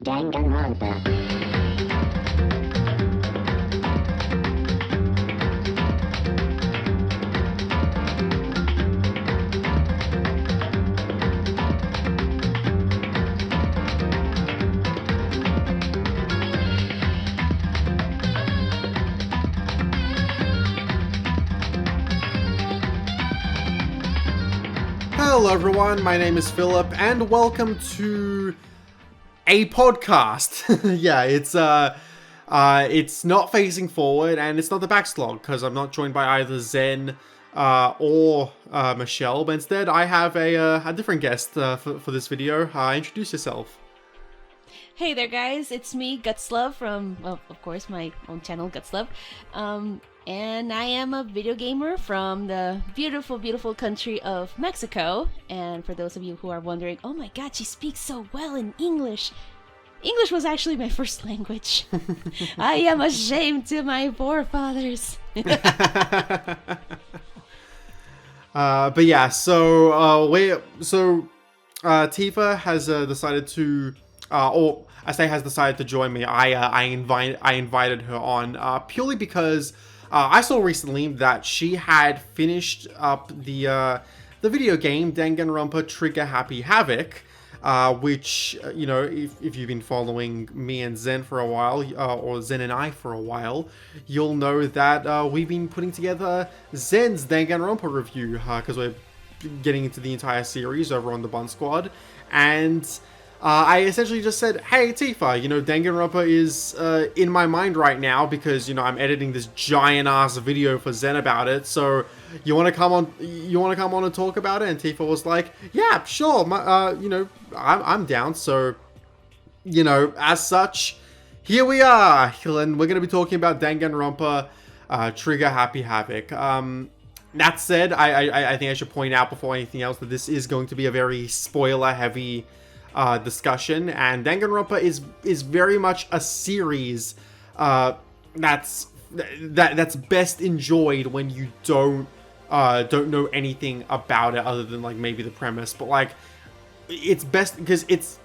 Danganronpa. Hello everyone, my name is Philip and welcome to a podcast. Yeah, it's not facing forward and it's not the backslog because I'm not joined by either Zen or Michelle, but instead I have a different guest for this video. Introduce yourself. Hey there, guys. It's me, Gutslove, from, well, of course, my own channel, Gutslove. And I am a video gamer from the beautiful, beautiful country of Mexico. And for those of you who are wondering, oh my god, she speaks so well in English. English was actually my first language. I am ashamed to my forefathers. But yeah, Tifa has decided to, or I say has decided to join me. I invited her on purely because I saw recently that she had finished up the video game Danganronpa Trigger Happy Havoc. Which, you know, if you've been following me and Zen for a while, or Zen and I for a while, you'll know that we've been putting together Zen's Danganronpa review, because we're getting into the entire series over on the Bun Squad, and I essentially just said, hey Tifa, you know, Danganronpa is in my mind right now because, you know, I'm editing this giant ass video for Zen about it, so you want to come on and talk about it? And Tifa was like, yeah, sure, you know, I'm down. So, you know, as such, here we are, and we're going to be talking about Danganronpa Trigger Happy Havoc. That said, I think I should point out before anything else that this is going to be a very spoiler heavy discussion, and Danganronpa is very much a series that's best enjoyed when you don't know anything about it other than like maybe the premise, but like it's best because it's,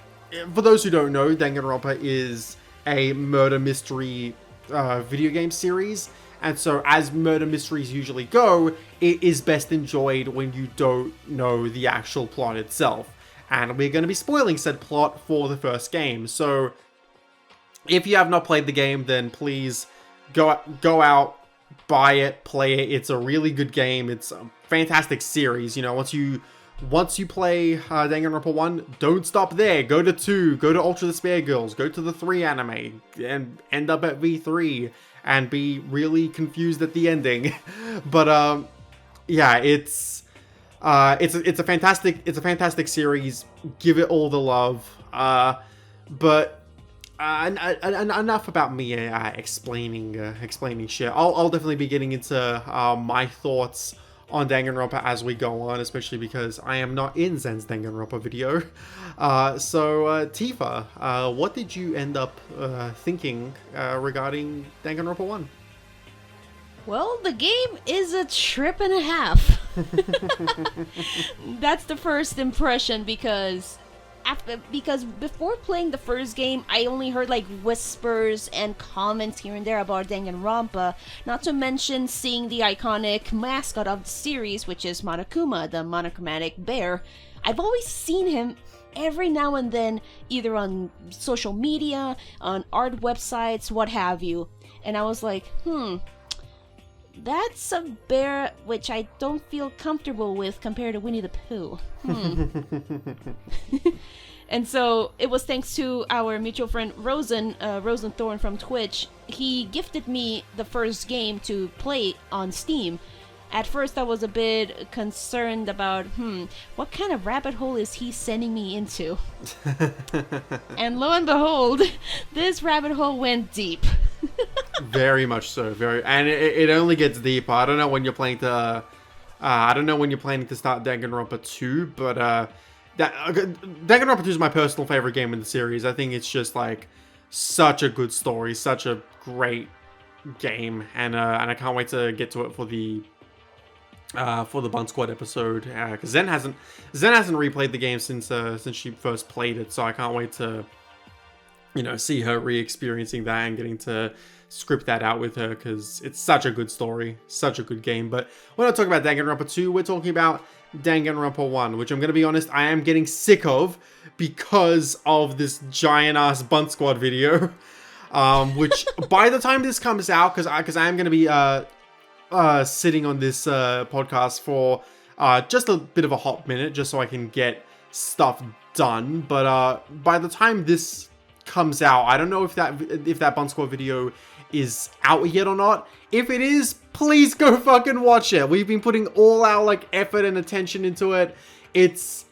for those who don't know, Danganronpa is a murder mystery video game series, and so as murder mysteries usually go, it is best enjoyed when you don't know the actual plot itself. And we're going to be spoiling said plot for the first game. So if you have not played the game, then please go out, buy it, play it. It's a really good game. It's a fantastic series. You know, once you play Danganronpa 1, don't stop there. Go to 2, go to Ultra Despair Girls, go to the 3 anime, and end up at V3 and be really confused at the ending. But yeah, it's a fantastic series. Give it all the love. But enough about me explaining shit. I'll definitely be getting into my thoughts on Danganronpa as we go on, especially because I am not in Zen's Danganronpa video. So Tifa, what did you end up thinking regarding Danganronpa 1? Well, the game is a trip and a half. That's the first impression because before playing the first game, I only heard like whispers and comments here and there about Danganronpa, not to mention seeing the iconic mascot of the series, which is Monokuma, the monochromatic bear. I've always seen him every now and then, either on social media, on art websites, what have you. And I was like, that's a bear which I don't feel comfortable with compared to Winnie the Pooh. And so it was thanks to our mutual friend Rosen Thorne from Twitch. He gifted me the first game to play on Steam. At first I was a bit concerned about, what kind of rabbit hole is he sending me into? And lo and behold, this rabbit hole went deep. Very much so, and it only gets deeper. I don't know when you're planning to start Danganronpa 2, but Danganronpa 2 is my personal favorite game in the series. I think it's just like such a good story, such a great game, and I can't wait to get to it for the Bun Squad episode, because Zen hasn't replayed the game since she first played it, so I can't wait to see her re-experiencing that and getting to script that out with her, because it's such a good story, such a good game. But we're not talking about Danganronpa 2, we're talking about Danganronpa 1, which I'm going to be honest, I am getting sick of because of this giant-ass Bunt Squad video. Which, by the time this comes out, because I am going to be sitting on this podcast for just a bit of a hot minute, just so I can get stuff done. But by the time this comes out, I don't know if that Bunt Squad video is out yet or not. If it is, please go fucking watch it. We've been putting all our effort and attention into it. It's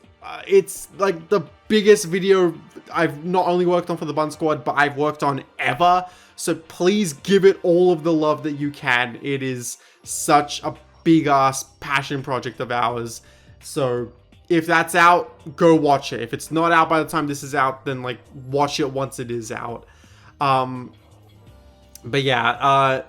like the biggest video I've not only worked on for the Bunt Squad, but I've worked on ever. So please give it all of the love that you can. It is such a big ass passion project of ours. So if that's out, go watch it. If it's not out by the time this is out, then watch it once it is out. But yeah,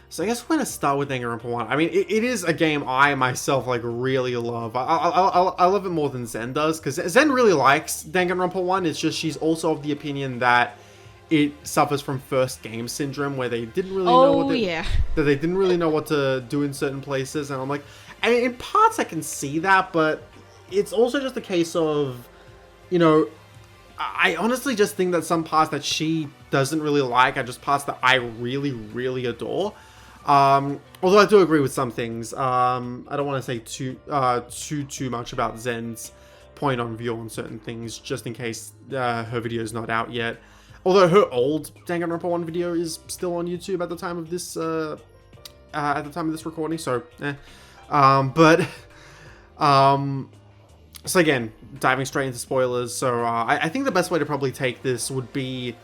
so I guess we're gonna start with Danganronpa 1. I mean, it is a game I myself really love. I love it more than Zen does, because Zen really likes Danganronpa 1. It's just she's also of the opinion that it suffers from first game syndrome, where they didn't really know that they didn't really know what to do in certain places. And I'm like, I mean, in parts I can see that, but it's also just a case of, I honestly just think that some parts that she doesn't really like are just parts that I really, really adore. Although I do agree with some things. I don't want to say too much about Zen's point of view on certain things, just in case her video is not out yet. Although her old Danganronpa 1 video is still on YouTube at the time of this recording, so so again, diving straight into spoilers. So I think the best way to probably take this would be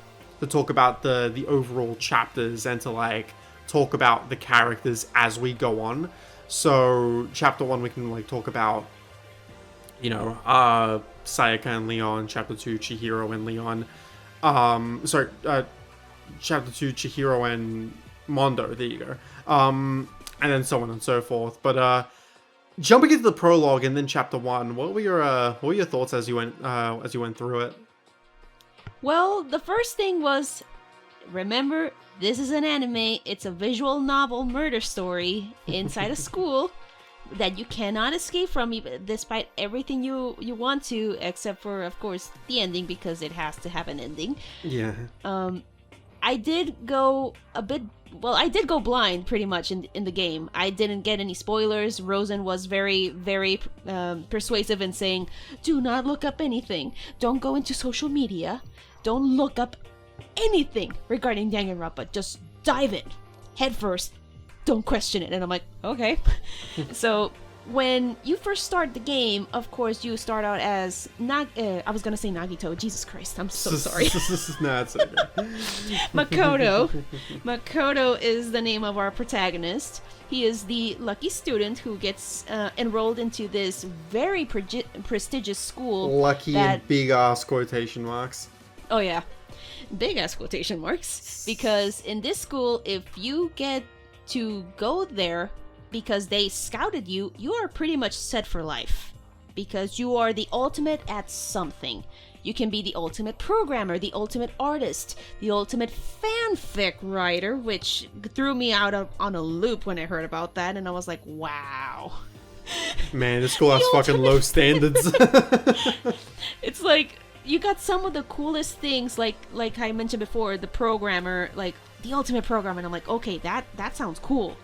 to talk about the overall chapters and to talk about the characters as we go on. So chapter 1 we can talk about Sayaka and Leon. Chapter 2 Chihiro and Leon. Chapter 2 Chihiro and Mondo. There you go. And then so on and so forth. But jumping into the prologue and then chapter 1, what were your thoughts as you went through it? Well, the first thing was, remember, this is an anime. It's a visual novel murder story inside a school that you cannot escape from, despite everything you want to, except for, of course, the ending, because it has to have an ending. Yeah. I did go blind pretty much in the game. I didn't get any spoilers. Rosen was very, very persuasive in saying, do not look up anything. Don't go into social media. Don't look up anything regarding Danganronpa. Just dive in head first. Don't question it. And I'm like, okay. So when you first start the game, of course, you start out as I was gonna say Nagito. Jesus Christ, I'm so sorry. No, it's okay. Makoto. Makoto is the name of our protagonist. He is the lucky student who gets enrolled into this very prestigious school. Lucky in big ass quotation marks. Oh yeah, big ass quotation marks. Because in this school, if you get to go there because they scouted you, you are pretty much set for life. Because you are the ultimate at something. You can be the ultimate programmer, the ultimate artist, the ultimate fanfic writer, which threw me out on a loop when I heard about that, and I was like, wow. Man, this school has fucking low standards. It's like, you got some of the coolest things, like I mentioned before, the programmer, the ultimate programmer, and I'm like, okay, that sounds cool.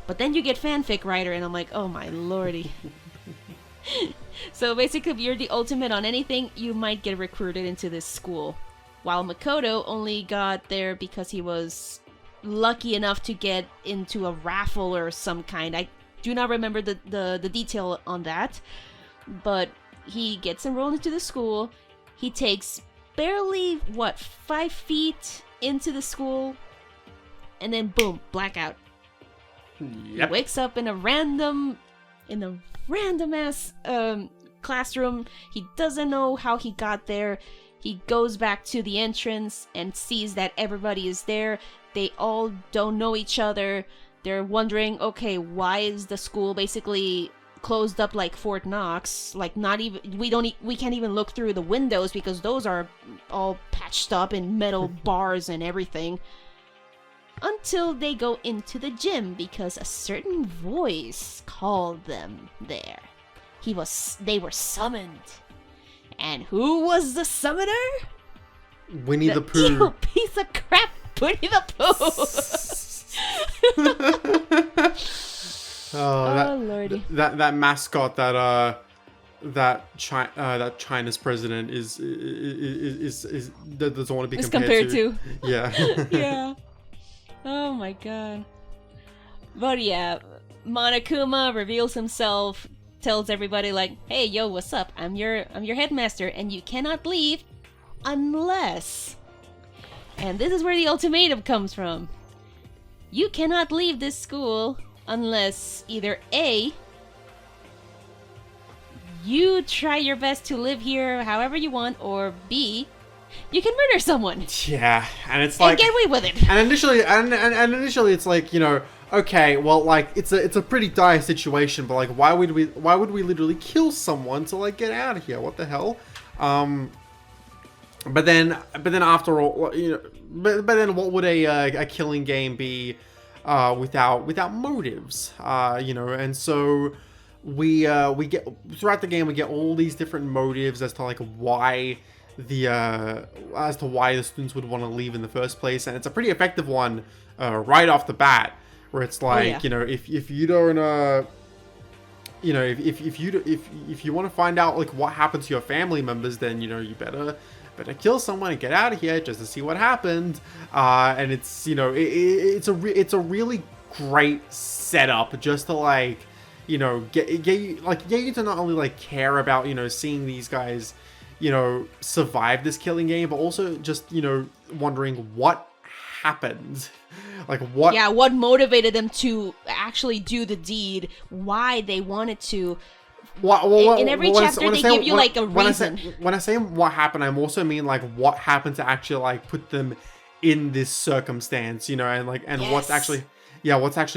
But then you get fanfic writer, and I'm like, oh my lordy. So basically, if you're the ultimate on anything, you might get recruited into this school. While Makoto only got there because he was lucky enough to get into a raffle or some kind. I do not remember the detail on that. But he gets enrolled into the school. He takes barely, 5 feet into the school. And then boom, blackout. Yep. He wakes up in a random ass classroom. He doesn't know how he got there. He goes back to the entrance and sees that everybody is there. They all don't know each other. They're wondering, okay, why is the school basically closed up like Fort Knox. Like, not even we can't even look through the windows because those are all patched up in metal bars and everything. Until they go into the gym because a certain voice called them there. They were summoned. And who was the summoner? Winnie the Pooh. Evil piece of crap, Winnie the Pooh. Lordy. That mascot that China's president is doesn't want to be compared to. Yeah. Yeah. Oh my god. But yeah, Monokuma reveals himself, tells everybody like, "Hey, yo, what's up? I'm your headmaster, and you cannot leave unless." And this is where the ultimatum comes from. You cannot leave this school unless either A, you try your best to live here however you want, or B, you can murder someone. Yeah, and it's like, and get away with it. And initially, it's like, okay, well, like it's a pretty dire situation, but like, why would we literally kill someone to like get out of here? What the hell? But then after all, but then what would a killing game be without motives? And so we get throughout the game we get all these different motives as to like why the students would want to leave in the first place, and it's a pretty effective one right off the bat, where it's like, if you don't if you want to find out like what happened to your family members, then you better kill someone and get out of here just to see what happened. And it's it's a really great setup just to like get you to not only like care about seeing these guys survive this killing game, but also just wondering what happened, like what motivated them to actually do the deed, why they wanted to. In every chapter they give you like a reason. When I say what happened, I'm also mean like what happened to actually like put them in this circumstance, and like and yes. what's actually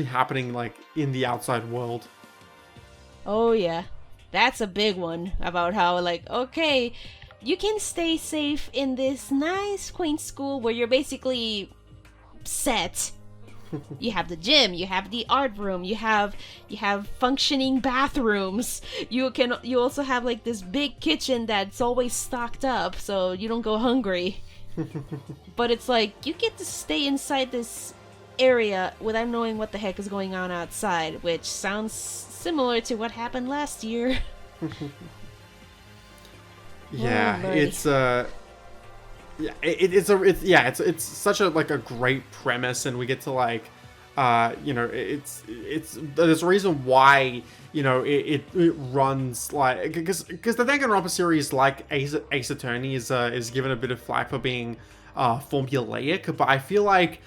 happening like in the outside world. Oh yeah, that's a big one about how like, okay, you can stay safe in this nice quaint school where you're basically set. You have the gym, you have the art room, you have functioning bathrooms. You also have like this big kitchen that's always stocked up so you don't go hungry. But it's like you get to stay inside this area without knowing what the heck is going on outside, which sounds similar to what happened last year. Yeah, it's such a like a great premise, and we get to like there's a reason why it runs like, because the Danganronpa series, like Ace Attorney, is given a bit of flack for being formulaic, but I feel like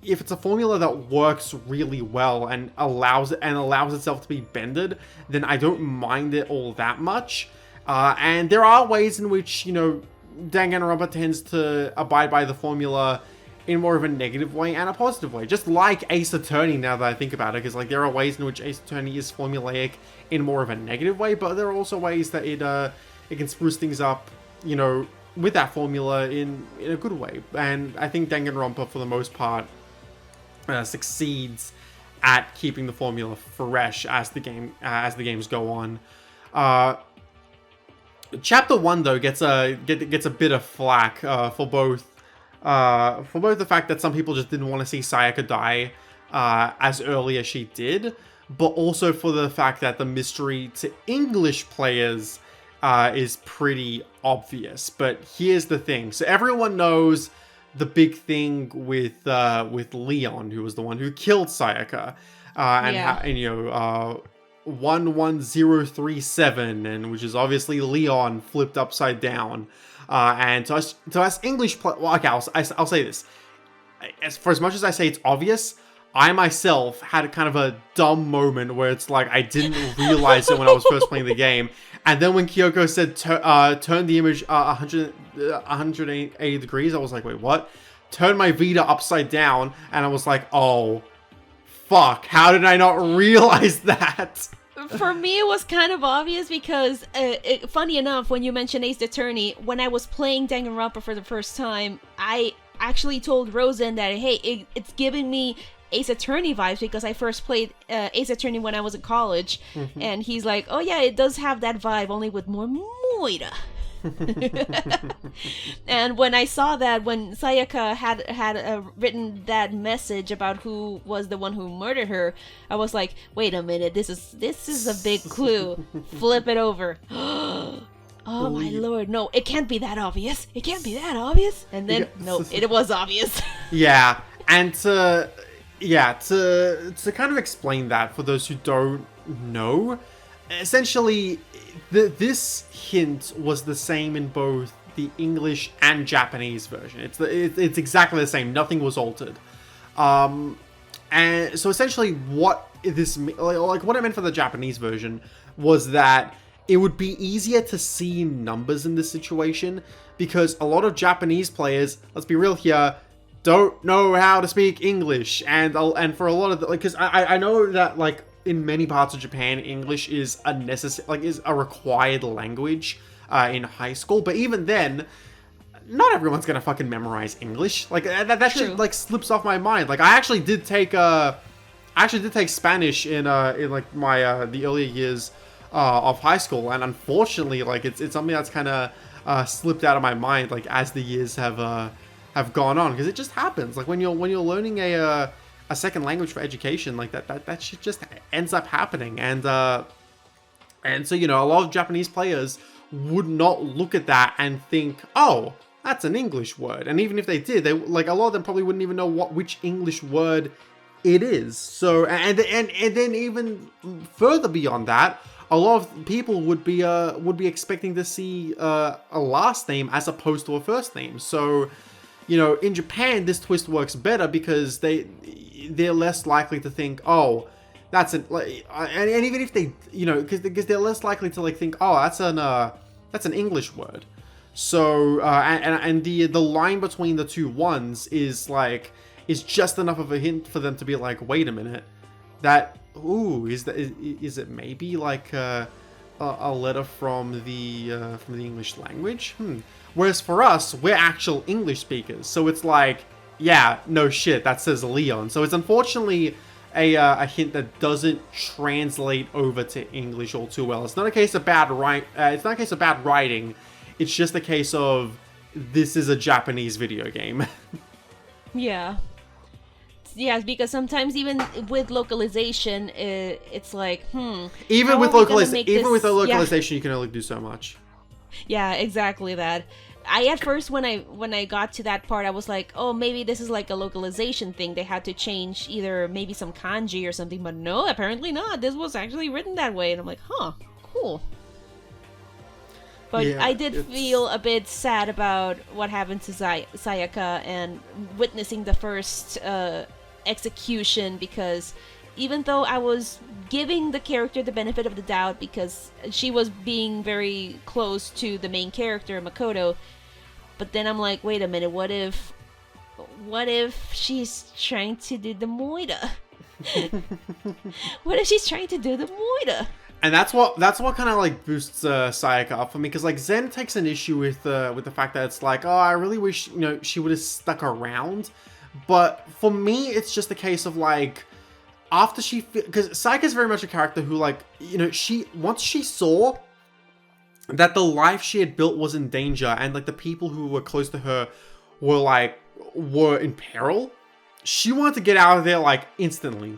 if it's a formula that works really well and allows itself to be bended, then I don't mind it all that much. And there are ways in which Danganronpa tends to abide by the formula in more of a negative way and a positive way, just like Ace Attorney, now that I think about it, because like there are ways in which Ace Attorney is formulaic in more of a negative way, but there are also ways that it can spruce things up, with that formula in a good way. And I think Danganronpa, for the most part, succeeds at keeping the formula fresh as the games go on. Chapter 1 though gets a bit of flack for both the fact that some people just didn't want to see Sayaka die as early as she did, but also for the fact that the mystery to English players is pretty obvious. But here's the thing: so everyone knows the big thing with Leon, who was the one who killed Sayaka, and 11037, and which is obviously Leon flipped upside down. And to us English I'll say this: for as much as I say it's obvious, I myself had kind of a dumb moment where it's like I didn't realize it when I was first playing the game, and then when Kyoko said turn the image 180 degrees, I was like, wait, what? Turn my Vita upside down, and I was like, oh fuck, how did I not realize that? For me, it was kind of obvious because, funny enough, when you mentioned Ace Attorney, when I was playing Danganronpa for the first time, I actually told Rosen that, hey, it's giving me Ace Attorney vibes because I first played Ace Attorney when I was in college. And he's like, oh yeah, it does have that vibe, only with more moira. And when I saw that, when Sayaka had written that message about who was the one who murdered her, I was like, wait a minute, this is a big clue. Flip it over. Oh my lord, no, it can't be that obvious. It can't be that obvious. And then no, it was obvious. Yeah, and to kind of explain that for those who don't know, essentially this hint was the same in both the English and Japanese version. It's exactly the same. Nothing was altered. And so essentially what what I meant for the Japanese version was that it would be easier to see numbers in this situation because a lot of Japanese players, let's be real here, don't know how to speak English, and for a lot of because I know that like in many parts of Japan, English is is a required language in high school. But even then, not everyone's gonna fucking memorize English. Like that shit like slips off my mind. Like I actually did take Spanish in like my the earlier years of high school, and unfortunately, like it's something that's kind of slipped out of my mind like as the years have gone on, because it just happens. Like when you're learning a second language for education, like that shit just ends up happening. And so, you know, a lot of Japanese players would not look at that and think, oh, that's an English word. And even if they did, they like a lot of them probably wouldn't even know which English word it is. So and then even further beyond that, a lot of people would be expecting to see a last name as opposed to a first name. So, you know, in Japan, this twist works better because they're less likely to think, oh, that's an and even if they, you know, because they're less likely to like think, oh, that's an English word. So and the line between the two ones is just enough of a hint for them to be like, wait a minute, that is it maybe like a letter from the English language? Whereas for us, we're actual English speakers, so it's like, yeah, no shit, that says Leon. So it's unfortunately a hint that doesn't translate over to English all too well. It's not a case of bad writing. It's just a case of this is a Japanese video game. Yeah. Yeah, because sometimes even with localization, it's like, Even with localization, you can only do so much. Yeah, exactly that. At first when I got to that part, I was like, oh, maybe this is like a localization thing. They had to change either maybe some kanji or something, but no, apparently not. This was actually written that way, and I'm like, huh, cool. But yeah, I did feel a bit sad about what happened to Sayaka and witnessing the first execution, because even though I was giving the character the benefit of the doubt because she was being very close to the main character, Makoto, but then I'm like, wait a minute, what if she's trying to do the moira? What if she's trying to do the moira? And that's what kind of like boosts Sayaka up for me, because like Zen takes an issue with the fact that it's like, oh, I really wish, you know, she would have stuck around. But for me, it's just a case of like, after because Sayaka's very much a character who, like, you know, once she saw that the life she had built was in danger and like the people who were close to her were in peril, she wanted to get out of there like instantly.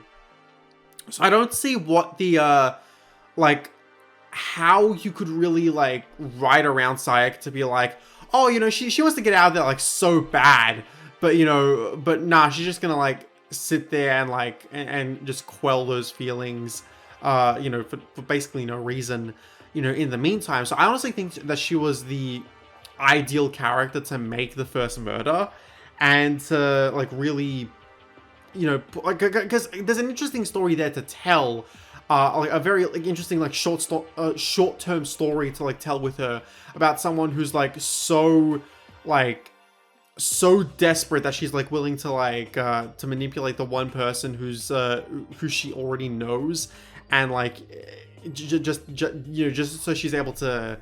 So I don't see what the like how you could really like ride around Sayaka to be like, oh, you know, she wants to get out of there like so bad, but you know, but nah, she's just gonna like sit there and like and just quell those feelings, you know, for basically no reason, you know, in the meantime. So I honestly think that she was the ideal character to make the first murder and to like really, you know, because there's an interesting story there to tell, like a very like interesting like short-term story to like tell with her about someone who's like so desperate that she's like willing to like to manipulate the one person who she already knows and like just so she's able to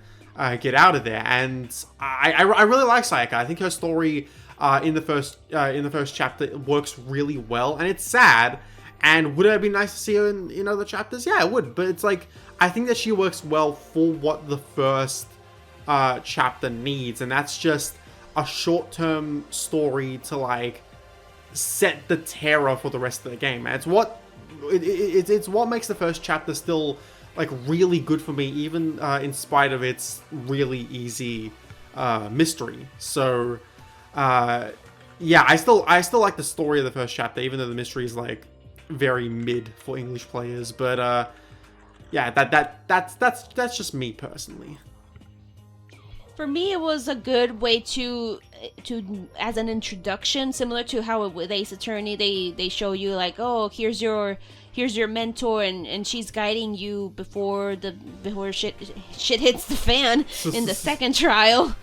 get out of there. And I really like Sayaka. I think her story in the first chapter works really well, and it's sad. And would it be nice to see her in other chapters? Yeah, it would. But it's like, I think that she works well for what the first chapter needs, and that's just a short-term story to like set the terror for the rest of the game. And it's what makes the first chapter still like really good for me, even in spite of its really easy mystery. So yeah, I still like the story of the first chapter, even though the mystery is like very mid for English players. But yeah, that's just me personally. For me, it was a good way to as an introduction, similar to how with Ace Attorney, they show you like, oh, here's your mentor, and she's guiding you before shit hits the fan in the second trial.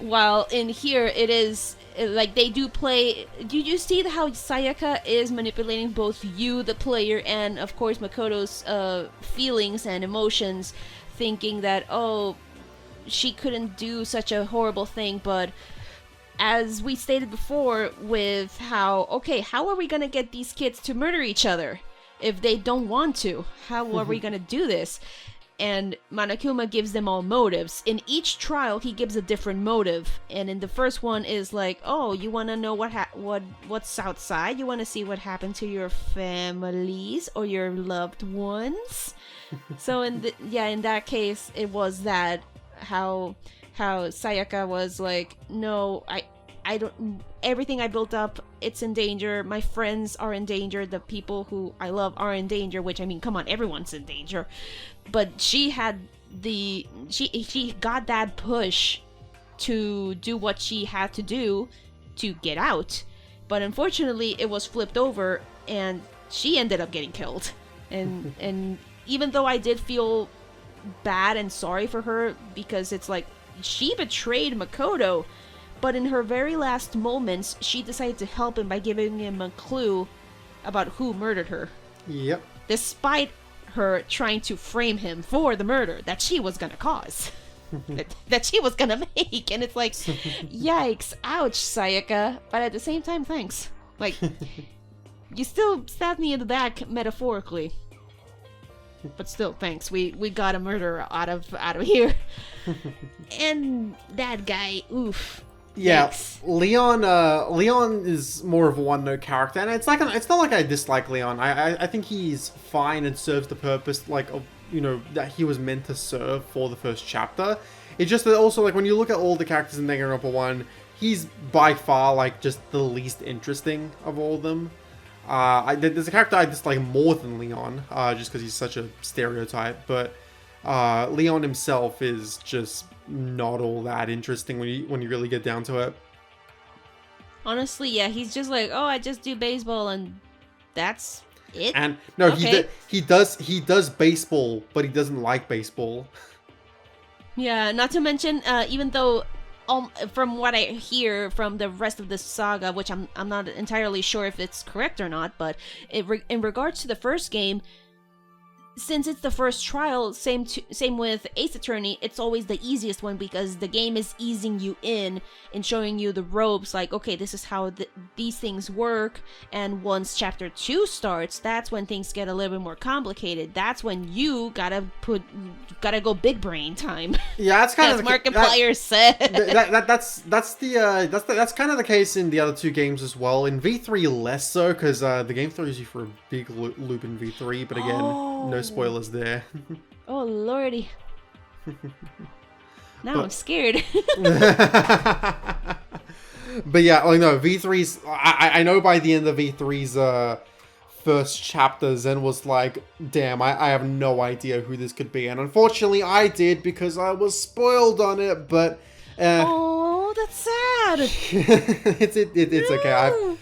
While in here, it is like they do play. Do you see how Sayaka is manipulating both you, the player, and of course Makoto's feelings and emotions, thinking that, oh, she couldn't do such a horrible thing. But as we stated before, with how are we gonna get these kids to murder each other if they don't want to? How are we gonna do this? And Monokuma gives them all motives. In each trial, he gives a different motive. And in the first one is like, oh, you want to know what's outside? You want to see what happened to your families or your loved ones? So in that case, it was that how Sayaka was like, no, I don't, everything I built up, it's in danger. My friends are in danger. The people who I love are in danger, which, I mean, come on, everyone's in danger. But she had she got that push to do what she had to do to get out. But unfortunately, it was flipped over and she ended up getting killed. And even though I did feel bad and sorry for her, because it's like, she betrayed Makoto, but in her very last moments, she decided to help him by giving him a clue about who murdered her. Yep. Despite her trying to frame him for the murder that she was gonna cause. that she was gonna make. And it's like, yikes, ouch, Sayaka. But at the same time, thanks. Like, you still stabbed me in the back metaphorically. But still, thanks. We got a murderer out of here. And that guy, oof. Yeah, yikes. Leon is more of a one-note character, and it's not like I dislike Leon. I think he's fine and serves the purpose, like, of, that he was meant to serve for the first chapter. It's just that also, like, when you look at all the characters in Danganronpa 1, he's by far, like, just the least interesting of all of them. There's a character I dislike more than Leon, just because he's such a stereotype, but Leon himself is just not all that interesting when you really get down to it. Honestly, yeah, he's just like, oh, I just do baseball and that's it. And no, okay. he does baseball, but he doesn't like baseball. Yeah, not to mention, even though from what I hear from the rest of the saga, which I'm not entirely sure if it's correct or not, but in regards to the first game, since it's the first trial, same with Ace Attorney, it's always the easiest one because the game is easing you in and showing you the ropes, like, okay, this is how these things work, and once chapter 2 starts, that's when things get a little bit more complicated. That's when you gotta go big brain time. Yeah, that's kind as of Markiplier said. That's kind of the case in the other two games as well. In V3 less so, because the game throws you for a big loop in V3, but again, no spoilers there. Oh lordy. Now I'm scared. But yeah, like, no, V3's... I know by the end of V3's first chapter, Zen was like, damn, I have no idea who this could be. And unfortunately, I did because I was spoiled on it, but... oh, that's sad. It's okay.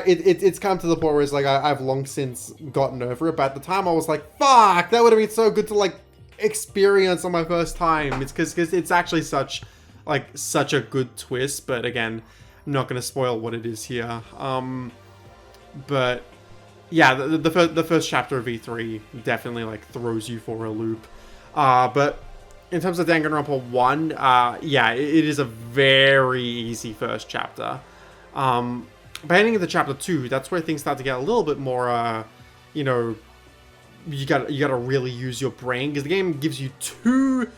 It's come to the point where it's like I've long since gotten over it. But at the time, I was like, "Fuck, that would have been so good to like experience on my first time." It's because it's actually such a good twist. But again, I'm not gonna spoil what it is here. But yeah, the first chapter of E3 definitely like throws you for a loop. But in terms of Danganronpa 1, yeah, it is a very easy first chapter. But heading into chapter 2, that's where things start to get a little bit more, you know, you gotta really use your brain, because the game gives you two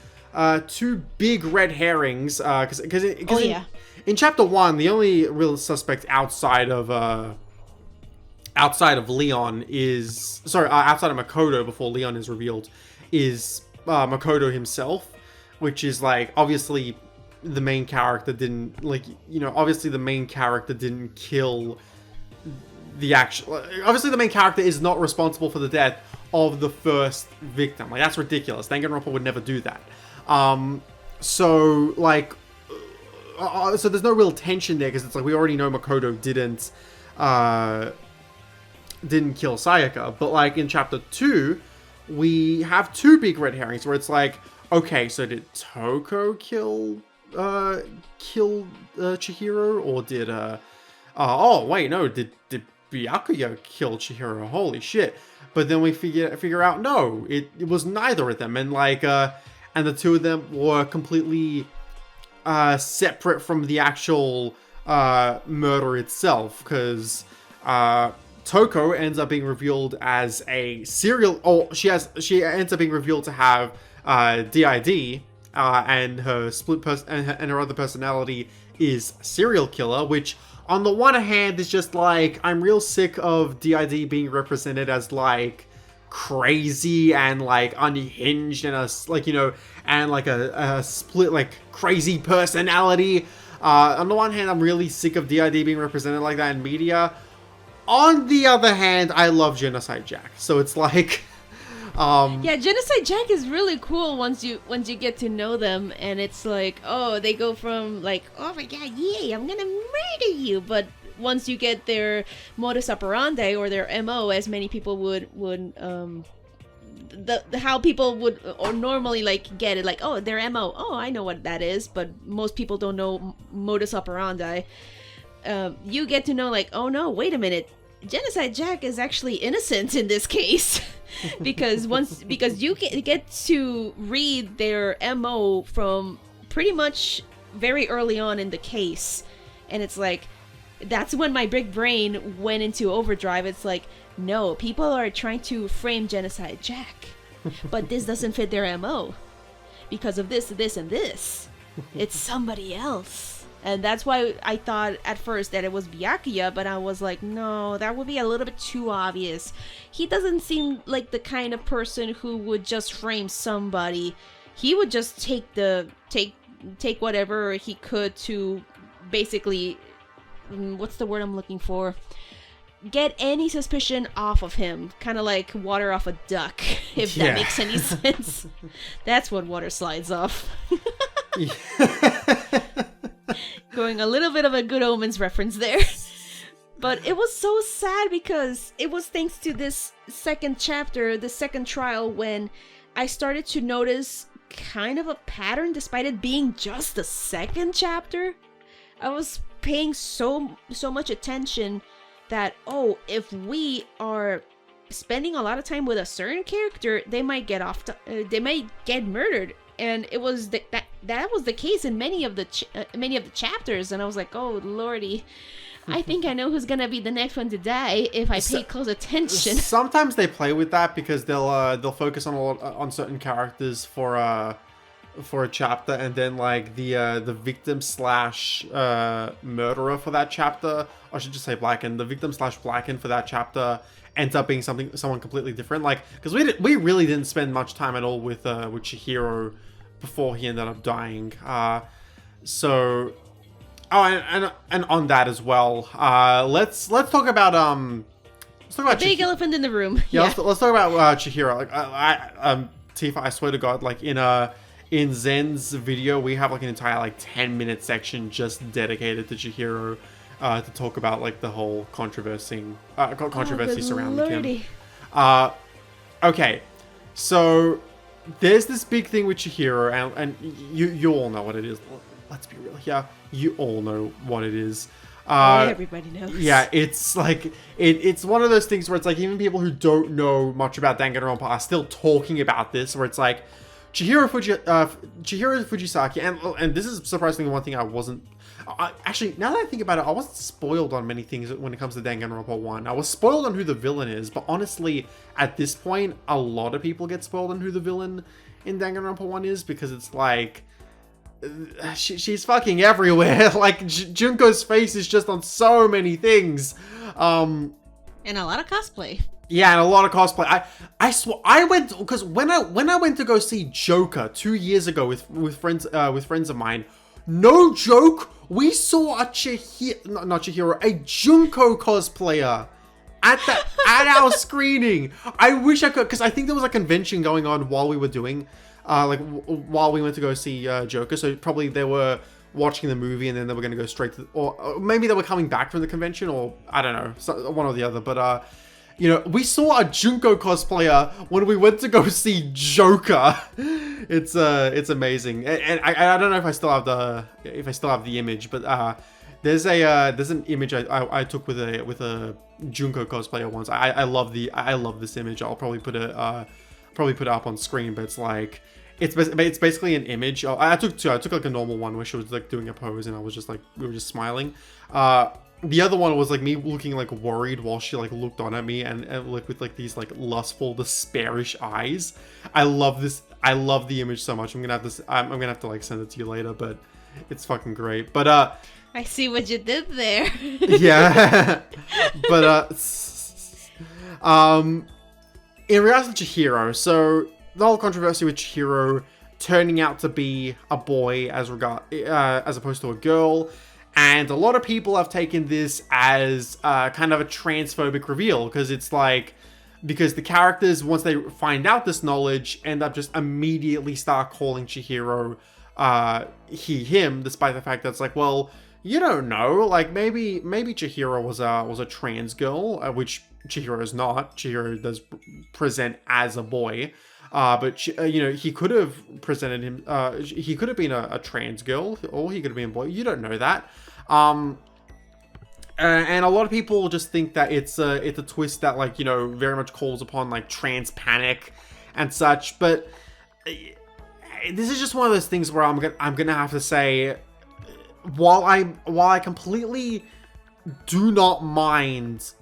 big red herrings, because in chapter 1, the only real suspect outside of Leon is outside of Makoto before Leon is revealed is Makoto himself, which is like obviously the main character didn't kill the actual. Obviously, the main character is not responsible for the death of the first victim. Like, that's ridiculous. Danganronpa would never do that. So there's no real tension there, because it's like we already know Makoto didn't kill Sayaka. But like in chapter 2, we have two big red herrings where it's like, okay, so did Toko kill Chihiro, or did oh wait, no, did Byakuya kill Chihiro? Holy shit. But then we figure out, no, it was neither of them, and like and the two of them were completely separate from the actual murder itself, because Toko ends up being revealed as a she ends up being revealed to have DID, and her split and her other personality is serial killer, which on the one hand is just like, I'm real sick of DID being represented as like crazy and like unhinged and a split like crazy personality. On the one hand, I'm really sick of DID being represented like that in media. On the other hand, I love Genocide Jack, so it's like yeah, Genocide Jack is really cool once you get to know them, and it's like, oh, they go from like, oh my god, yay, I'm gonna murder you, but once you get their modus operandi or their MO, as many people would how people would or normally like get it, like, oh, their MO, oh, I know what that is, but most people don't know modus operandi. You get to know like, oh no, wait a minute, Genocide Jack is actually innocent in this case. because you get to read their MO from pretty much very early on in the case, and it's like, that's when my big brain went into overdrive. It's like, no, people are trying to frame Genocide Jack, but this doesn't fit their MO because of this, and this. It's somebody else. And that's why I thought at first that it was Byakuya, but I was like, no, that would be a little bit too obvious. He doesn't seem like the kind of person who would just frame somebody. He would just take whatever he could to basically, what's the word I'm looking for? Get any suspicion off of him. Kind of like water off a duck, if that makes any sense. That's what water slides off. Going a little bit of a Good Omens reference there. But it was so sad because it was thanks to this second chapter, the second trial, when I started to notice kind of a pattern despite it being just the second chapter. I was paying so much attention that, oh, if we are spending a lot of time with a certain character, they might get they might get murdered. And it was that was the case in many of the chapters, and I was like, oh lordy, I think I know who's gonna be the next one to die if I pay close attention. Sometimes they play with that because they'll focus on certain characters for a chapter, and then like the victim slash murderer for that chapter, I should just say Blacken. The victim slash Blacken for that chapter ends up being someone completely different. Like, because we really didn't spend much time at all with Chihiro before he ended up dying. And on that as well, let's talk about big elephant in the room. Yeah. Let's talk about Chihiro. Like, Tifa, I swear to God, like in Zen's video, we have like an entire like 10-minute section just dedicated to Chihiro, to talk about like the whole controversy surrounding him. Okay, so there's this big thing with Chihiro, and you all know what it is. Let's be real here. You all know what it is. Everybody knows. Yeah, it's like it's one of those things where it's like even people who don't know much about Danganronpa are still talking about this. Where it's like Chihiro Fujisaki, and this is surprisingly one thing I wasn't. Actually, now that I think about it, I wasn't spoiled on many things when it comes to Danganronpa 1. I was spoiled on who the villain is, but honestly, at this point, a lot of people get spoiled on who the villain in Danganronpa 1 is, because it's like, she's fucking everywhere. Like, Junko's face is just on so many things. And a lot of cosplay. Yeah, and a lot of cosplay. I went, because when I went to go see Joker 2 years ago with friends of mine, no joke, we saw a not Chihiro, a Junko cosplayer at our screening. I wish I could, because I think there was a convention going on while we were doing, while we went to go see Joker. So probably they were watching the movie and then they were going to go straight to, or maybe they were coming back from the convention, or I don't know, one or the other. But you know, we saw a Junko cosplayer when we went to go see Joker. It's amazing, and I don't know if I still have the image, but there's an image I took with a Junko cosplayer once. I love this image. I'll probably put it up on screen, but it's like it's basically an image. I took two. I took like a normal one where she was like doing a pose and I was just like, we were just smiling. The other one was like me looking like worried while she like looked on at me and like with like these like lustful, despairish eyes. I love this. I love the image so much. I'm gonna have to like send it to you later, but it's fucking great. But I see what you did there. Yeah. But in regards to Chihiro, so the whole controversy with Chihiro turning out to be a boy as opposed to a girl. And a lot of people have taken this as kind of a transphobic reveal, because it's like, because the characters, once they find out this knowledge, end up just immediately start calling Chihiro he, him, despite the fact that it's like, well, you don't know, like maybe Chihiro was a trans girl, which Chihiro is not. Chihiro does present as a boy. But you know, he could have presented him. He could have been a trans girl, or he could have been a boy. You don't know that. And a lot of people just think that it's a twist that, like, you know, very much calls upon like trans panic and such. But this is just one of those things where I'm gonna have to say, while I completely do not mind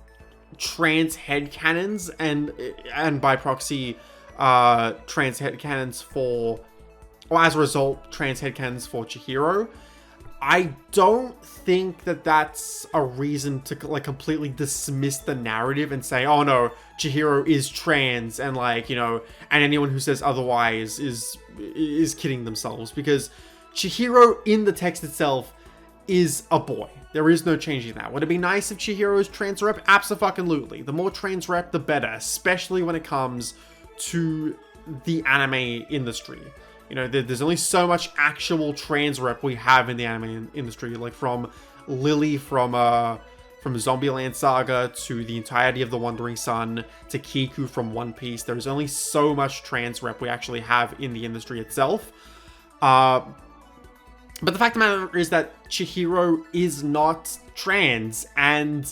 trans headcanons and by proxy trans headcanons for, or as a result, trans headcanons for Chihiro, I don't think that that's a reason to like completely dismiss the narrative and say, oh no, Chihiro is trans, and like, you know, and anyone who says otherwise is kidding themselves, because Chihiro in the text itself is a boy. There is no changing that. Would it be nice if Chihiro is trans rep? Abso-fucking-lutely. The more trans rep, the better, especially when it comes to the anime industry. You know, there's only so much actual trans rep we have in the anime industry, like from Lily from Zombieland Saga to the entirety of The Wandering Sun to Kiku from One Piece. There's only so much trans rep we actually have in the industry itself. But the fact of the matter is that Chihiro is not trans, and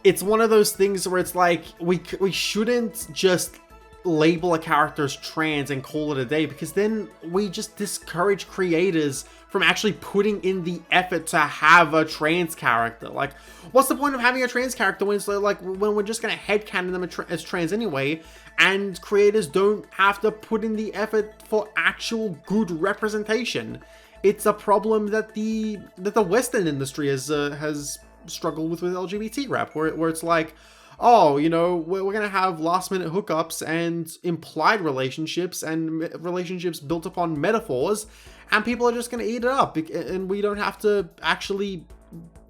it's one of those things where it's like, we shouldn't just label a character as trans and call it a day, because then we just discourage creators from actually putting in the effort to have a trans character. Like, what's the point of having a trans character when it's like, when we're just gonna headcanon them as trans anyway, and creators don't have to put in the effort for actual good representation? It's a problem that the Western industry has struggled with LGBT rap, where it's like, oh, you know, we're going to have last minute hookups and implied relationships and relationships built upon metaphors, and people are just going to eat it up, and we don't have to actually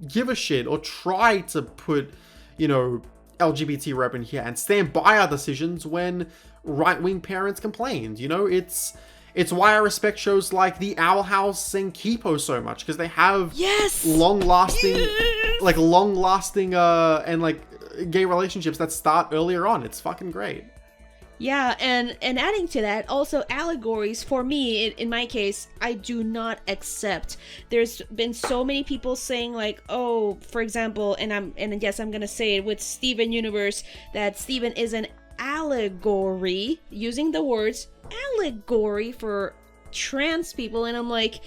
give a shit or try to put, you know, LGBT rep in here and stand by our decisions when right-wing parents complained. You know, it's why I respect shows like The Owl House and Kipo so much, because they have long-lasting and like gay relationships that start earlier on. It's fucking great. Yeah, and adding to that, also allegories for me, in my case, I do not accept. There's been so many people saying like, oh, for example, and yes, I'm gonna say it with Steven Universe, that Steven is an allegory, using the words allegory for trans people, and I'm like,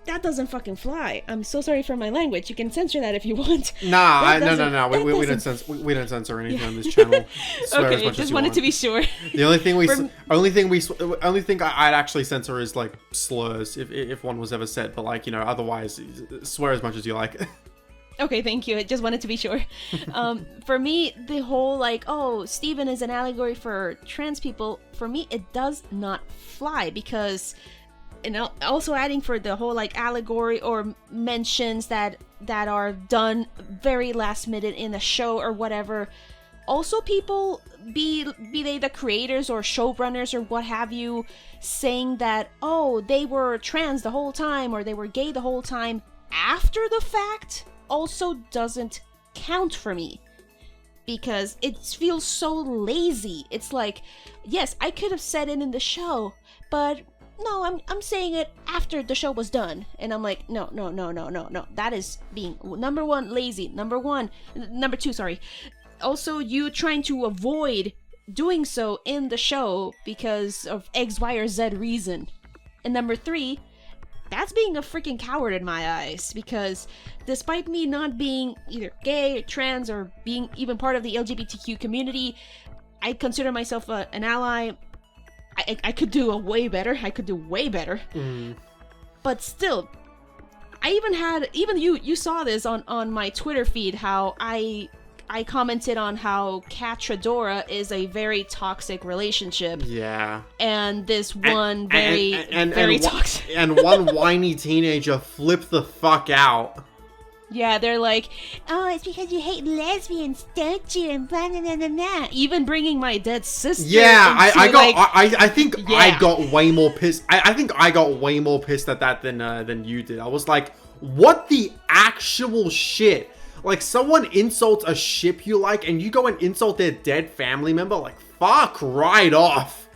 that doesn't fucking fly. I'm so sorry for my language. You can censor that if you want. Nah, no. We don't censor anything on this channel. Swear as much just as you wanted want. to be sure. The only thing I'd actually censor is like slurs if one was ever said, but like, you know, otherwise swear as much as you like. Okay, thank you. I just wanted to be sure. For me, the whole like, oh, Steven is an allegory for trans people, for me, it does not fly because, and also adding for the whole like allegory or mentions that are done very last minute in the show or whatever. Also, people, be they the creators or showrunners or what have you, saying that, oh, they were trans the whole time or they were gay the whole time after the fact, also doesn't count for me. Because it feels so lazy. It's like, yes, I could have said it in the show, but no, I'm saying it after the show was done. And I'm like, no. That is being, number one, lazy. Number two, sorry. Also, you trying to avoid doing so in the show because of X, Y, or Z reason. And number three, that's being a freaking coward in my eyes, because despite me not being either gay, trans, or being even part of the LGBTQ community, I consider myself an ally. I could do way better. But still, I even you saw this on my Twitter feed, how I commented on how Catradora is a very toxic relationship. Yeah. And this one very toxic. And one whiny teenager flipped the fuck out. Yeah, they're like, oh, it's because you hate lesbians, don't you? And blah, blah, blah, blah, blah. Even bringing my dead sister. Yeah, I think yeah. I got way more pissed. I think I got way more pissed at that than you did. I was like, what the actual shit? Like, someone insults a ship you like, and you go and insult their dead family member? Like, fuck right off.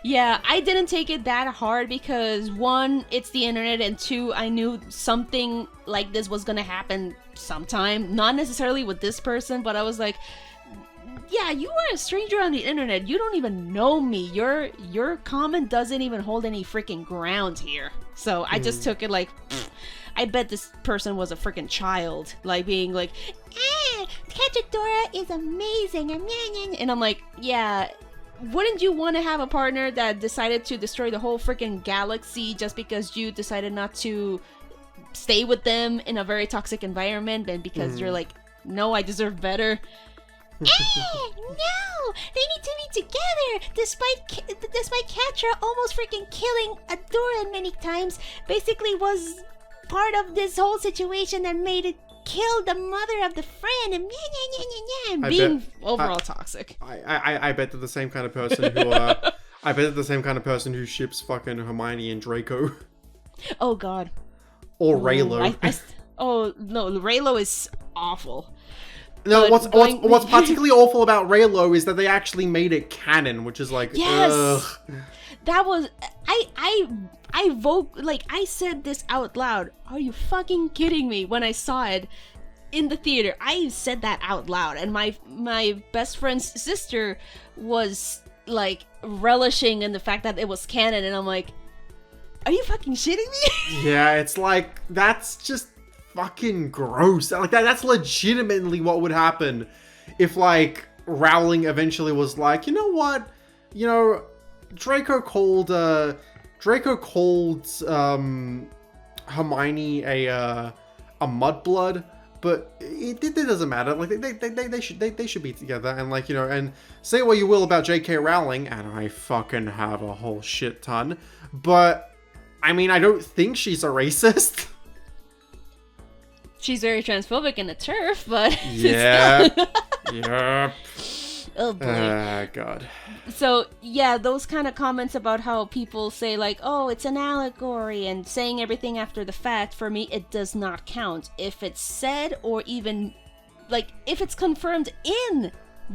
Yeah, I didn't take it that hard because, one, it's the internet, and two, I knew something like this was gonna happen sometime. Not necessarily with this person, but I was like, yeah, you are a stranger on the internet. You don't even know me. Your comment doesn't even hold any freaking ground here. So I just took it like, I bet this person was a freaking child. Like, being like, Catradora is amazing. And I'm like, yeah, wouldn't you want to have a partner that decided to destroy the whole freaking galaxy just because you decided not to stay with them in a very toxic environment, and because you're like, no, I deserve better? No! They need to be together! Despite Catra almost freaking killing Adora many times, basically was part of this whole situation that made it kill the mother of the friend, and being overall toxic. I bet that the same kind of person who I bet that the same kind of person who ships fucking Hermione and Draco. Oh god. Or Raylo. Oh no, Raylo is awful. No, what's particularly awful about Raylo is that they actually made it canon, which is like, yes. Ugh. That was I said this out loud. Are you fucking kidding me? When I saw it in the theater, I said that out loud, and my best friend's sister was like relishing in the fact that it was canon, and I'm like, are you fucking shitting me? Yeah, it's like, that's just fucking gross. Like, that's legitimately what would happen if, like, Rowling eventually was like, you know what, you know, Draco called Hermione a mudblood, but it doesn't matter. Like, they should be together. And, like, you know, and say what you will about J.K. Rowling, and I fucking have a whole shit ton, but I mean, I don't think she's a racist. She's very transphobic in the turf, but yeah, yep. Oh boy. God. So yeah, those kind of comments about how people say like, oh, it's an allegory, and saying everything after the fact, for me, it does not count. If it's said, or even like if it's confirmed in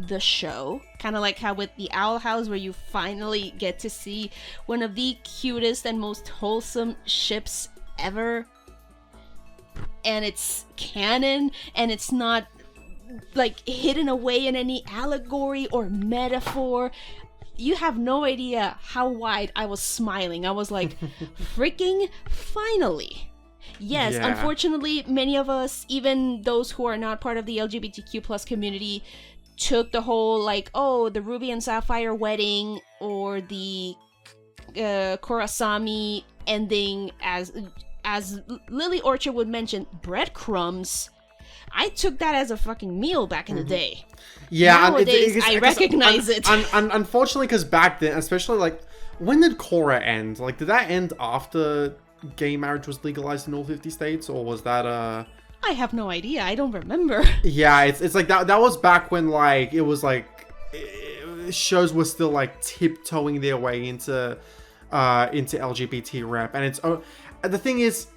the show, kind of like how with the Owl House, where you finally get to see one of the cutest and most wholesome ships ever, and it's canon, and it's not like hidden away in any allegory or metaphor. You have no idea how wide I was smiling. I was like, freaking finally. Yes, Yeah. Unfortunately, many of us, even those who are not part of the LGBTQ plus community, took the whole like, oh, the Ruby and Sapphire wedding or the Kurasami ending as Lily Orchard would mention, breadcrumbs. I took that as a fucking meal back in the day. Yeah, nowadays I recognize it. Unfortunately, because back then, especially like, when did Korra end? Like, did that end after gay marriage was legalized in all 50 states, or was that I have no idea. I don't remember. Yeah, it's like that was back when like it was like shows were still like tiptoeing their way into LGBT rep, and it's the thing is,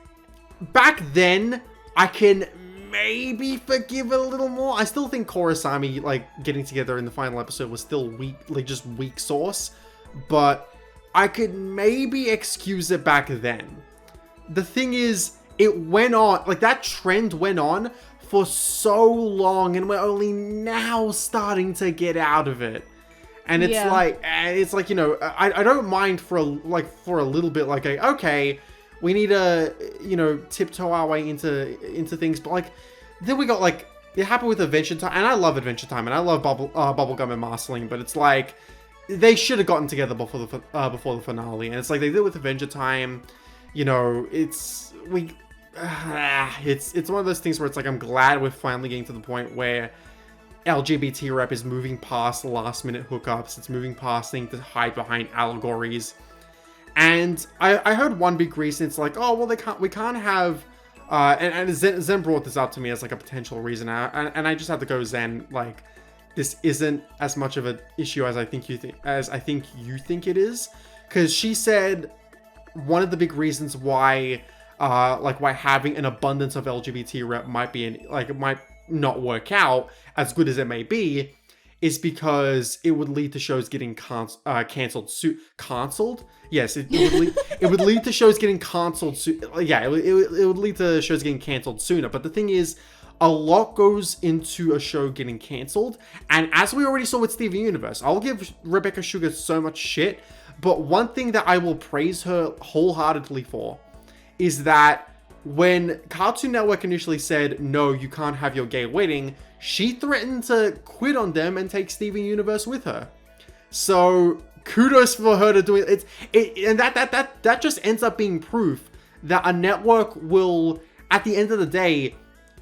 back then I can maybe forgive it a little more. I still think Kurasami like getting together in the final episode was still weak, like just weak sauce, but I could maybe excuse it back then. The thing is, it went on, like that trend went on for so long, and we're only now starting to get out of it. And it's like, you know, I don't mind for a little bit, like, okay, we need to, you know, tiptoe our way into things, but like, then we got like, it happened with Adventure Time, and I love Adventure Time, and I love Bubblegum and Marceline, but it's like, they should have gotten together before the finale, and it's like they did with Adventure Time. You know, it's one of those things where it's like, I'm glad we're finally getting to the point where LGBT rep is moving past last minute hookups. It's moving past things to hide behind allegories. And I heard one big reason. It's like, oh well, we can't have. And Zen brought this up to me as like a potential reason, and I just have to go, Zen, like, this isn't as much of an issue as I think you think it is, because she said one of the big reasons why why having an abundance of LGBT rep might not work out as good as it may be is because it would lead to shows getting canceled. Canceled? Yes, it would lead to shows getting canceled. Yeah, it would lead to shows getting canceled sooner. But the thing is, a lot goes into a show getting canceled, and as we already saw with Steven Universe, I'll give Rebecca Sugar so much shit, but one thing that I will praise her wholeheartedly for is that when Cartoon Network initially said, no, you can't have your gay wedding, she threatened to quit on them and take Steven Universe with her. So kudos for her to do it. And that just ends up being proof that a network will, at the end of the day,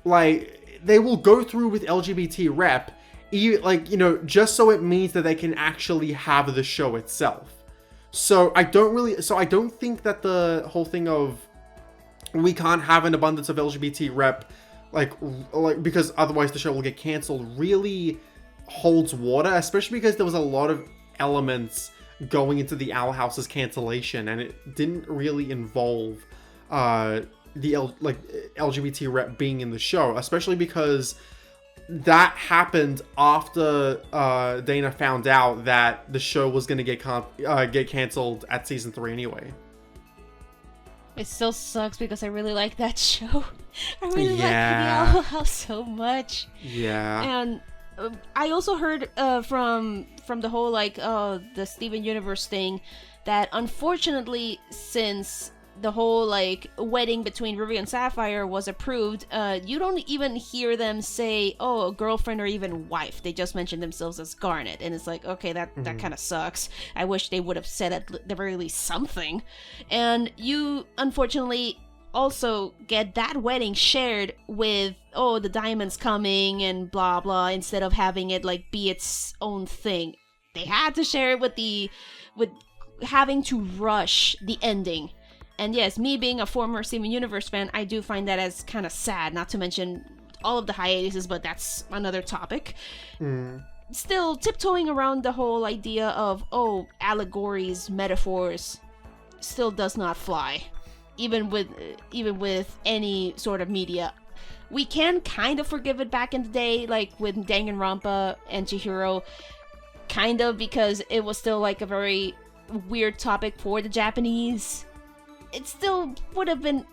like, they will go through with LGBT rep, like, you know, just so it means that they can actually have the show itself. So I don't think that the whole thing of we can't have an abundance of LGBT rep, like because otherwise the show will get canceled, really holds water, especially because there was a lot of elements going into the Owl House's cancellation, and it didn't really involve the LGBT rep being in the show, especially because that happened after Dana found out that the show was going to get canceled at season 3 anyway. It still sucks because I really like that show. I really like the Owl House so much. Yeah. And I also heard from the whole the Steven Universe thing that unfortunately, since the whole wedding between Ruby and Sapphire was approved, you don't even hear them say, oh, girlfriend or even wife. They just mention themselves as Garnet, and it's like, okay, that kind of sucks. I wish they would have said at the very least something. And you unfortunately also get that wedding shared with, oh, the diamond's coming and blah blah, instead of having it be its own thing. They had to share it with having to rush the ending. And yes, me being a former Steven Universe fan, I do find that as kind of sad, not to mention all of the hiatuses, but that's another topic. Still, tiptoeing around the whole idea of, oh, allegories, metaphors, still does not fly. Even with any sort of media. we can kind of forgive it back in the day, like with Danganronpa and Chihiro, kind of, because it was still like a very weird topic for the Japanese. It still would have been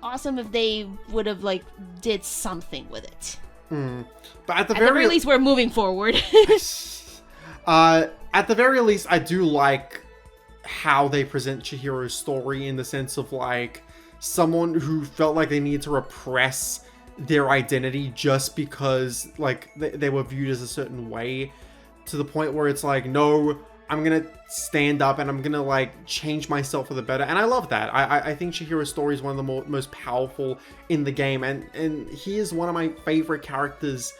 awesome if they would have like did something with it. But at the very least, we're moving forward. At the very least, I do like how they present Chihiro's story, in the sense of like someone who felt like they needed to repress their identity just because like they were viewed as a certain way, to the point where it's like, no, I'm gonna stand up and I'm gonna like change myself for the better. And I love that. I think Chihiro's story is one of the most powerful in the game, and he is one of my favorite characters,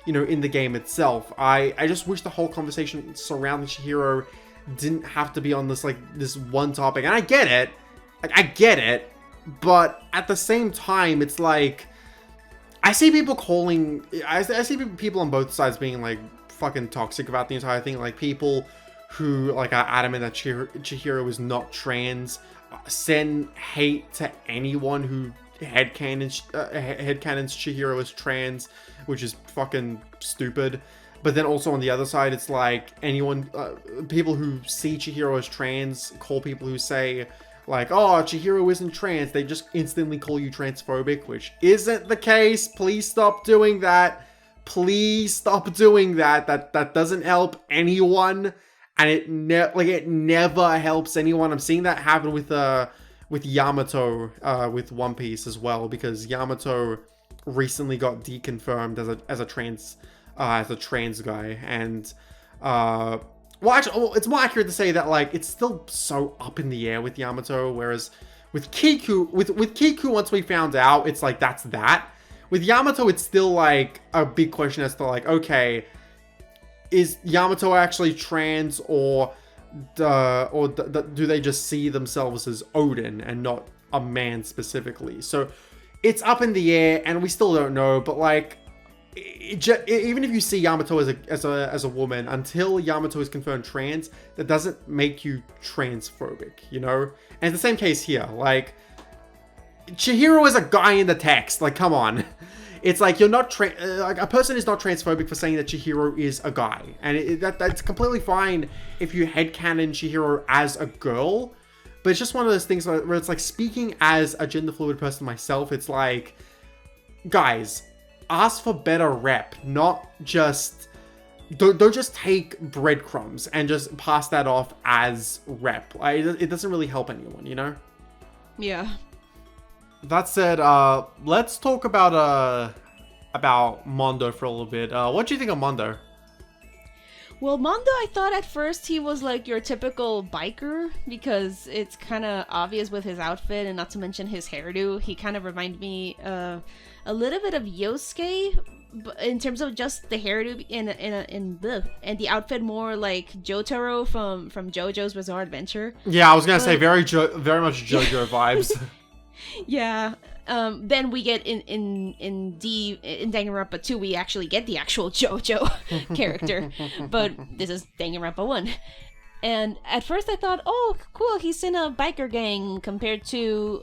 you know, in the game itself. I just wish the whole conversation surrounding Chihiro didn't have to be on this one topic. And I get it, but at the same time, it's like I see people on both sides being like fucking toxic about the entire thing. Like people who like are adamant that Chihiro is not trans, send hate to anyone who headcanons Chihiro as trans, which is fucking stupid. But then also on the other side, it's like people who see Chihiro as trans call people who say like, oh, Chihiro isn't trans, they just instantly call you transphobic, which isn't the case. Please stop doing that. Please stop doing that. That doesn't help anyone, and it never helps anyone. I'm seeing that happen with Yamato with One Piece as well, because Yamato recently got deconfirmed as a trans guy, and well, actually, it's more accurate to say that like it's still so up in the air with Yamato, whereas with Kiku, with Kiku, once we found out, it's like that's that. With Yamato, it's still like a big question as to like, okay, is Yamato actually trans, or do they just see themselves as Odin and not a man specifically? So it's up in the air, and we still don't know. But like, even if you see Yamato as a woman, until Yamato is confirmed trans, that doesn't make you transphobic, you know? And it's the same case here. Like, Chihiro is a guy in the text. Like, come on. It's like, you're not like, a person is not transphobic for saying that Chihiro is a guy, and that's completely fine if you headcanon Chihiro as a girl. But it's just one of those things where it's like, speaking as a gender fluid person myself, it's like, guys, ask for better rep, not just don't just take breadcrumbs and just pass that off as rep. It doesn't really help anyone, you know? Yeah. That said, let's talk about Mondo for a little bit. What do you think of Mondo? Well, Mondo, I thought at first he was like your typical biker, because it's kind of obvious with his outfit, and not to mention his hairdo. He kind of reminded me a little bit of Yosuke, but in terms of just the hairdo and the outfit, more like Jotaro from JoJo's Bizarre Adventure. Yeah, I was gonna say very much JoJo vibes. Yeah. Then we get in Danganronpa 2, we actually get the actual JoJo character, but this is Danganronpa 1. And at first I thought, oh, cool, he's in a biker gang, compared to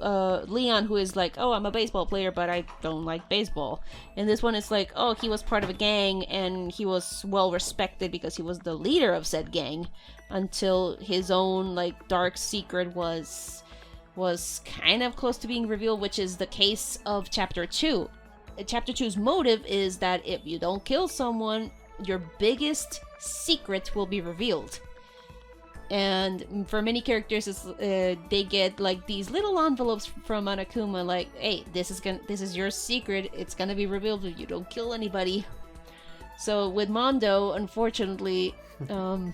Leon, who is like, oh, I'm a baseball player, but I don't like baseball. And this one is like, oh, he was part of a gang, and he was well respected because he was the leader of said gang, until his own like dark secret was kind of close to being revealed, which is the case of Chapter 2. Chapter 2's motive is that if you don't kill someone, your biggest secret will be revealed. And for many characters, they get like these little envelopes from Monokuma, like, hey, this is your secret, it's gonna be revealed if you don't kill anybody. So with Mondo, unfortunately, oh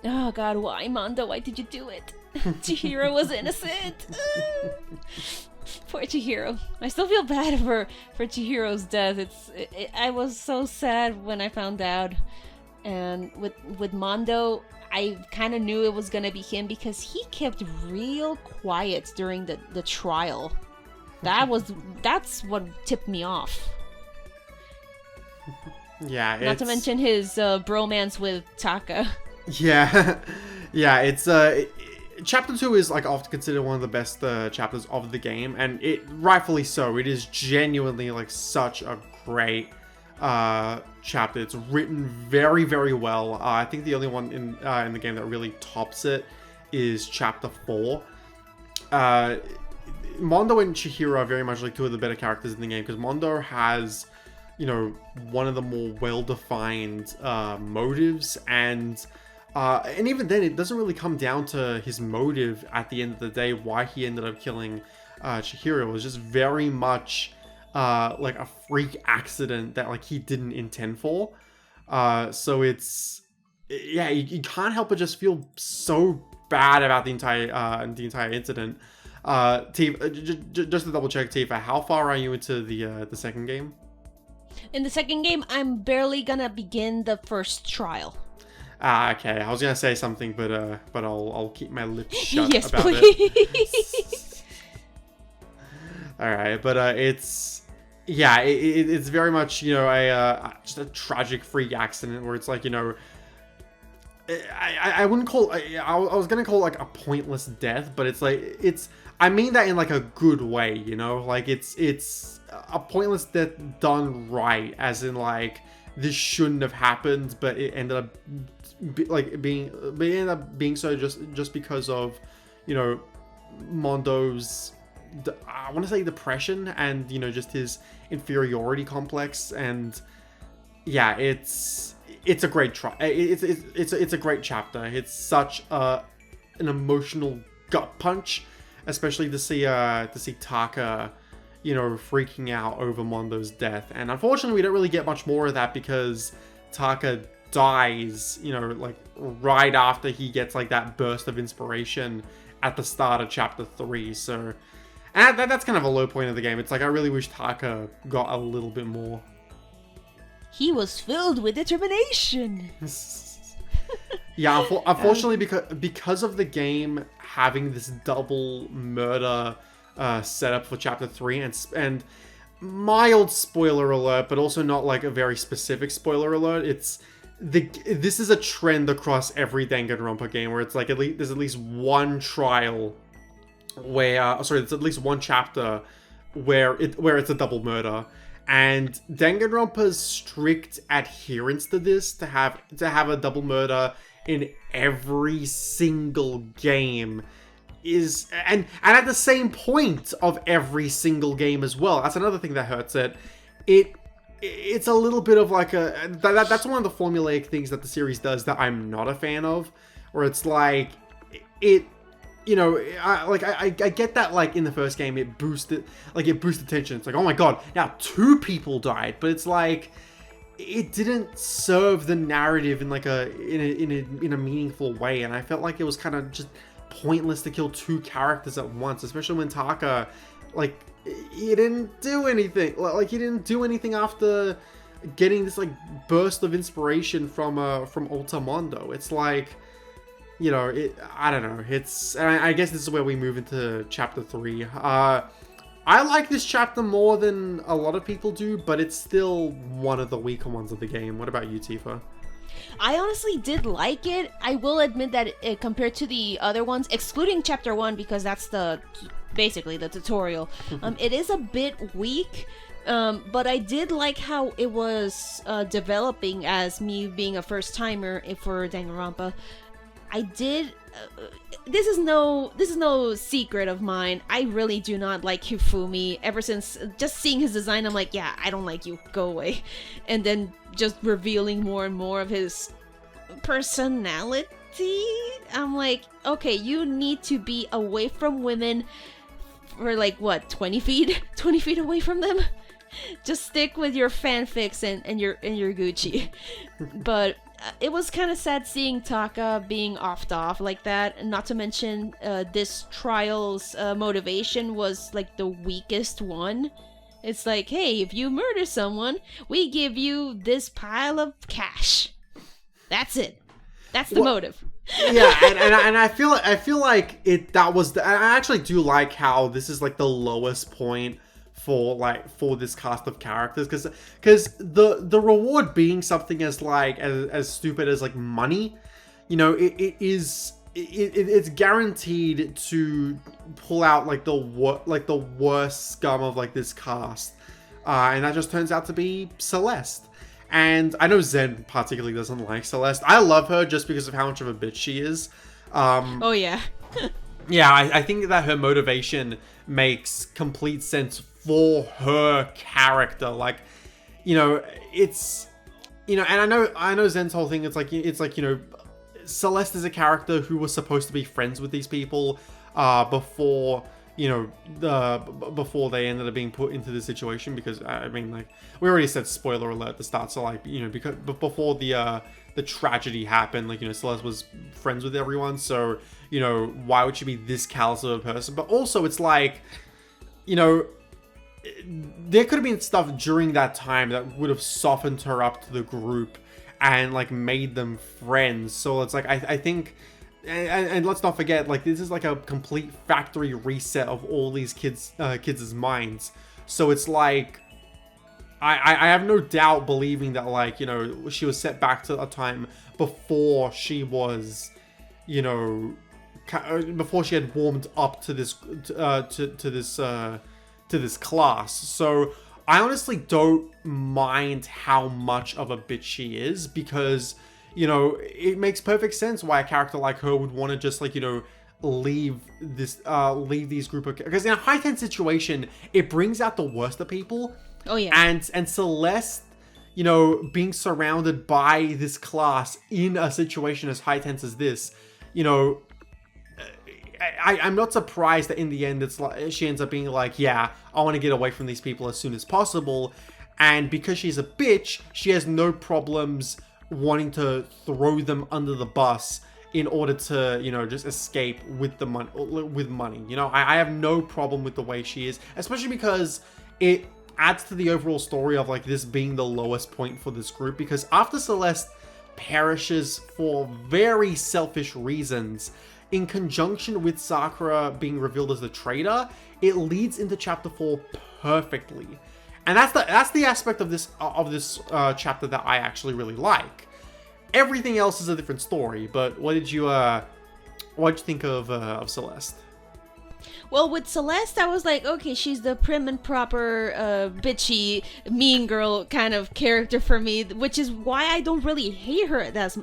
god, why Mondo? Why did you do it? Chihiro was innocent. Poor Chihiro. I still feel bad for Chihiro's death. I was so sad when I found out. And with Mondo, I kind of knew it was gonna be him, because he kept real quiet during the trial. That's what tipped me off. Yeah. Not to mention his bromance with Taka. Yeah. Yeah. It's Chapter 2 is like often considered one of the best chapters of the game, and it rightfully so. It is genuinely like such a great chapter. It's written very, very well. I think the only one in the game that really tops it is Chapter 4. Mondo and Chihiro are very much like two of the better characters in the game, because Mondo has, you know, one of the more well-defined motives, and even then it doesn't really come down to his motive at the end of the day, why he ended up killing Chihiro. It was just very much like a freak accident that like he didn't intend for. So it's, yeah, you can't help but just feel so bad about the entire incident. Tifa, just to double check, Tifa, how far are you into the second game? In the second game, I'm barely gonna begin the first trial. Okay. I was gonna say something, but I'll keep my lips shut yes, about please. it. All right, but it's, yeah, it's very much, you know, just a tragic freak accident where it's like, you know, I wouldn't call, I was gonna call it like a pointless death, but it's like, I mean that in like a good way, you know, like it's a pointless death done right, as in like this shouldn't have happened, but it ended up being so just because of, you know, Mondo's, I want to say, depression, and, you know, just his inferiority complex. And yeah, it's a great it's a great chapter. It's such an emotional gut punch, especially to see Taka, you know, freaking out over Mondo's death. And unfortunately, we don't really get much more of that, because Taka dies, you know, like right after he gets like that burst of inspiration at the start of chapter 3. So, and that's kind of a low point of the game. It's like, I really wish Taka got a little bit more. He was filled with determination. Yeah, unfortunately, because of the game having this double murder setup for chapter 3, and mild spoiler alert, but also not like a very specific spoiler alert. This is a trend across every Danganronpa game, where it's like there's at least one trial where, there's at least one chapter where it's a double murder. And Danganronpa's strict adherence to this, to have a double murder in every single game, is, and at the same point of every single game as well. That's another thing that hurts it. It's a little bit of like that's one of the formulaic things that the series does that I'm not a fan of, where it's like it, you know, I get that, like, in the first game it boosted tension. It's like, oh my god, now 2 people died, but it's like it didn't serve the narrative in like in a meaningful way, and I felt like it was kind of just pointless to kill 2 characters at once, especially when Taka, like, he didn't do anything. Like, he didn't do anything after getting this like burst of inspiration from Ultramondo. It's like, you know, I don't know. And I guess this is where we move into chapter 3. I like this chapter more than a lot of people do, but it's still one of the weaker ones of the game. What about you, Tifa? I honestly did like it. I will admit that compared to the other ones, excluding chapter 1, because that's basically the tutorial, it is a bit weak. But I did like how it was developing, as me being a first timer for Danganronpa. I did. This is no secret of mine. I really do not like Hifumi. Ever since just seeing his design, I'm like, yeah, I don't like you. Go away. And then just revealing more and more of his personality, I'm like, okay, you need to be away from women for like what, 20 feet? 20 feet away from them. Just stick with your fanfics and your Gucci. But it was kind of sad seeing Taka being offed off like that. Not to mention, this trial's motivation was like the weakest one. It's like, hey, if you murder someone, we give you this pile of cash. That's it. That's the motive. Yeah, and I feel like I actually do like how this is like the lowest point for this cast of characters, because the reward being something as stupid as like money, you know, it is it's guaranteed to pull out like the worst scum of like this cast, and that just turns out to be Celeste. And I know Zen particularly doesn't like Celeste. I love her just because of how much of a bitch she is. Oh yeah. Yeah, I think that her motivation makes complete sense for her character. Like, you know, it's, you know, and I know Zen's whole thing. It's like, you know, Celeste is a character who was supposed to be friends with these people before, you know, before they ended up being put into this situation. Because I mean, like, we already said spoiler alert at the start. So like, you know, because before the tragedy happened, like, you know, Celeste was friends with everyone. So, you know, why would she be this callous of a person? But also, it's like, you know, there could have been stuff during that time that would have softened her up to the group and like made them friends. So it's like, I think, and let's not forget, like, this is like a complete factory reset of all these kids' minds. So it's like, I have no doubt believing that, like, you know, she was set back to a time before she was, you know, before she had warmed up to this to this class. So I honestly don't mind how much of a bitch she is, because, you know, it makes perfect sense why a character like her would want to just, like, you know, leave these group of, because in a high tense situation, it brings out the worst of people. Oh yeah. And Celeste, you know, being surrounded by this class in a situation as high tense as this, you know, I'm not surprised that in the end it's like she ends up being like, yeah, I want to get away from these people as soon as possible. And because she's a bitch, she has no problems wanting to throw them under the bus in order to, you know, just escape with the money. You know, I have no problem with the way she is, especially because it adds to the overall story of, like, this being the lowest point for this group. Because after Celeste perishes for very selfish reasons, in conjunction with Sakura being revealed as the traitor, it leads into chapter 4 perfectly. And that's the aspect of this chapter that I actually really like. Everything else is a different story. But what did you think of Celeste? Well, with Celeste, I was like, okay, she's the prim and proper, bitchy, mean girl kind of character for me, which is why I don't really hate her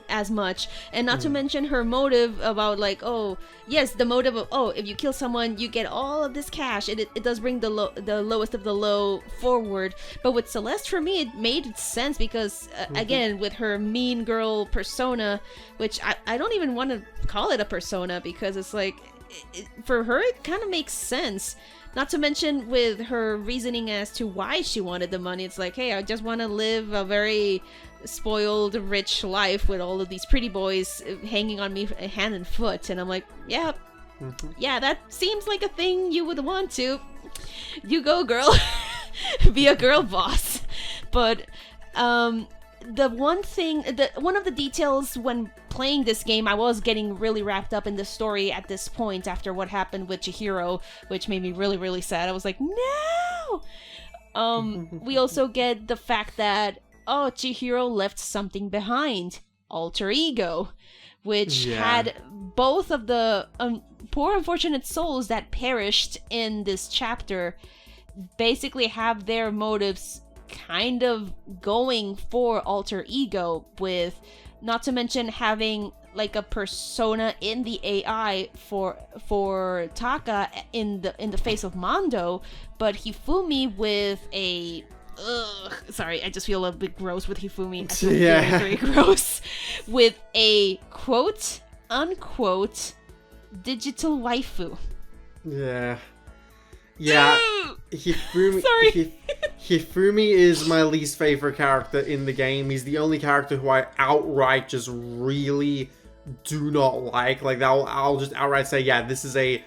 as much. And not to mention her motive about, like, oh, yes, the motive of, oh, if you kill someone, you get all of this cash. It does bring the lowest of the low forward. But with Celeste, for me, it made sense because, again, with her mean girl persona, which I don't even want to call it a persona, because it's like, for her, it kind of makes sense. Not to mention with her reasoning as to why she wanted the money. It's like, hey, I just want to live a very spoiled, rich life with all of these pretty boys hanging on me hand and foot. And I'm like, yeah, yeah, that seems like a thing you would want to. You go, girl. Be a girl boss. But the one of the details when playing this game, I was getting really wrapped up in the story at this point after what happened with Chihiro, which made me really, really sad. I was like, no! We also get the fact that, oh, Chihiro left something behind. Alter ego. Which had both of the poor unfortunate souls that perished in this chapter basically have their motives kind of going for alter ego, with not to mention having like a persona in the AI for Taka in the face of Mondo, but Hifumi with a sorry, I just feel a bit gross with Hifumi. I feel very, very gross with a quote unquote digital waifu. Yeah, Hifumi. Sorry. Hifumi is my least favorite character in the game. He's the only character who I outright just really do not like. Like, I'll just outright say, yeah, this is a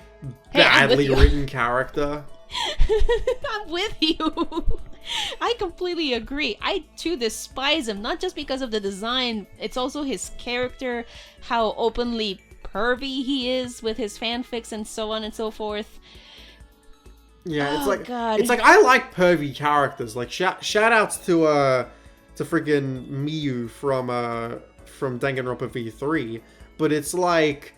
badly written character. I'm with you. I completely agree. I too despise him, not just because of the design. It's also his character, how openly pervy he is with his fanfics and so on and so forth. Yeah, it's like God. It's like I like pervy characters. Like shout outs to freaking Miyu from Danganronpa V3, but it's like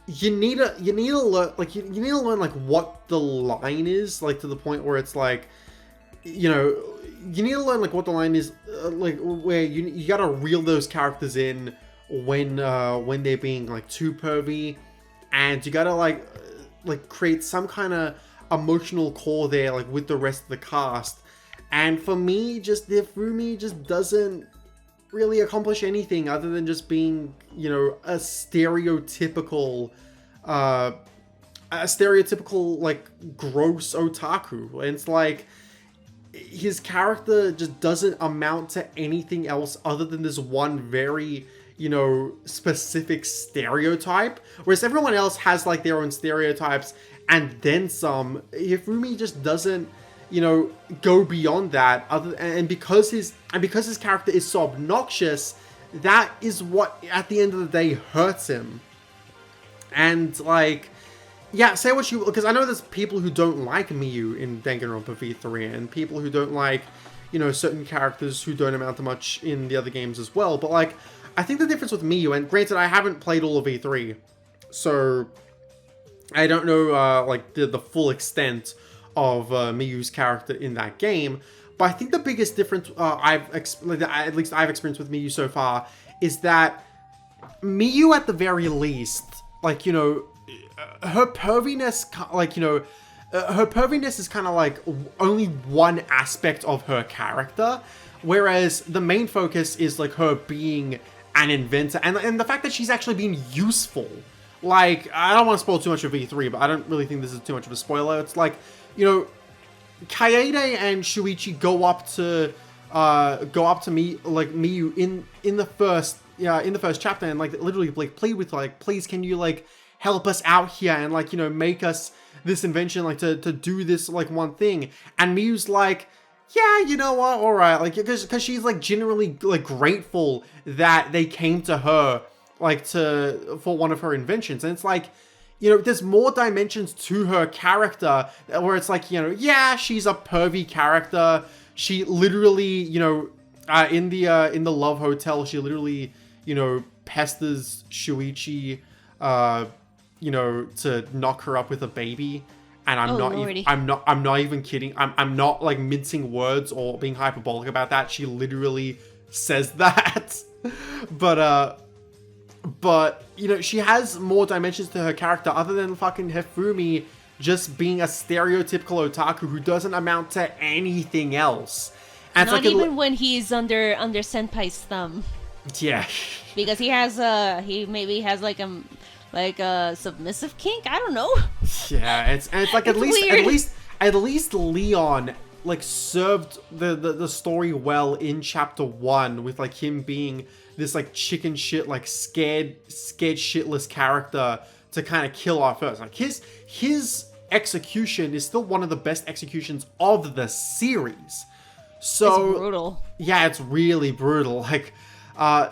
you need to learn like you need to learn like what the line is, like to the point where it's like, you know, you need to learn like what the line is, like where you gotta reel those characters in when they're being like too pervy, and you gotta like create some kind of emotional core there like with the rest of the cast. And for me, just Hifumi just doesn't really accomplish anything other than just being, you know, a stereotypical like gross otaku. And it's like his character just doesn't amount to anything else other than this one very, you know, specific stereotype, whereas everyone else has like their own stereotypes and then some. Hifumi just doesn't, you know, go beyond that. And because his character is so obnoxious, that is what at the end of the day hurts him. And like, yeah, say what you, because I know there's people who don't like Miyu in Danganronpa V3, and people who don't like, you know, certain characters who don't amount to much in the other games as well. But like, I think the difference with Miyu, and granted, I haven't played all of V3, so I don't know like the full extent of Miyu's character in that game. But I think the biggest difference at least I've experienced with Miyu so far is that Miyu, at the very least, like, you know, her perviness, like, you know, her perviness is kind of like only one aspect of her character, whereas the main focus is like her being an inventor, and the fact that she's actually being useful. Like, I don't want to spoil too much of V3, but I don't really think this is too much of a spoiler. It's like, you know, Kaede and Shuichi go up to Miyu in the first chapter, and like literally like plead with like, please, can you like help us out here and like, you know, make us this invention, like to do this like one thing. And Miyu's like, yeah, you know what, all right, like, because she's like generally like grateful that they came to her like for one of her inventions. And it's like, you know, there's more dimensions to her character where it's like, you know, yeah, she's a pervy character. She literally, you know, in the Love Hotel, she literally, you know, pesters Shuichi, you know, to knock her up with a baby. And I'm not even kidding. I'm not like mincing words or being hyperbolic about that. She literally says that. But you know, she has more dimensions to her character other than fucking Hifumi just being a stereotypical otaku who doesn't amount to anything else. And not like even when he's under Senpai's thumb. Yeah. Because he maybe has like a submissive kink. I don't know. Yeah, it's like at least Leon like served the story well in chapter 1 with like him being this like chicken shit, like scared shitless character to kind of kill off first. Like his execution is still one of the best executions of the series. So it's brutal. Yeah, it's really brutal. Like,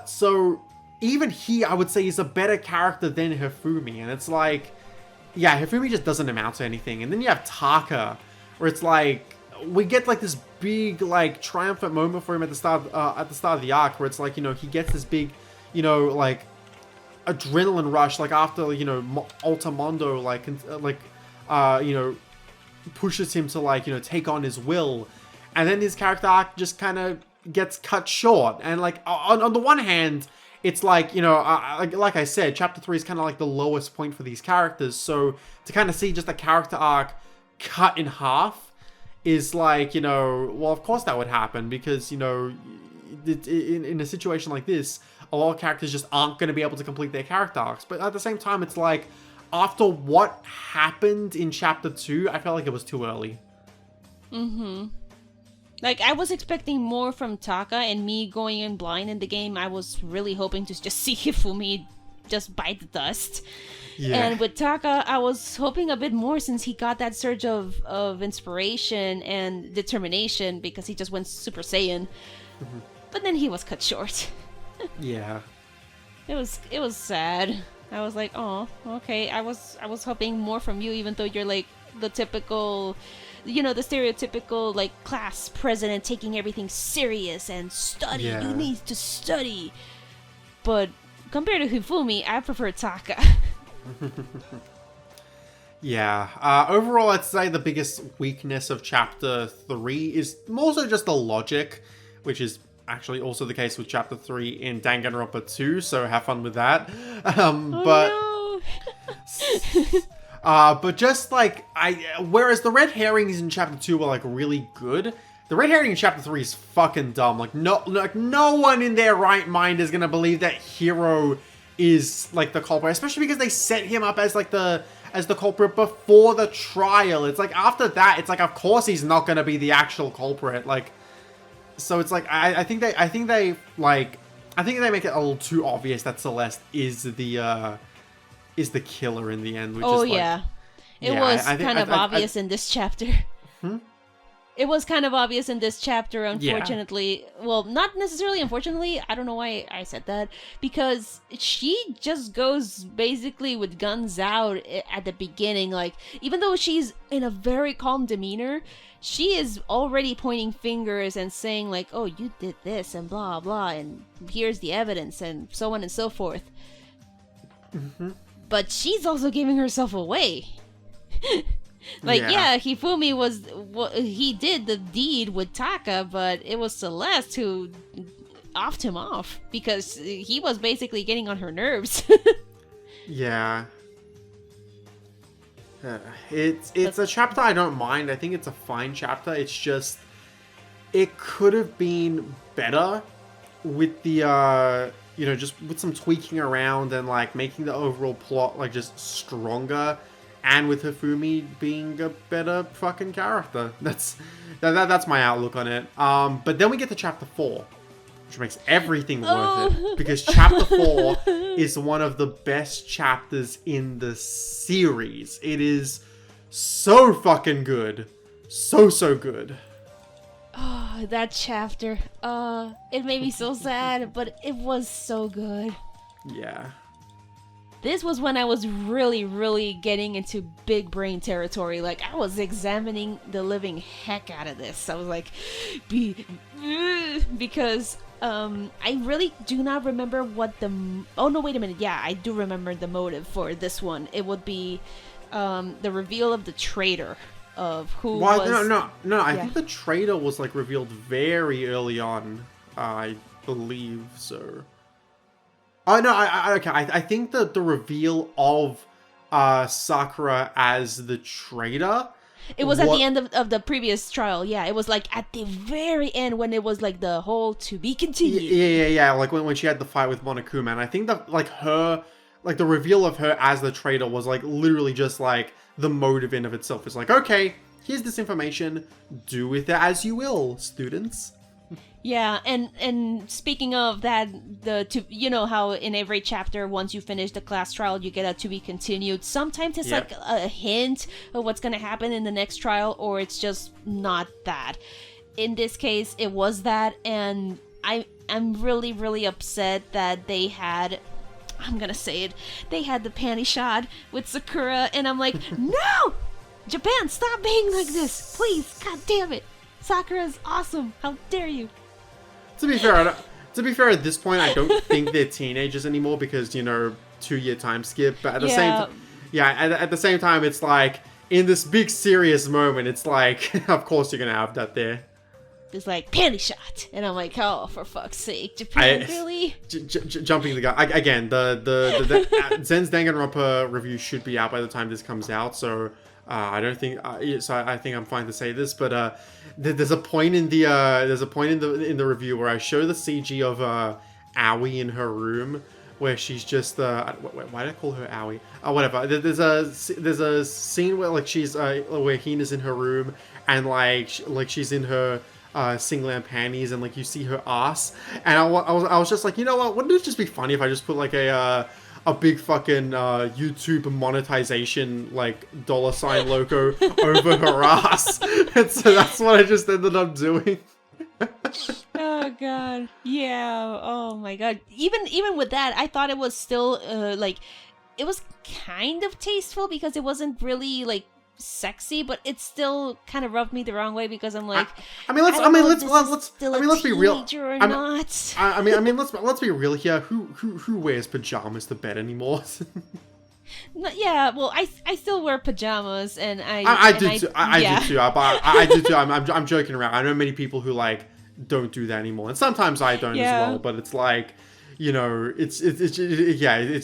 so even he, I would say, is a better character than Hifumi. And it's like, yeah, Hifumi just doesn't amount to anything. And then you have Taka, where it's like, we get like this big like triumphant moment for him at the start of the arc, where it's like, you know, he gets this big, you know, like adrenaline rush, like after, you know, Ultramondo you know, pushes him to like, you know, take on his will, and then his character arc just kind of gets cut short. And like on the one hand, it's like, you know, like I said, chapter 3 is kind of like the lowest point for these characters, so to kind of see just a character arc cut in half is like, you know, well, of course that would happen, because, you know, in a situation like this, a lot of characters just aren't going to be able to complete their character arcs. But at the same time, it's like, after what happened in chapter 2, I felt like it was too early. Mm-hmm. Like, I was expecting more from Taka, and me going in blind in the game, I was really hoping to just see Hifumi just bite the dust. Yeah. And with Taka, I was hoping a bit more, since he got that surge of inspiration and determination, because he just went Super Saiyan. Mm-hmm. But then he was cut short. Yeah. It was sad. I was like, oh, okay. I was hoping more from you, even though you're like the typical, you know, the stereotypical like class president, taking everything serious and study. Yeah. You need to study. But compared to Hifumi, I prefer Taka. Yeah. Overall, I'd say the biggest weakness of Chapter 3 is more so just the logic, which is actually also the case with Chapter 3 in Danganronpa 2, so have fun with that. Oh, But just like, whereas the red herrings in Chapter 2 were like really good, the red herring in Chapter 3 is fucking dumb. Like, no one in their right mind is gonna believe that Hiro is like the culprit, especially because they set him up as like the culprit before the trial. It's like after that, it's like of course he's not gonna be the actual culprit. Like, so it's like I think they make it a little too obvious that Celeste is the killer in the end. Which is like, it was kind of obvious in this chapter. It was kind of obvious in this chapter, unfortunately. Yeah. Well, not necessarily unfortunately. I don't know why I said that. Because she just goes basically with guns out at the beginning. Like, even though she's in a very calm demeanor, she is already pointing fingers and saying like, oh, you did this and blah, blah, and here's the evidence and so on and so forth. But she's also giving herself away. Like, yeah, Hifumi he did the deed with Taka, but it was Celeste who offed him off because he was basically getting on her nerves. Yeah. It's a chapter I don't mind. I think it's a fine chapter. It's just, it could have been better with the, just with some tweaking around and like making the overall plot like just stronger. And with Hifumi being a better fucking character. That's my outlook on it. But then we get to Chapter 4, which makes everything worth it. Because Chapter 4 is one of the best chapters in the series. It is so fucking good. So good. Oh, that chapter. It made me so sad, but it was so good. Yeah. This was when I was really, really getting into big brain territory. Like, I was examining the living heck out of this. I was like, because I really do not remember what oh, no, wait a minute. Yeah, I do remember the motive for this one. It would be the reveal of the traitor of who was... No. I think the traitor was, like, revealed very early on. I believe so. Oh, no, I think that the reveal of Sakura as the traitor... It was at the end of the previous trial, yeah. It was, like, at the very end when it was, like, the whole to be continued. Yeah, like, when she had the fight with Monokuma. And I think that, like, the reveal of her as the traitor was, like, literally just, like, the motive in of itself. It's like, okay, here's this information. Do with it as you will, students. Yeah, and speaking of that, you know how in every chapter, once you finish the class trial, you get a to be continued. Sometimes it's like a hint of what's gonna happen in the next trial, or it's just not that. In this case, it was that, and I'm really, really upset that they had... I'm gonna say it. They had the panty shot with Sakura, and I'm like, no! Japan, stop being like this! Please, god damn it! Sakura's awesome! How dare you! To be fair, at this point, I don't think they're teenagers anymore because, 2-year time skip. But at the at the same time, it's like, in this big serious moment, it's like, of course you're gonna have that there. It's like, panty shot! And I'm like, oh, for fuck's sake, Japan, really? Jumping the gun. Again, the Zen's Danganronpa review should be out by the time this comes out, so... I don't think so. I think I'm fine to say this, but there's a point in the review where I show the CG of Aoi in her room where she's just why did I call her Aoi? Whatever. There's a scene where like she's where Hina's in her room and like she's in her singlet panties and like you see her ass, and I was just like, you know what? Wouldn't it just be funny if I just put like a big fucking YouTube monetization like $ logo over her ass, and so that's what I just ended up doing. Oh god, yeah. Oh my god. Even with that, I thought it was still like it was kind of tasteful because it wasn't really like sexy, but it still kind of rubbed me the wrong way because I'm like, let's be real. Not. Let's be real here. Who wears pajamas to bed anymore? Yeah, well, I still wear pajamas, and I do too. yeah. I do too. I do too. I'm joking around. I know many people who like don't do that anymore, and sometimes I don't Yeah. as well. But it's like, it's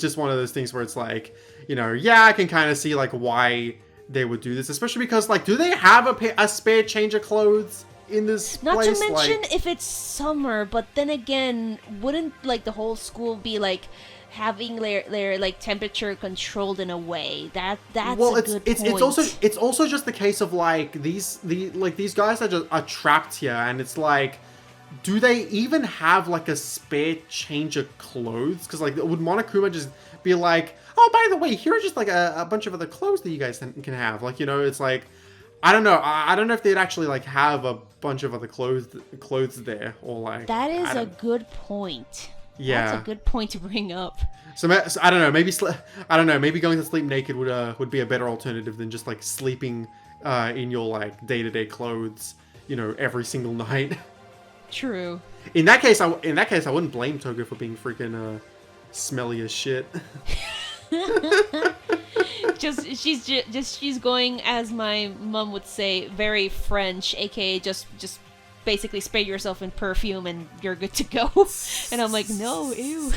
just one of those things where it's like, yeah, I can kind of see like why they would do this, especially because like, do they have a spare change of clothes in this Not place? to mention like, if it's summer, but then again, wouldn't like the whole school be like having their like temperature controlled in a way that's well, a good point. it's also just the case of like these guys are trapped here, and it's like, do they even have like a spare change of clothes? Because like, would Monokuma just be like, oh, by the way, here are just like a bunch of other clothes that you guys can have? Like, it's like, I don't know. I don't know if they'd actually like have a bunch of other clothes there, or like. That is a good point. Yeah, that's a good point to bring up. So I don't know. Maybe going to sleep naked would be a better alternative than just like sleeping in your like day-to-day clothes, every single night. True. In that case, I wouldn't blame Togo for being freaking smelly as shit. She's going, as my mom would say, very French, aka just basically spray yourself in perfume and you're good to go. And I'm like, no, ew.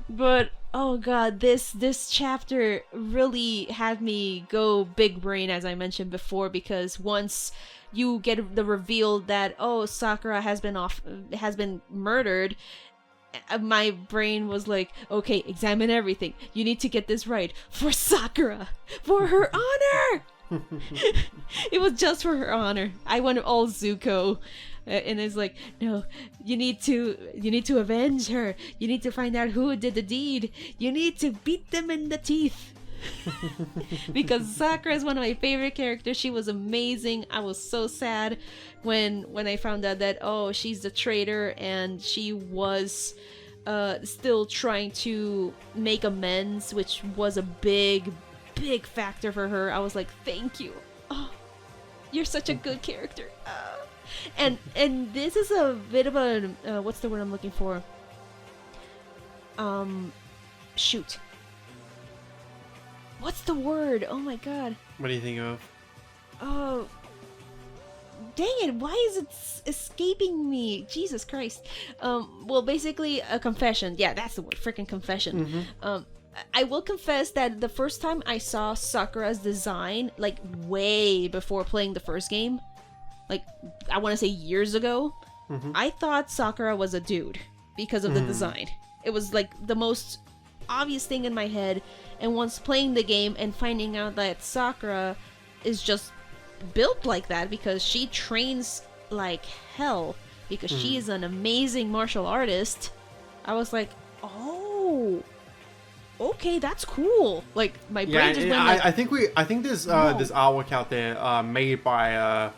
But oh god, this chapter really had me go big brain, as I mentioned before, because once you get the reveal that Sakura has been murdered, my brain was like, okay, examine everything. You need to get this right for Sakura, for her honor. It was just for her honor. I went all Zuko, and it's like, no, you need to avenge her. You need to find out who did the deed. You need to beat them in the teeth. Because Sakura is one of my favorite characters. She was amazing. I was so sad when I found out that she's the traitor, and she was still trying to make amends, which was a big factor for her. I was like, thank you. Oh, you're such a good character. And this is a bit of a what's the word I'm looking for? Shoot. What's the word? Oh my god. What do you think of? Oh, dang it, why is it escaping me? Jesus Christ. Well, basically a confession. Yeah, that's the word. Freaking confession. Mm-hmm. I will confess that the first time I saw Sakura's design, like way before playing the first game, like I want to say years ago, I thought Sakura was a dude because of the design. It was like the most obvious thing in my head, and once playing the game and finding out that Sakura is just built like that because she trains like hell, because she is an amazing martial artist, I was like, oh, okay, that's cool. Like my brain just went like, I think there's this artwork out there made by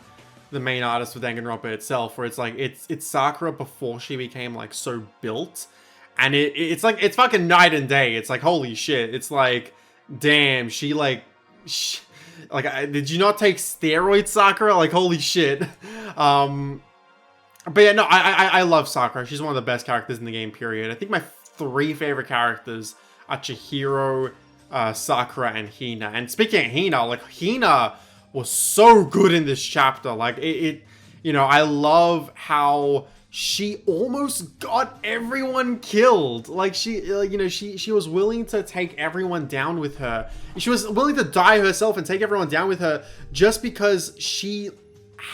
the main artist of Danganronpa itself, where it's like it's Sakura before she became like so built, and it's like it's fucking night and day. It's like, holy shit. It's like, damn, she like did you not take steroids, Sakura? Like, holy shit. But yeah, no, I love Sakura. She's one of the best characters in the game, period. I think my 3 favorite characters are Chihiro, Sakura, and Hina. And speaking of Hina, like, Hina was so good in this chapter. Like, I love how she almost got everyone killed. Like, she was willing to take everyone down with her. She was willing to die herself and take everyone down with her just because she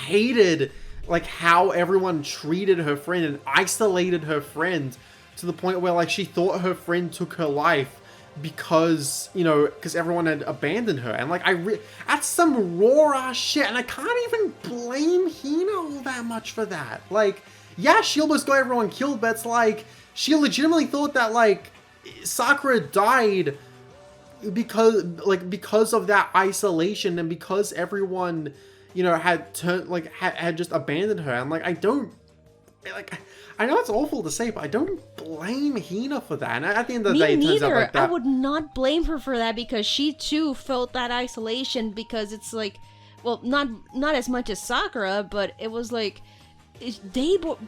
hated, like, how everyone treated her friend and isolated her friend to the point where, like, she thought her friend took her life because everyone had abandoned her. And, like, that's some raw ass shit, and I can't even blame Hina all that much for that. Like, yeah, she almost got everyone killed, but it's like, she legitimately thought that, like, Sakura died because of that isolation, and because everyone, had turned, like, had just abandoned her. And, like, I know it's awful to say, but I don't blame Hina for that. And at the end of the day, it turns out like that. I would not blame her for that, because she too felt that isolation, because it's like, well, not as much as Sakura, but it was like,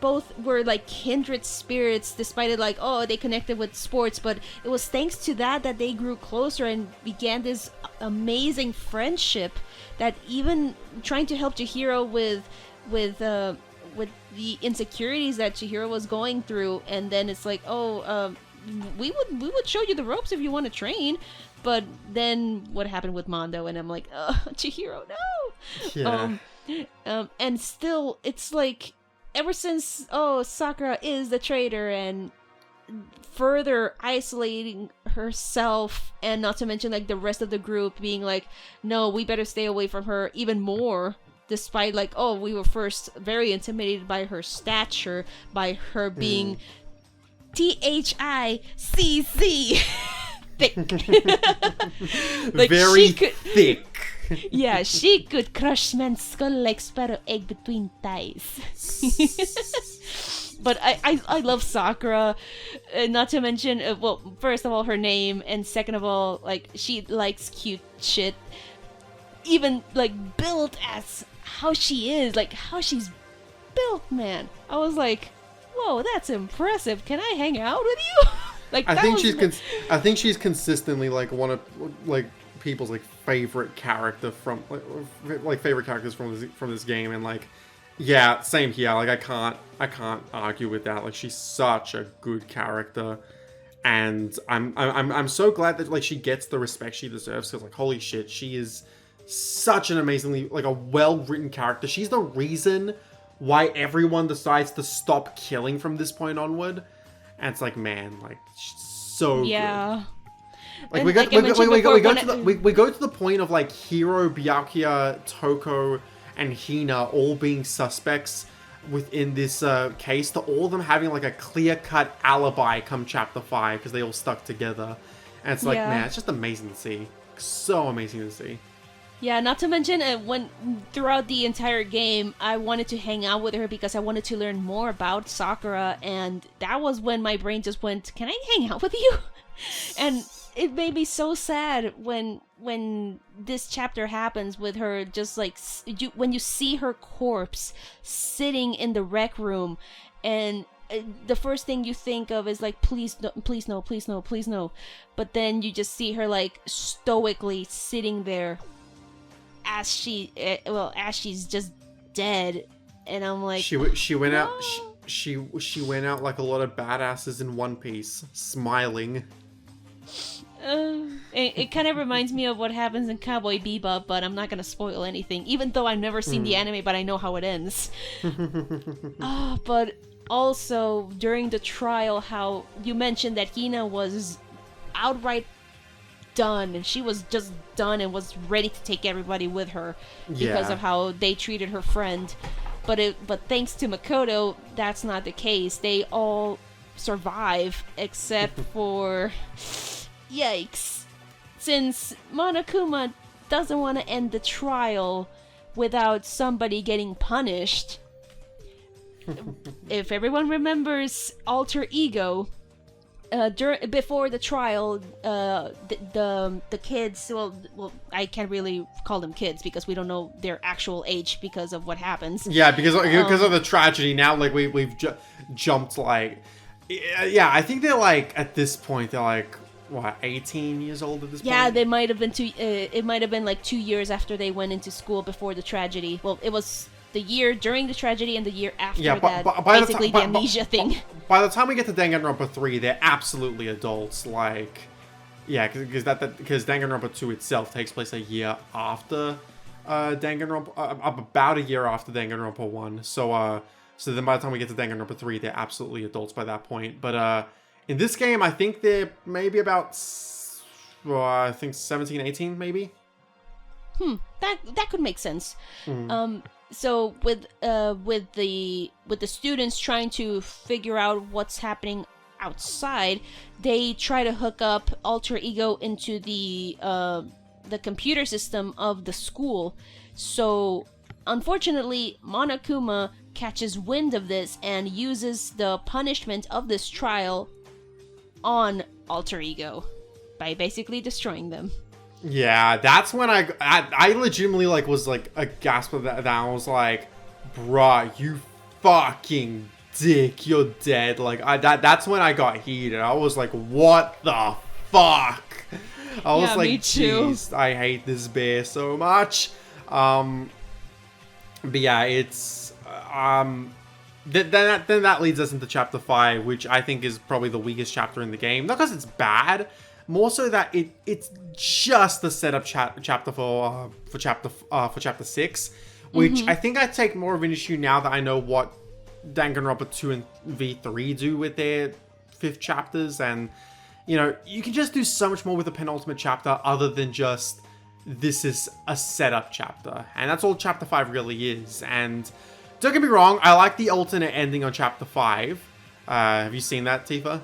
both were like kindred spirits, despite it like, oh, they connected with sports, but it was thanks to that they grew closer and began this amazing friendship that even trying to help Chihiro with the insecurities that Chihiro was going through, and then it's like, oh, we would show you the ropes if you want to train. But then what happened with Mondo, and I'm like, Chihiro, no. Yeah. And still, it's like, ever since Sakura is the traitor and further isolating herself, and not to mention like the rest of the group being like, no, we better stay away from her even more. Despite like, oh, we were first very intimidated by her stature, by her being THICC. Thick. Like, very thick. Yeah, she could crush man's skull like sparrow egg between thighs. But I love Sakura, not to mention, well, first of all, her name, and second of all, like, she likes cute shit. Even, like, built as how she is, like, how she's built, man. I was like, whoa, that's impressive. Can I hang out with you? Like, I think she's consistently like one of like people's like favorite character from like favorite characters from this game, and like, yeah, same here. Like, I can't argue with that. Like, she's such a good character, and I'm so glad that like she gets the respect she deserves, because like, holy shit, she is such an amazingly like a well-written character. She's the reason why everyone decides to stop killing from this point onward. And it's like, man, like, so yeah. Good. Like, we go to the point of like Hiro, Byakuya, Toko, and Hina all being suspects within this case, to all of them having like a clear-cut alibi come chapter 5 because they all stuck together. And it's like, man, it's just amazing to see. So amazing to see. Yeah, not to mention when throughout the entire game, I wanted to hang out with her because I wanted to learn more about Sakura, and that was when my brain just went, "Can I hang out with you?" And it made me so sad when this chapter happens with her, just like when you see her corpse sitting in the rec room, and the first thing you think of is like, please no, please no, please no, please no. But then you just see her like stoically sitting there as she's just dead, and I'm like, she went out she went out like a lot of badasses in One Piece, smiling. It kind of reminds me of what happens in Cowboy Bebop, but I'm not gonna spoil anything, even though I've never seen the anime, but I know how it ends. But also during the trial, how you mentioned that Hina was outright done, and she was just done and was ready to take everybody with her because of how they treated her friend. But thanks to Makoto, that's not the case. They all survive except for yikes, since Monokuma doesn't want to end the trial without somebody getting punished. If everyone remembers Alter Ego, before the trial, the kids, well, I can't really call them kids because we don't know their actual age because of what happens. Yeah, because of the tragedy. Now, like, we've jumped, like, yeah, I think they're like, at this point, they're like, what, 18 years old at this point? Yeah, they might have been it might have been like 2 years after they went into school before the tragedy. Well, it was the year during the tragedy and the year after basically the amnesia thing. By the time we get to Danganronpa 3, they're absolutely adults. Like, yeah, because Danganronpa 2 itself takes place a year after Danganronpa, about a year after Danganronpa 1. So then by the time we get to Danganronpa 3, they're absolutely adults by that point. But in this game, I think they're maybe about, I think 17, 18, maybe. That could make sense. So with the students trying to figure out what's happening outside, they try to hook up Alter Ego into the computer system of the school. So unfortunately, Monokuma catches wind of this and uses the punishment of this trial on Alter Ego by basically destroying them. Yeah, that's when I legitimately like was like a gasp of that. I was like, bruh, you fucking dick, you're dead. Like, that's when I got heated. I was like, what the fuck? I was like, jeez, I hate this bear so much. But yeah, it's then that leads us into chapter 5, which I think is probably the weakest chapter in the game. Not because it's bad, more so that it's just the setup chapter for chapter 6, which I think I take more of an issue now that I know what Danganronpa 2 and V3 do with their 5th chapters, and you know, you can just do so much more with the penultimate chapter other than just this is a setup chapter, and that's all chapter 5 really is. And don't get me wrong, I like the alternate ending on chapter 5. Have you seen that, Tifa?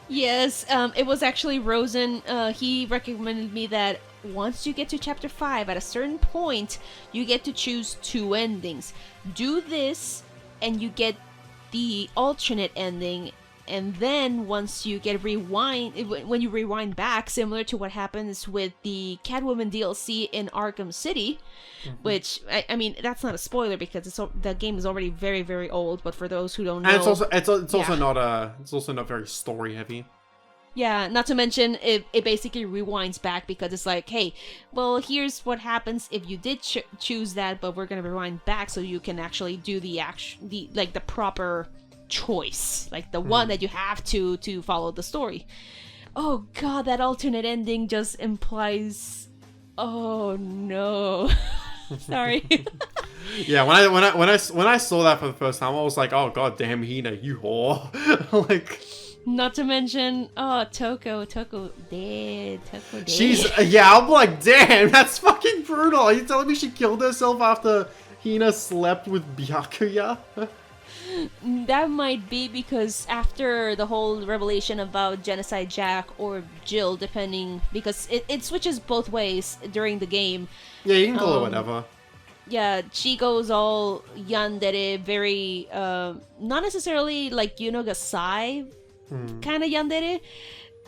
Yes, it was actually Rosen. He recommended me that once you get to chapter 5, at a certain point, you get to choose 2 endings. Do this, and you get the alternate ending. And then once you get when you rewind back, similar to what happens with the Catwoman DLC in Arkham City, which I mean that's not a spoiler because the game is already very, very old. But for those who don't know, and it's also not very story heavy. Yeah, not to mention it basically rewinds back because it's like, hey, well, here's what happens if you did choose that, but we're gonna rewind back so you can actually do the proper choice, like the one that you have to follow the story. Oh god, that alternate ending just implies, oh no. Sorry. Yeah, when I saw that for the first time, I was like, oh god damn, Hina, you whore. Like, not to mention, oh, Toko dead. I'm like, damn, that's fucking brutal. Are you telling me she killed herself after Hina slept with Byakuya? That might be because after the whole revelation about Genocide Jack or Jill, depending, because it switches both ways during the game. Yeah, you can call it whatever. Yeah, she goes all yandere, very, not necessarily like Yunoga Sai kind of yandere,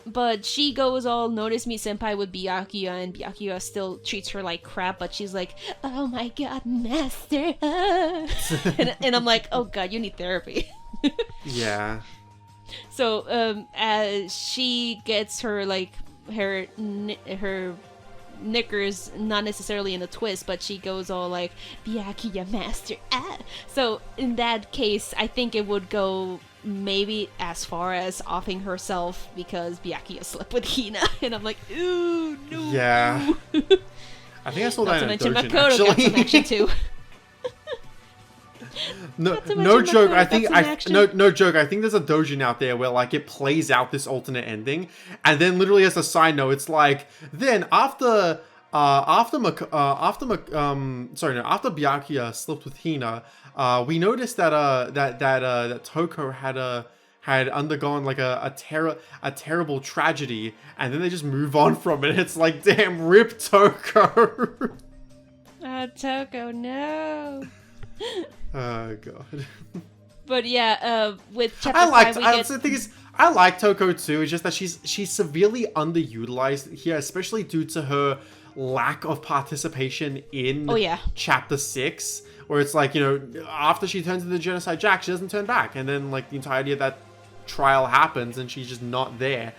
but she goes all notice me senpai with Byakuya, and Byakuya still treats her like crap, but she's like, oh my god, master. and I'm like, oh god, you need therapy. Yeah. So as she gets her like her knickers, not necessarily in a twist, but she goes all like, Byakuya master, ah. So in that case, I think it would go maybe as far as offing herself because Byakuya slept with Hina, and I'm like, ooh, no. Yeah. I think I saw that in a doujin, Makoto got some action too. No joke. I think no joke. I think there's a doujin out there where like it plays out this alternate ending, and then literally as a side note, it's like then after Byakuya slept with Hina, we noticed that Toko had undergone like a terrible tragedy, and then they just move on from it. It's like, damn, rip Toko. Toko, no. Oh god. But yeah, with chapter 5 the thing is, I like Toko too. It's just that she's severely underutilized here, especially due to her lack of participation in chapter 6, where it's like, you know, after she turns into Genocide Jack, she doesn't turn back, and then like the entirety of that trial happens and she's just not there,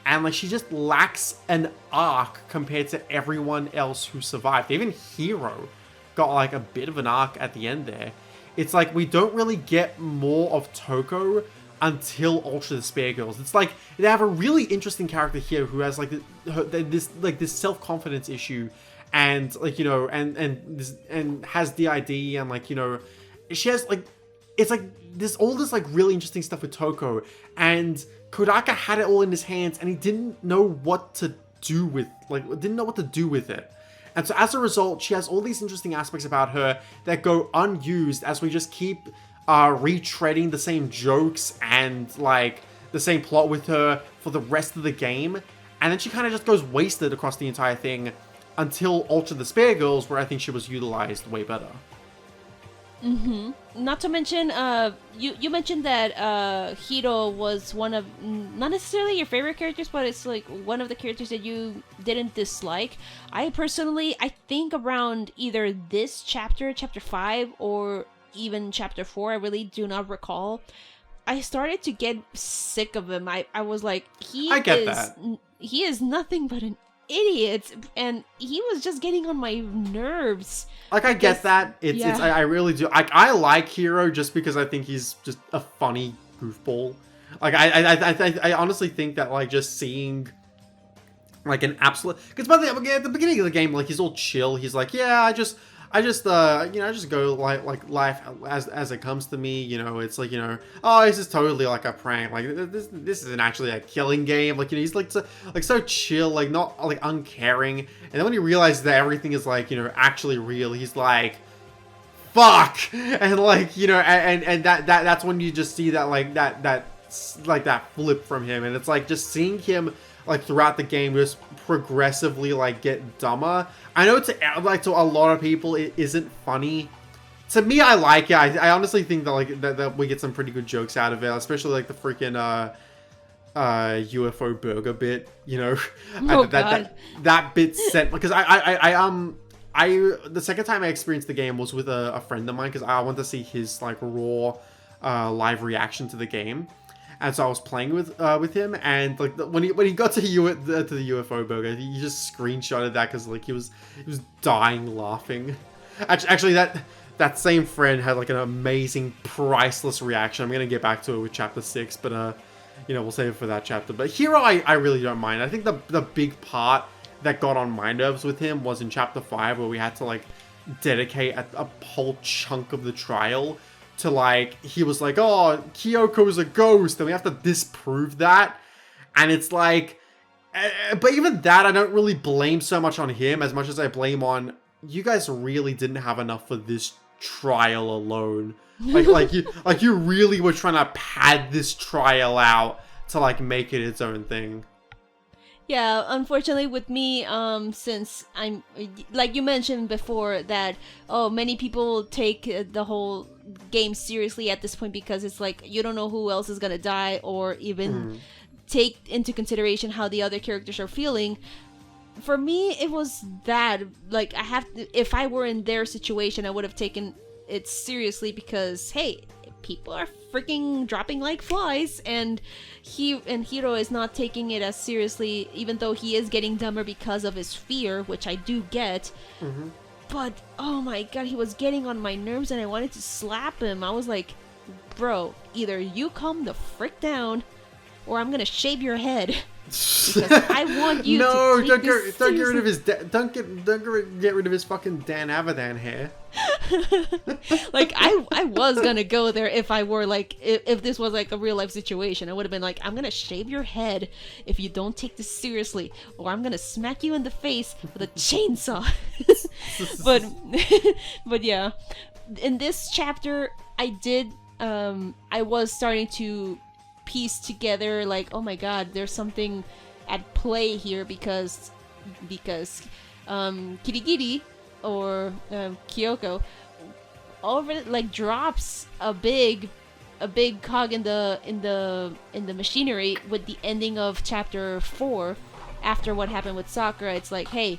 and like she just lacks an arc compared to everyone else who survived. Even Hero got like a bit of an arc at the end there. It's like we don't really get more of Toko until Ultra the Spare Girls. It's like they have a really interesting character here who has like this self-confidence issue, and like, you know, and has DID, and like, you know, she has like, it's like this all this like really interesting stuff with Toko, and Kodaka had it all in his hands and he didn't know what to do with it. And so as a result, she has all these interesting aspects about her that go unused as we just keep retreading the same jokes and like the same plot with her for the rest of the game. And then she kind of just goes wasted across the entire thing until Ultra the Spare Girls, where I think she was utilized way better. Not to mention, you mentioned that Hiro was one of, not necessarily your favorite characters, but it's like one of the characters that you didn't dislike. I think around either this chapter, chapter 5, or even chapter 4. I really do not recall. I started to get sick of him. I was like, I get that. He is nothing but an idiot, and he was just getting on my nerves. Like, I get that. I really do. I like Hiro just because I think he's just a funny goofball. Like, I honestly think that, like, just seeing, like, an absolute... Because at the beginning of the game, like, he's all chill. He's like, yeah, I just go like life as it comes to me. You know, it's like, you know, oh, this is totally like a prank. Like, this isn't actually a killing game. Like, you know, he's like so chill, like not like uncaring. And then when he realizes that everything is like, you know, actually real, he's like, fuck. And like, you know, and that's when you just see that like that flip from him. And it's like just seeing him like throughout the game just progressively like get dumber. I know to a lot of people it isn't funny. To me, I like it. I honestly think that like that we get some pretty good jokes out of it, especially like the freaking UFO burger bit. You know, that bit sent because the second time I experienced the game was with a friend of mine because I wanted to see his like raw live reaction to the game. And so I was playing with him, and like when he got to the UFO burger, he just screenshotted that because like he was dying laughing. Actually, that same friend had like an amazing, priceless reaction. I'm gonna get back to it with chapter 6, but you know, we'll save it for that chapter. But Hiro, I really don't mind. I think the big part that got on my nerves with him was in chapter 5, where we had to like dedicate a whole chunk of the trial to like, he was like, oh, Kyoko's a ghost, and we have to disprove that. And it's like, but even that, I don't really blame so much on him as much as I blame on, you guys really didn't have enough for this trial alone. Like you really were trying to pad this trial out to like make it its own thing. Yeah, unfortunately with me, since I'm, like you mentioned before, that, many people take the whole game seriously at this point because it's like, you don't know who else is gonna die or even take into consideration how the other characters are feeling. For me, it was that, like, if I were in their situation, I would have taken it seriously because, hey, people are freaking dropping like flies, and Hiro is not taking it as seriously, even though he is getting dumber because of his fear, which I do get. But oh my god, he was getting on my nerves, and I wanted to slap him. I was like, bro, either you calm the frick down, or I'm gonna shave your head. Because I want you to take this don't get rid of his don't get rid of his fucking Dan Avidan hair. Like I was gonna go there if I were like if this was like a real life situation. I would have been like, I'm gonna shave your head if you don't take this seriously, or I'm gonna smack you in the face with a chainsaw. but yeah, in this chapter I was starting to piece together like, oh my god, there's something at play here because Kirigiri or Kyoko over like drops a big cog in the machinery with the ending of chapter 4 after what happened with Sakura. It's like, hey,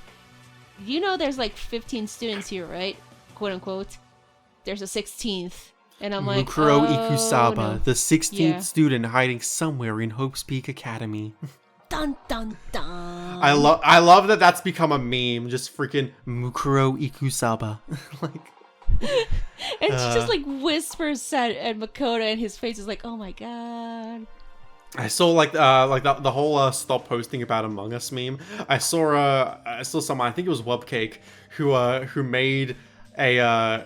you know there's like 15 students here, right? Quote unquote. There's a 16th. And I'm like, Mukuro Ikusaba, no. the 16th student hiding somewhere in Hope's Peak Academy. Dun dun dun. I love that that's become a meme. Just freaking Mukuro Ikusaba. Like, and she just like whispers at Makoto, and his face is like, oh my god. I saw like the whole stop posting about Among Us meme. I saw someone, I think it was Webcake, who made a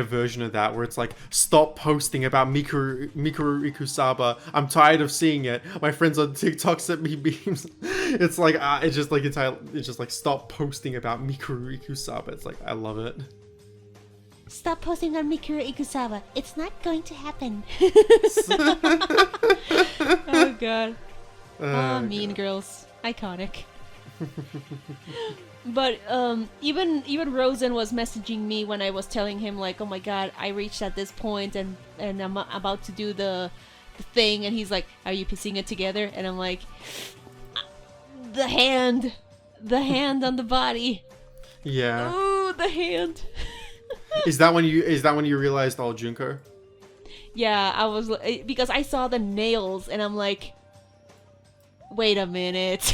version of that where it's like, stop posting about Mikuru Ikusaba. I'm tired of seeing it. My friends on TikTok sent me memes. It's like it's just like stop posting about Mikuru Ikusaba. It's like, I love it. Stop posting on Mikuru Ikusaba. It's not going to happen. Oh god. Mean Girls. Iconic. But even Rosen was messaging me when I was telling him like, oh my god, I reached at this point and I'm about to do the thing, and he's like, are you piecing it together? And I'm like, the hand on the body. Yeah. Oh, the hand. Is that when you realized, oh, Junko? Yeah, I was because I saw the nails and I'm like, wait a minute.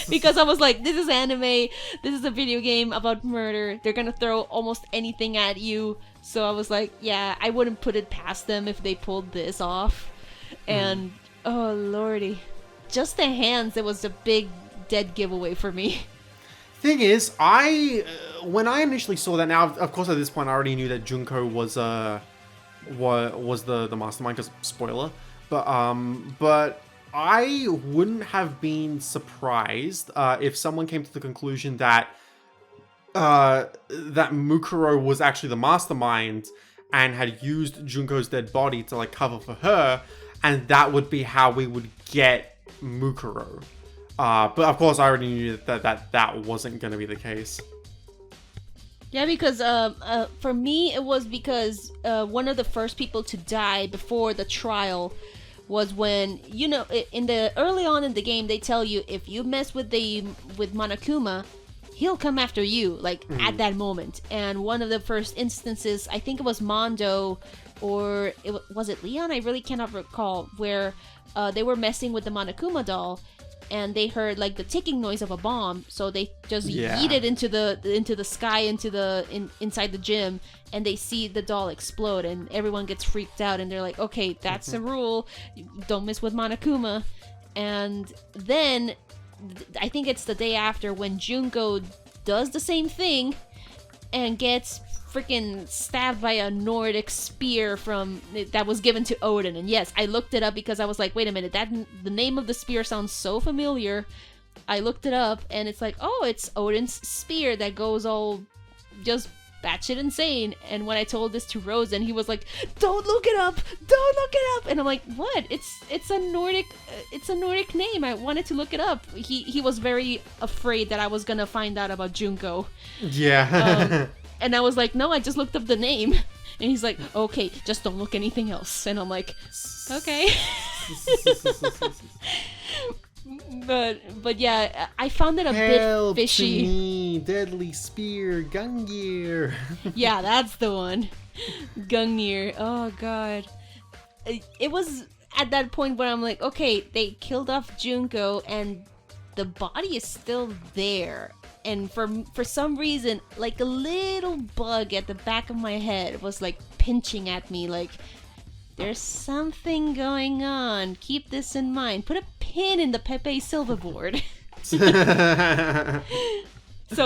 Because I was like, this is anime, this is a video game about murder. They're gonna throw almost anything at you. So I was like, yeah, I wouldn't put it past them if they pulled this off. And oh lordy, just the hands, it was a big dead giveaway for me. Thing is, when I initially saw that, now of course at this point I already knew that Junko was the mastermind, because spoiler, but I wouldn't have been surprised if someone came to the conclusion that Mukuro was actually the mastermind and had used Junko's dead body to like cover for her, and that would be how we would get Mukuro. But of course, I already knew that wasn't going to be the case. Yeah, because for me, it was because one of the first people to die before the trial was when, you know, in the early on in the game, they tell you if you mess with Monokuma, he'll come after you, like at that moment. And one of the first instances, I think it was Mondo, or was it Leon? I really cannot recall, where they were messing with the Monokuma doll. And they heard like the ticking noise of a bomb, so they just yeet it into the sky, inside the gym, and they see the doll explode, and everyone gets freaked out, and they're like, okay, that's a rule, don't mess with Monokuma. And then I think it's the day after when Junko does the same thing and gets freaking stabbed by a Nordic spear that was given to Odin. And yes, I looked it up because I was like, wait a minute, the name of the spear sounds so familiar. I looked it up and it's like, oh, it's Odin's spear that goes all just batshit insane. And when I told this to Rosen, he was like, don't look it up, and I'm like, what? It's a Nordic name. I wanted to look it up. He was very afraid that I was gonna find out about Junko. Yeah. And I was like, no, I just looked up the name. And he's like, okay, just don't look anything else. And I'm like, okay. but yeah, I found it a bit fishy. To me, deadly spear, Gungnir. Yeah, that's the one. Gungnir. Oh god. It was at that point where I'm like, okay, they killed off Junko and the body is still there. And for some reason, like a little bug at the back of my head was like pinching at me, like, there's something going on. Keep this in mind. Put a pin in the Pepe Silva board. So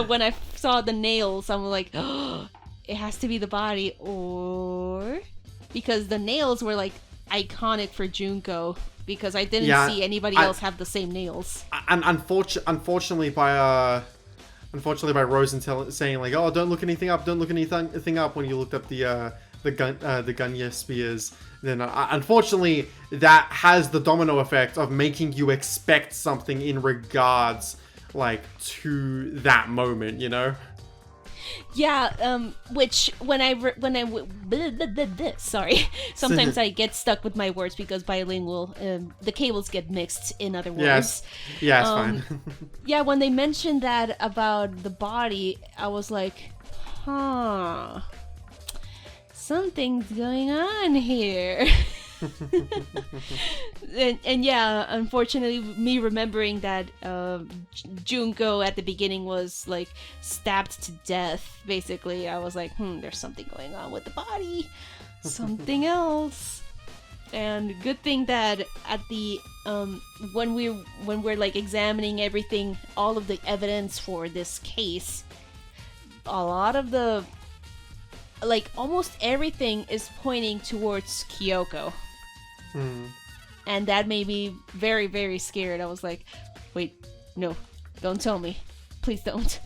when I saw the nails, I'm like, oh, it has to be the body, or because the nails were like iconic for Junko. Because I didn't see anybody else have the same nails. And unfortunately, by Rosen saying like, "Oh, don't look anything up. Don't look anything up." When you looked up the Gungnir spears, then unfortunately that has the domino effect of making you expect something in regards like to that moment, you know. Yeah, which when I sorry, sometimes I get stuck with my words because bilingual, the cables get mixed, in other words. Yes, fine. Yeah, when they mentioned that about the body, I was like, huh, something's going on here. and yeah, unfortunately, me remembering that Junko at the beginning was like stabbed to death, basically, I was like, there's something going on with the body, something else. And good thing that at the when we're like examining everything, all of the evidence for this case, a lot of the, like, almost everything is pointing towards Kyoko. And that made me very, very scared. I was like, wait, no, don't tell me. Please don't.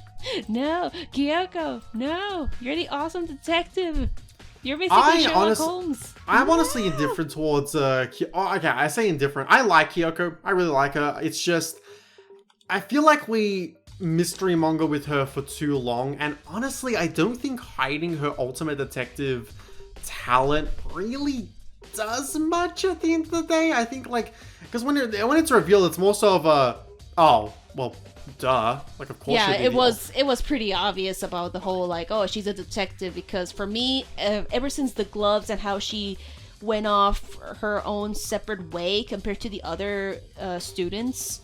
No, Kyoko, no, you're the awesome detective. You're basically Sherlock Holmes. I'm honestly indifferent towards okay, I say indifferent. I like Kyoko. I really like her. It's just, I feel like we mystery monger with her for too long, and honestly, I don't think hiding her ultimate detective talent really does much at the end of the day. I think, like, because when it's revealed, it's more so of a, oh, well, duh. Like, of course. Yeah, she'd be it was pretty obvious about the whole like, oh, she's a detective, because for me, ever since the gloves and how she went off her own separate way compared to the other students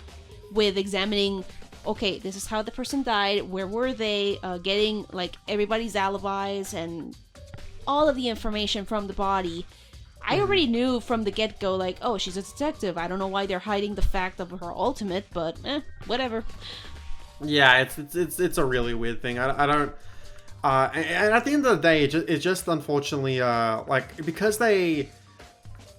with examining, okay, this is how the person died, where were they, getting like everybody's alibis and all of the information from the body. I already knew from the get-go, like, oh, she's a detective. I don't know why they're hiding the fact of her ultimate, but whatever. Yeah, it's a really weird thing. I don't. And at the end of the day, it just unfortunately, like, because they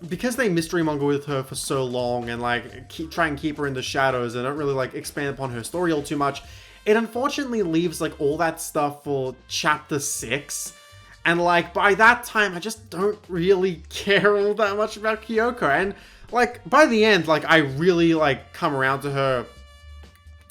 mystery monger with her for so long and like try and keep her in the shadows and don't really like expand upon her story all too much, it unfortunately leaves like all that stuff for chapter 6. And like by that time, I just don't really care all that much about Kyoko. And like by the end, like I really like come around to her.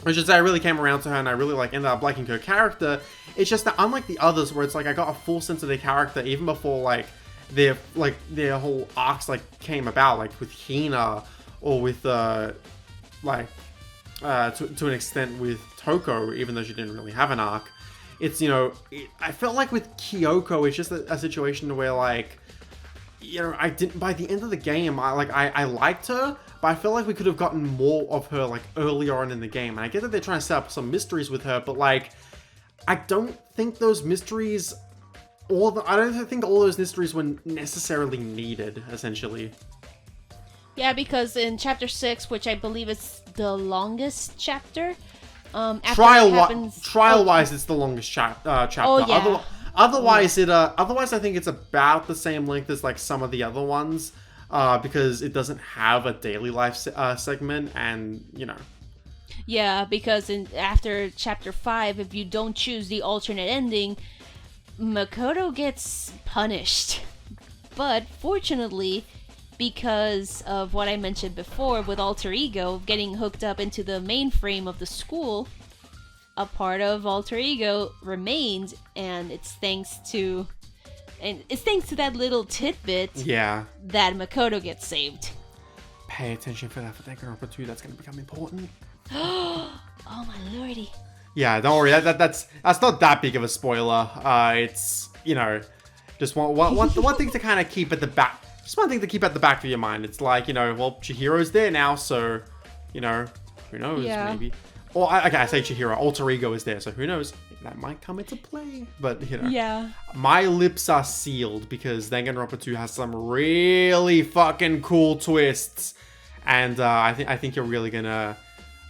I should say I really came around to her and I really like ended up liking her character. It's just that unlike the others where it's like I got a full sense of their character even before like their whole arcs like came about, like with Hina or with to an extent with Toko, even though she didn't really have an arc. It's, you know, I felt like with Kyoko, it's just a situation where like, you know, I didn't, by the end of the game, I liked her, but I feel like we could have gotten more of her like earlier on in the game. And I get that they're trying to set up some mysteries with her, but like, I don't think those mysteries, I don't think all those mysteries were necessarily needed, essentially. Yeah, because in chapter 6, which I believe is the longest chapter, trial-wise, it's the longest chapter. Oh, yeah. Otherwise, otherwise, I think it's about the same length as like some of the other ones, because it doesn't have a daily life segment, and you know. Yeah, because after chapter 5, if you don't choose the alternate ending, Makoto gets punished. But fortunately, because of what I mentioned before with Alter Ego getting hooked up into the mainframe of the school, a part of Alter Ego remains, and it's thanks to that little tidbit that Makoto gets saved. Pay attention for that for Danganronpa 2. That's going to become important. Oh my lordy. Yeah, don't worry. That's not that big of a spoiler. It's, you know, just one thing to kind of keep at the back. Just one thing to keep at the back of your mind. It's like, you know, well, Chihiro's there now, so, you know, who knows, maybe. Or, I say Chihiro, Alter Ego is there, so who knows? That might come into play. But, you know, my lips are sealed because Danganronpa 2 has some really fucking cool twists. And I think you're really gonna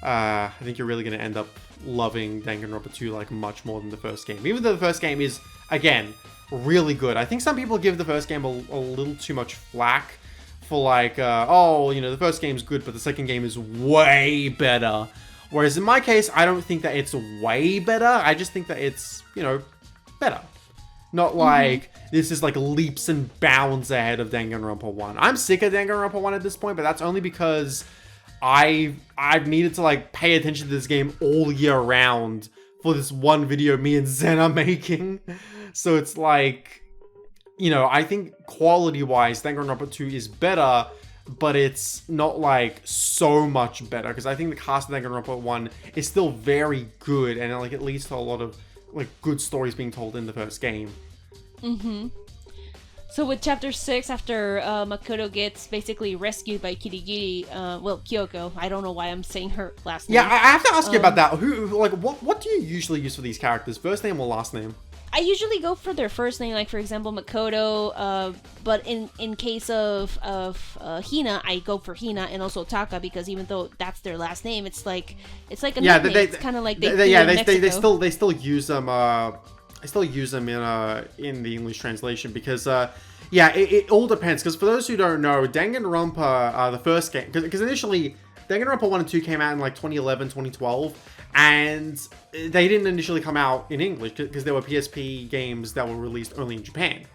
end up loving Danganronpa 2 like much more than the first game. Even though the first game is, again, really good. I think some people give the first game a little too much flack for like, oh, you know, the first game's good, but the second game is way better. Whereas in my case, I don't think that it's way better. I just think that it's, you know, better. Not like, this is like leaps and bounds ahead of Danganronpa 1. I'm sick of Danganronpa 1 at this point, but that's only because I've needed to like pay attention to this game all year round for this one video me and Zen are making. So it's like, you know, I think quality-wise, Danganronpa 2 is better, but it's not like so much better, because I think the cast of Danganronpa 1 is still very good, and like it leads to a lot of like good stories being told in the first game. So with chapter 6, after Makoto gets basically rescued by Kirigiri, Kyoko, I don't know why I'm saying her last name. Yeah, I have to ask you about that. What do you usually use for these characters? First name or last name? I usually go for their first name, like for example Makoto, but in case of Hina, I go for Hina and also Taka, because even though that's their last name, it's like a nickname. It's kind of like they still use them. I still use them in the English translation because it all depends. Because for those who don't know, Danganronpa, the first game, because initially Danganronpa 1 and 2 came out in like 2011, 2012. And they didn't initially come out in English because there were PSP games that were released only in Japan.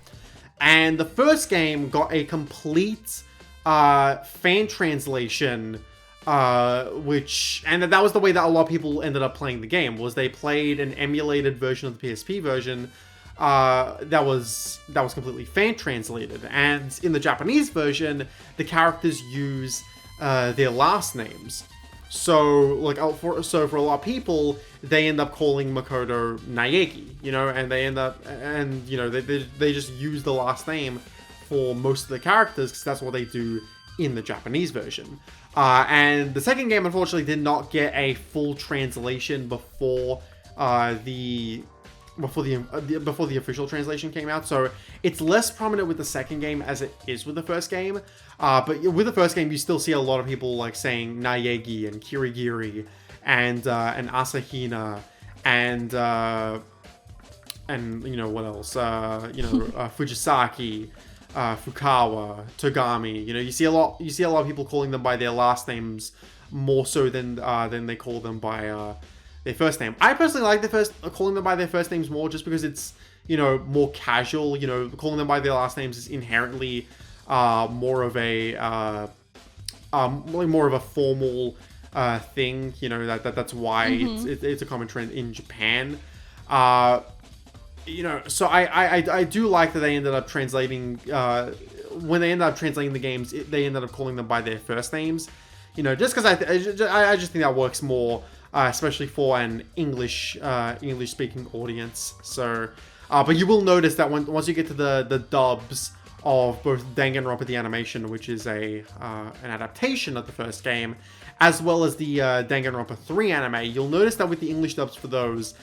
And the first game got a complete fan translation, and that was the way that a lot of people ended up playing the game, was they played an emulated version of the PSP version that was completely fan translated. And in the Japanese version, the characters use their last names. So like for a lot of people, they end up calling Makoto Naegi, and they end up they just use the last name for most of the characters because that's what they do in the Japanese version. And the second game unfortunately did not get a full translation before the official translation came out, so it's less prominent with the second game as it is with the first game. But with the first game, you still see a lot of people like saying Naegi and Kirigiri and Asahina and what else? Fujisaki, Fukawa, Togami. You see a lot of people calling them by their last names more so than they call them by their first name. I personally like calling them by their first names more, just because it's more casual. Calling them by their last names is inherently more of a formal thing. That's why it's a common trend in Japan. So I do like that they ended up translating when they ended up translating the games. They ended up calling them by their first names. Just because I just think that works more. Especially for an English speaking audience. So, but you will notice that once you get to the dubs of both Danganronpa the animation, which is an adaptation of the first game, as well as the Danganronpa 3 anime, you'll notice that with the English dubs for those,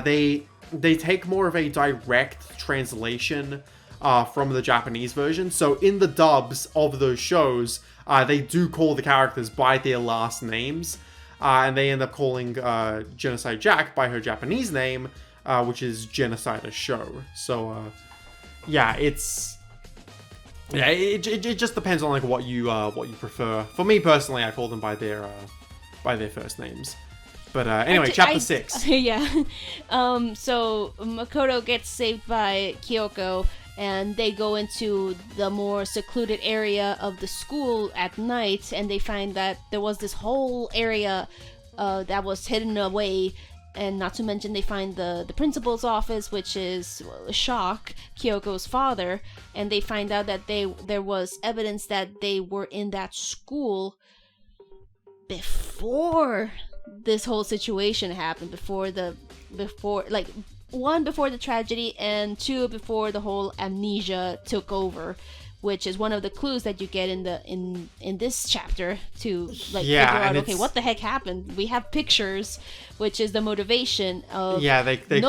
they take more of a direct translation from the Japanese version. So in the dubs of those shows, they do call the characters by their last names. And they end up calling Genocide Jack by her Japanese name, which is Genocide Show. So, it just depends on like what you prefer. For me personally, I call them by their first names. But anyway, chapter 6. Yeah. So Makoto gets saved by Kyoko, and they go into the more secluded area of the school at night, and they find that there was this whole area that was hidden away, and not to mention they find the principal's office, which is Shock, Kyoko's father, and they find out that there was evidence that they were in that school before this whole situation happened, before the tragedy, and 2 before the whole amnesia took over, which is one of the clues that you get in this chapter to figure out, okay, what the heck happened. We have pictures, which is the motivation of they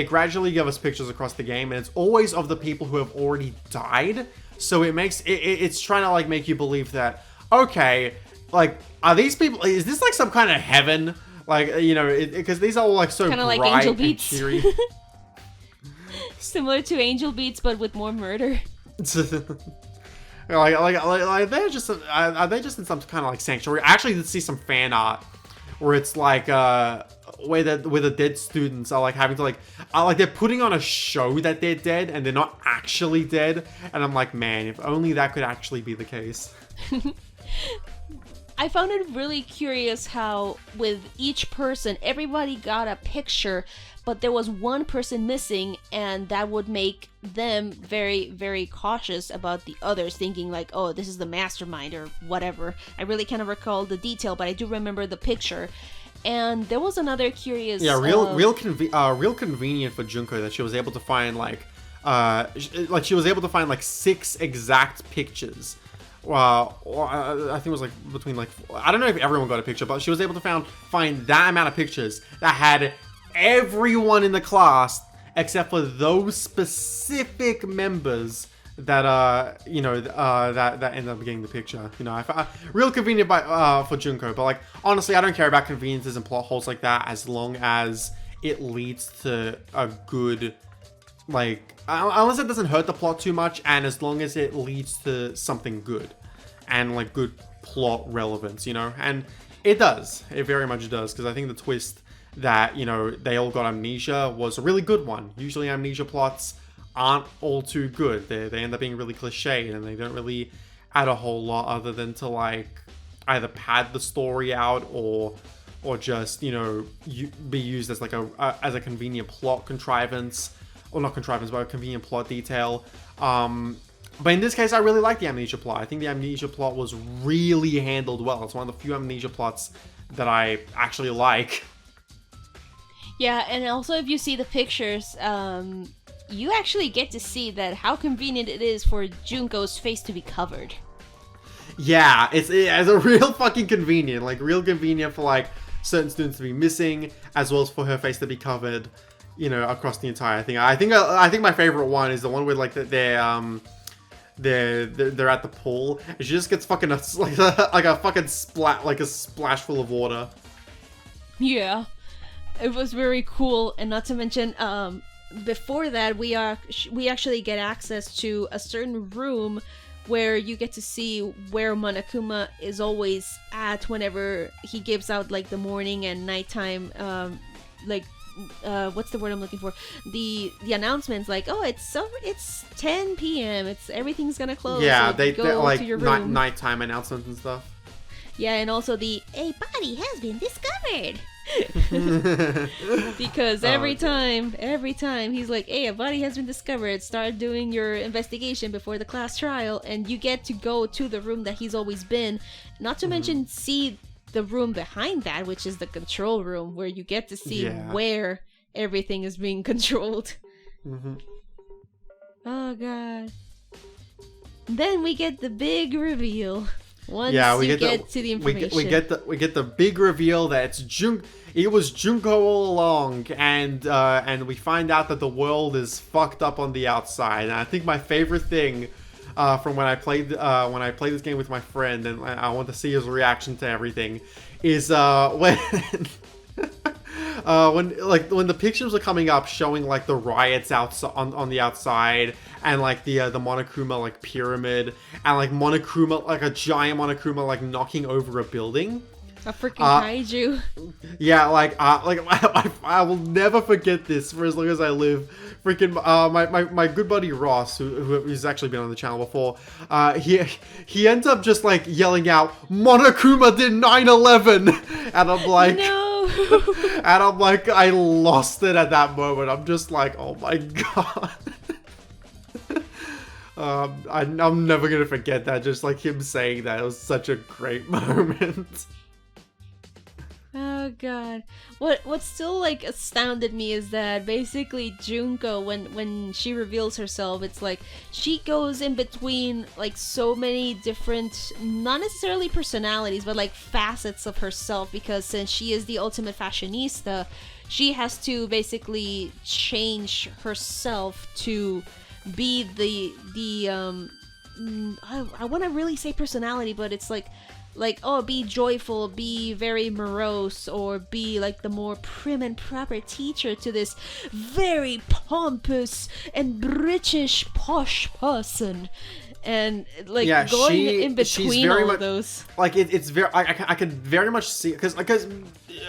gradually give us pictures across the game, and it's always of the people who have already died. So it's trying to like make you believe that, okay, like, are these people, is this like some kind of heaven? Like, because these are all like so kind of bright like Angel and Beats. cheery. Similar to Angel Beats, but with more murder. like they're just are they just in some kind of like sanctuary? I actually did see some fan art where it's like where the dead students are like having to like they're putting on a show that they're dead and they're not actually dead, and I'm like, man, if only that could actually be the case. I found it really curious how with each person, everybody got a picture, but there was one person missing, and that would make them very, very cautious about the others, thinking like, oh, this is the mastermind or whatever. I really can't recall the detail, but I do remember the picture. And there was another curious... Yeah, real convenient for Junko that she was able to find she was able to find like 6 exact pictures. I think it was like between like, I don't know if everyone got a picture, but she was able to find that amount of pictures that had everyone in the class except for those specific members that that ended up getting the picture. Real convenient for Junko, but like honestly, I don't care about conveniences and plot holes like that as long as it leads to a good, like, unless it doesn't hurt the plot too much, and as long as it leads to something good and like good plot relevance, and it does. It very much does, because I think the twist that they all got amnesia was a really good one. Usually amnesia plots aren't all too good. They end up being really cliched, and they don't really add a whole lot other than to like either pad the story out or just be used as like as a convenient plot contrivance, or not contrivance, but a convenient plot detail. But in this case, I really like the Amnesia Plot. I think the Amnesia Plot was really handled well. It's one of the few Amnesia Plots that I actually like. Yeah, and also if you see the pictures, you actually get to see that how convenient it is for Junko's face to be covered. Yeah, it's a real fucking convenient. Like, real convenient for, like, certain students to be missing, as well as for her face to be covered, you know, across the entire thing. I think my favorite one is the one where, like, they're at the pool, and she just gets fucking a fucking a splash full of water. Yeah, it was very cool, and not to mention, before that, we actually get access to a certain room where you get to see where Monokuma is always at whenever he gives out, like, the morning and nighttime, what's the word I'm looking for? The announcements, like, oh, it's 10 p.m. Everything's gonna close. Yeah, so they're like to your room. nighttime announcements and stuff. Yeah, and also a body has been discovered. Because every time he's like, hey, a body has been discovered, start doing your investigation before the class trial, and you get to go to the room that he's always been, not to mention see the room behind that, which is the control room, where you get to see where everything is being controlled. Oh god. Then we get the big reveal. Once we get to the information. We get the big reveal that it was Junko all along, and we find out that the world is fucked up on the outside. And I think my favorite thing from when I played this game with my friend, and I want to see his reaction to everything, is when when the pictures are coming up showing, like, the riots on the outside, and, like, the Monokuma, like, pyramid, and, like, Monokuma, like a giant Monokuma, like, knocking over a building. A freaking kaiju. Yeah, I will never forget this for as long as I live. Freaking my good buddy Ross, who's actually been on the channel before, he ends up just, like, yelling out, "Monokuma did 9/11," and I'm like, no. And I'm like, I lost it at that moment. I'm just like, oh my god. I'm never gonna forget that. Just, like, him saying that, it was such a great moment. Oh god. What still, like, astounded me is that basically Junko, when she reveals herself, it's like she goes in between, like, so many different, not necessarily personalities, but, like, facets of herself, because since she is the ultimate fashionista, she has to basically change herself to be I want to really say personality, but it's like, oh, be joyful, be very morose, or be, like, the more prim and proper teacher to this very pompous and British posh person. And, like, going in between all of those. Like, it's very, I can very much see, because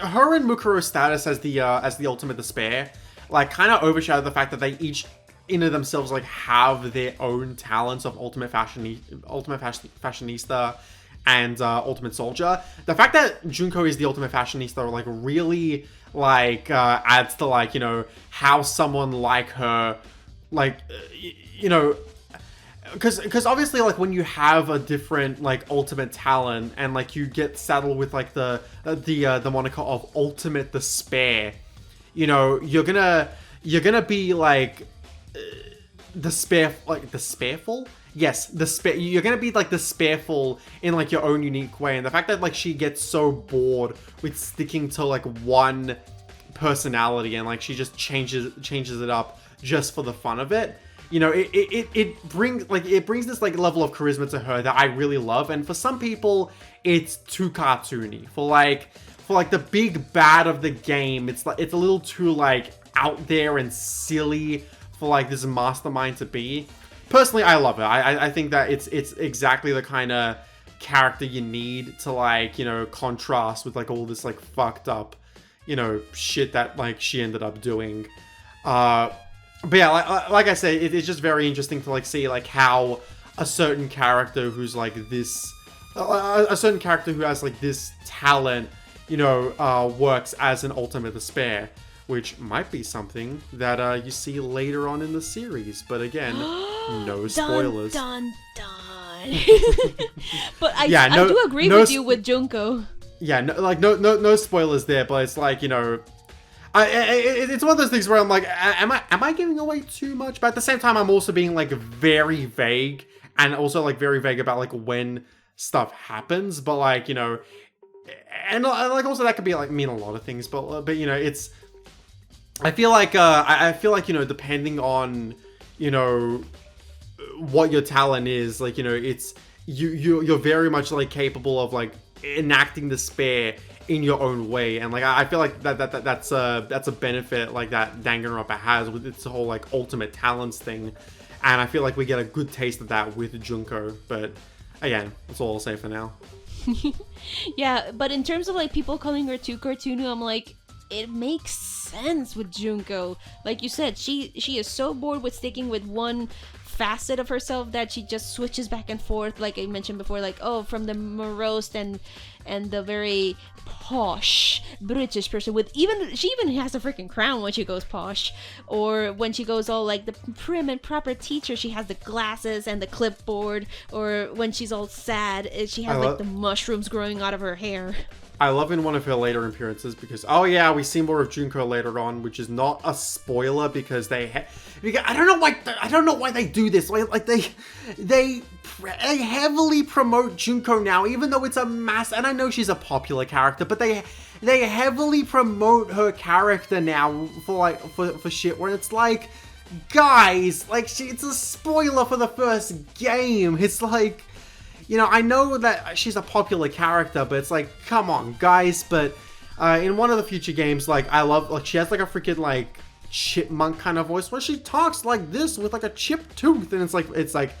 her and Mukuro's status as the ultimate despair, like, kind of overshadow the fact that they each in of themselves, like, have their own talents of ultimate fashionista and ultimate soldier. The fact that Junko is the ultimate fashionista, like, really, like, adds to, like, you know, how someone like her, like, you know, because obviously, like, when you have a different, like, ultimate talent, and, like, you get saddled with, like, the moniker of ultimate despair, you know, you're gonna be, like, despairful. Yes, you're gonna be, like, despairful in, like, your own unique way. And the fact that, like, she gets so bored with sticking to, like, one personality, and, like, she just changes it up just for the fun of it, you know, it brings this, like, level of charisma to her that I really love. And for some people, it's too cartoony. For the big bad of the game, it's a little too, like, out there and silly for, like, this mastermind to be. Personally, I love it. I think that it's exactly the kind of character you need to, like, you know, contrast with, like, all this, like, fucked up, you know, shit that, like, she ended up doing. But yeah, like I say, it's just very interesting to, like, see, like, how a certain character who's, like, this, a certain character who has, like, this talent, you know, works as an ultimate despair. Which might be something that you see later on in the series. But again, No spoilers. Dun, dun, dun. But I do agree with you with Junko. Yeah, no spoilers there, but it's like, it's one of those things where I'm like, am I giving away too much? But at the same time, I'm also being like very vague, and also like very vague about like when stuff happens. But like, and like also that could be like mean a lot of things. But it's. I feel like depending on what your talent is, like it's you're very much like capable of like enacting despair in your own way, and like I feel like that's a benefit like that Danganronpa has with its whole like ultimate talents thing, and I feel like we get a good taste of that with Junko. But again, that's all I'll say for now. Yeah, but in terms of like people calling her too cartoony, I'm like, it makes sense with Junko. Like you said, she is so bored with sticking with one facet of herself that she just switches back and forth, like I mentioned before, like from the morose and the very posh British person with she even has a freaking crown when she goes posh, or when she goes all like the prim and proper teacher, she has the glasses and the clipboard, or when she's all sad, she has like the mushrooms growing out of her hair. I love in one of her later appearances because we see more of Junko later on, which is not a spoiler because I don't know why they do this. Like they heavily promote Junko now, even though it's a mass. And I know she's a popular character, but they heavily promote her character now for shit where it's like, guys, like it's a spoiler for the first game. It's like. I know that she's a popular character, but it's like, come on, guys. But in one of the future games, like, I love, like, she has, like, a freaking, like, chipmunk kind of voice where she talks like this with, like, a chipped tooth. And it's like,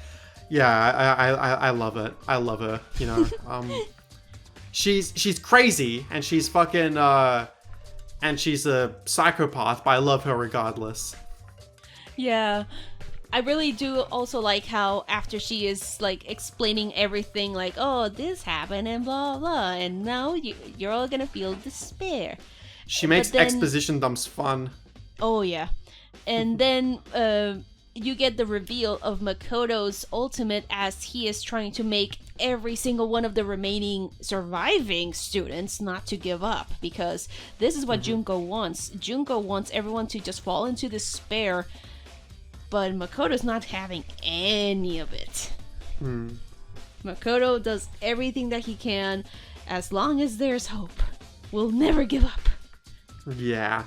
yeah, I love it. I love her, She's crazy, and she's fucking, and she's a psychopath, but I love her regardless. Yeah. I really do also like how after she is like explaining everything, like, oh, this happened and blah blah, and now you're all gonna feel despair. She makes exposition dumps fun. Oh yeah, and then you get the reveal of Makoto's ultimate as he is trying to make every single one of the remaining surviving students not to give up, because this is what Junko wants. Junko wants everyone to just fall into despair. But Makoto's not having any of it. Makoto does everything that he can. As long as there's hope, we'll never give up. Yeah.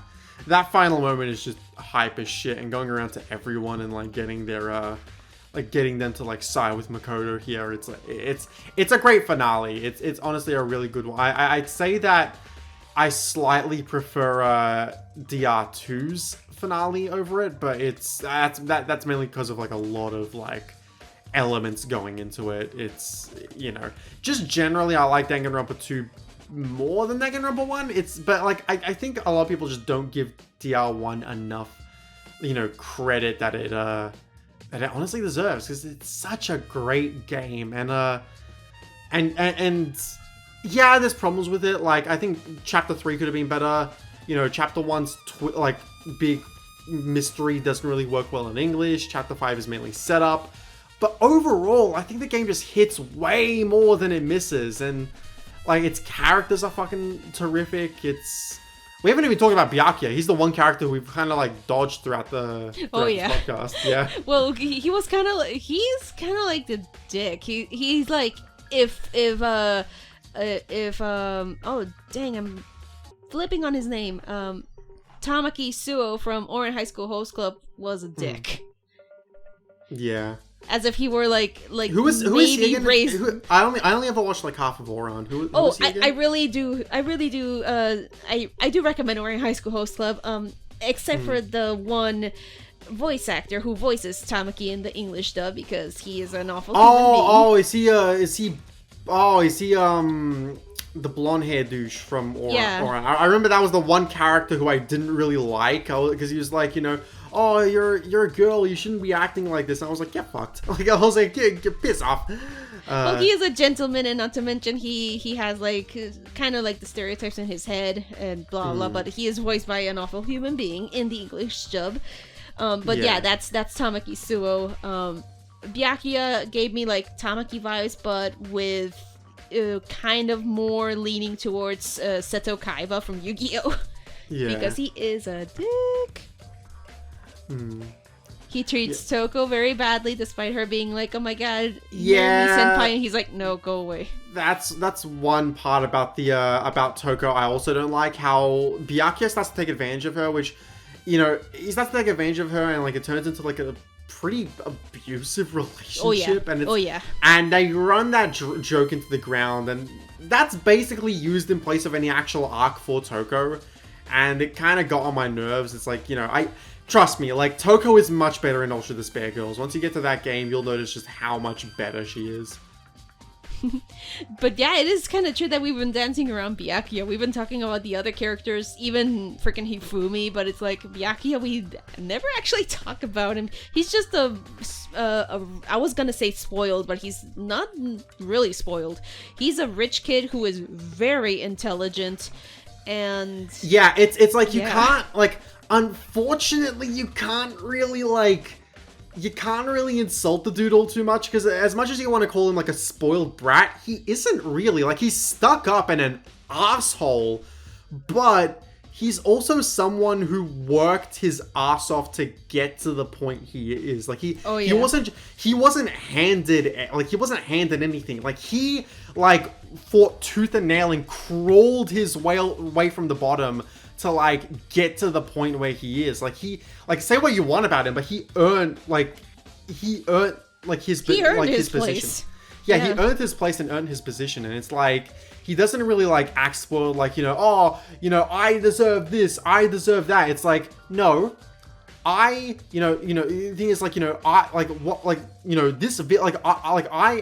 That final moment is just hype as shit, and going around to everyone and like getting their getting them to like side with Makoto here. It's a great finale. It's honestly a really good one. I'd say that I slightly prefer DR2's finale over it, but that's mainly because of like a lot of like elements going into it. It's just generally I like Danganronpa 2 more than Danganronpa 1. But like I think a lot of people just don't give DR1 enough credit that it honestly deserves, because it's such a great game, and yeah, there's problems with it. Like, I think Chapter 3 could have been better. Chapter 1's big mystery doesn't really work well in English. Chapter 5 is mainly set up. But overall, I think the game just hits way more than it misses. And, like, its characters are fucking terrific. We haven't even talked about Byakuya. He's the one character we've kind of, like, dodged throughout the podcast. Yeah. Well, he's kind of like the dick. He's like, if oh dang, I'm flipping on his name. Tamaki Suo from Ouran High School Host Club was a dick. Yeah. As if he were like who is he again? Raised... I only ever watched like half of Ouran. Who is he again? I really do. I do recommend Ouran High School Host Club. Except for the one voice actor who voices Tamaki in the English dub, because he is an awful human being. Is he the blonde hair douche from Ouran? Yeah. I remember that was the one character who I didn't really like, because he was like, oh, you're a girl, you shouldn't be acting like this. And I was like, get fucked. Like, I was like, get piss off. Well, he is a gentleman, and not to mention he has like kind of like the stereotypes in his head and blah blah, but he is voiced by an awful human being in the English dub. But yeah, that's Tamaki Suo. Byakuya gave me like Tamaki vibes, but with kind of more leaning towards Seto Kaiba from Yu-Gi-Oh! Yeah. Because he is a dick. He treats Toko very badly, despite her being like, "Oh my god, yeah, senpai," and he's like, "No, go away." That's one part about the about Toko. I also don't like how Byakuya starts to take advantage of her, which, he starts to take advantage of her, and like it turns into like a pretty abusive relationship. And they run that joke into the ground, and that's basically used in place of any actual arc for Toko, and it kind of got on my nerves. It's like, trust me, like, Toko is much better in Ultra Despair Girls. Once you get to that game, you'll notice just how much better she is. But yeah, it is kind of true that we've been dancing around Byakuya. We've been talking about the other characters, even freaking Hifumi, but it's like, Byakuya, we never actually talk about him. He's just I was gonna say spoiled, but he's not really spoiled. He's a rich kid who is very intelligent, and... Yeah, it's like, you can't, like... Unfortunately, you can't really insult the dude all too much, because as much as you want to call him like a spoiled brat, he isn't really. Like, he's stuck up and an asshole, but he's also someone who worked his ass off to get to the point he is. Like, he wasn't handed anything. Like, he fought tooth and nail and crawled his way away from the bottom to get to the point where he is. Say what you want about him, but he earned his position. Yeah, he earned his place and earned his position, and it's like, he doesn't really act spoiled, I deserve this, I deserve that. It's like, no, the thing is, I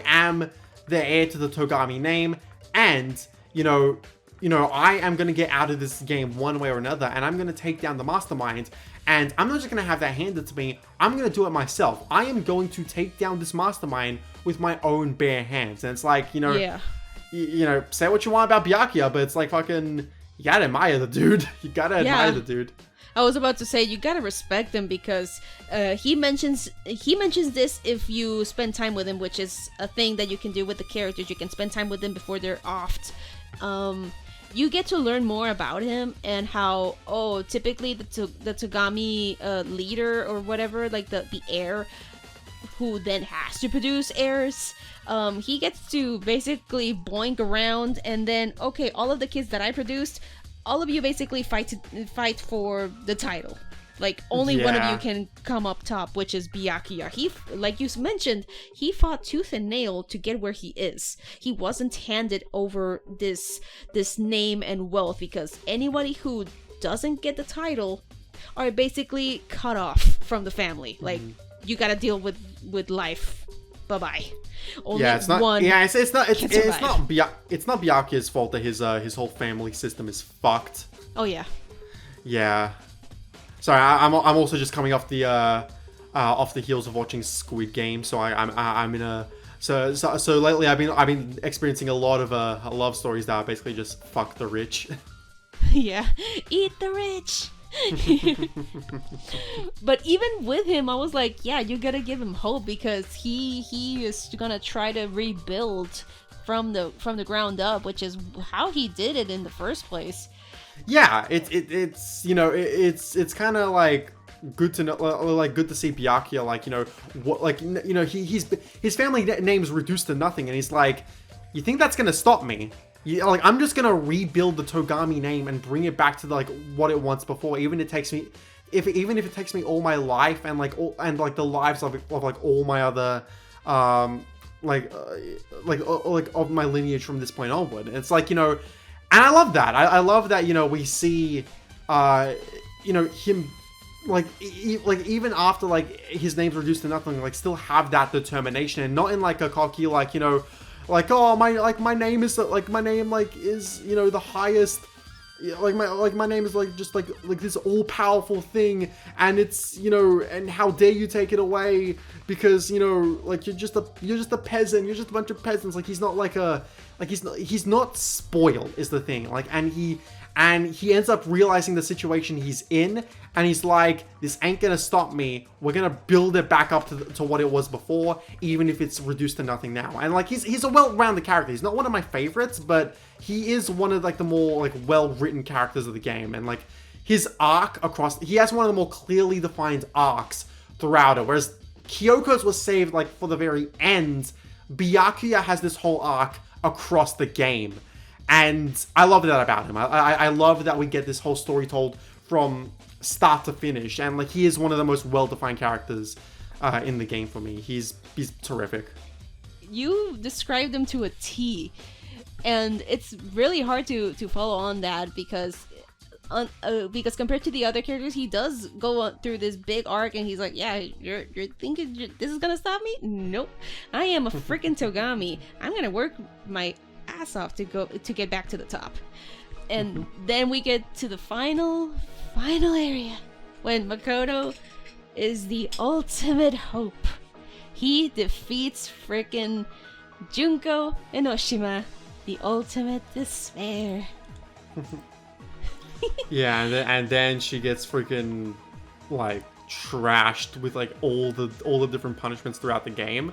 am the heir to the Togami name, and I am going to get out of this game one way or another, and I'm going to take down the mastermind, and I'm not just going to have that handed to me, I'm going to do it myself. I am going to take down this mastermind with my own bare hands. And it's like, say what you want about Byakuya, but it's like, fucking, you gotta admire the dude. You gotta admire the dude. I was about to say, you gotta respect him, because he mentions this if you spend time with him, which is a thing that you can do with the characters. You can spend time with them before they're offed. You get to learn more about him, and how, typically the Togami leader or whatever, like the heir, who then has to produce heirs, he gets to basically boink around, and then, okay, all of the kids that I produced, all of you basically fight for the title. Like, only one of you can come up top, which is Byakuya. He, like you mentioned, he fought tooth and nail to get where he is. He wasn't handed over this name and wealth, because anybody who doesn't get the title are basically cut off from the family. Like, you gotta deal with life. Bye-bye. Only it's not Byakuya's fault that his whole family system is fucked. Oh yeah. Yeah. Sorry, I'm also just coming off the heels of watching Squid Game, so I'm in a so lately I've been experiencing a lot of love stories that are basically just fuck the rich. Yeah, eat the rich. But even with him, I was like, yeah, you gotta give him hope, because he is gonna try to rebuild from the ground up, which is how he did it in the first place. Yeah, it's kind of like good to know, good to see Byakuya, his family name's reduced to nothing, and he's like, you think that's gonna stop me? I'm just gonna rebuild the Togami name and bring it back to what it once before, even if it takes me all my life, and the lives of all my other of my lineage from this point onward. And it's like, and I love that. I love that, we see him even after his name's reduced to nothing, still have that determination, and not in a cocky my name is is the highest, my name is just this all-powerful thing, and it's and how dare you take it away, because you're just a peasant, you're just a bunch of peasants. He's not he's not spoiled is the thing, and and he ends up realizing the situation he's in, and he's like, this ain't gonna stop me. We're gonna build it back up to what it was before, even if it's reduced to nothing now. And like, he's a well-rounded character. He's not one of my favorites, but he is one of like the more like well-written characters of the game. And like his arc he has one of the more clearly defined arcs throughout it. Whereas Kyoko's was saved like for the very end, Byakuya has this whole arc across the game. And I love that about him. I love that we get this whole story told from start to finish. And like, he is one of the most well-defined characters in the game for me. He's terrific. You described him to a T. And it's really hard to follow on that because compared to the other characters, he does go through this big arc, and he's like, yeah, you're thinking this is gonna stop me? Nope. I am a freaking Togami. I'm gonna work my ass off to get back to the top. And then we get to the final area when Makoto is the ultimate hope. He defeats freaking Junko Enoshima, the ultimate despair. Yeah, and then she gets freaking like trashed with like all the different punishments throughout the game,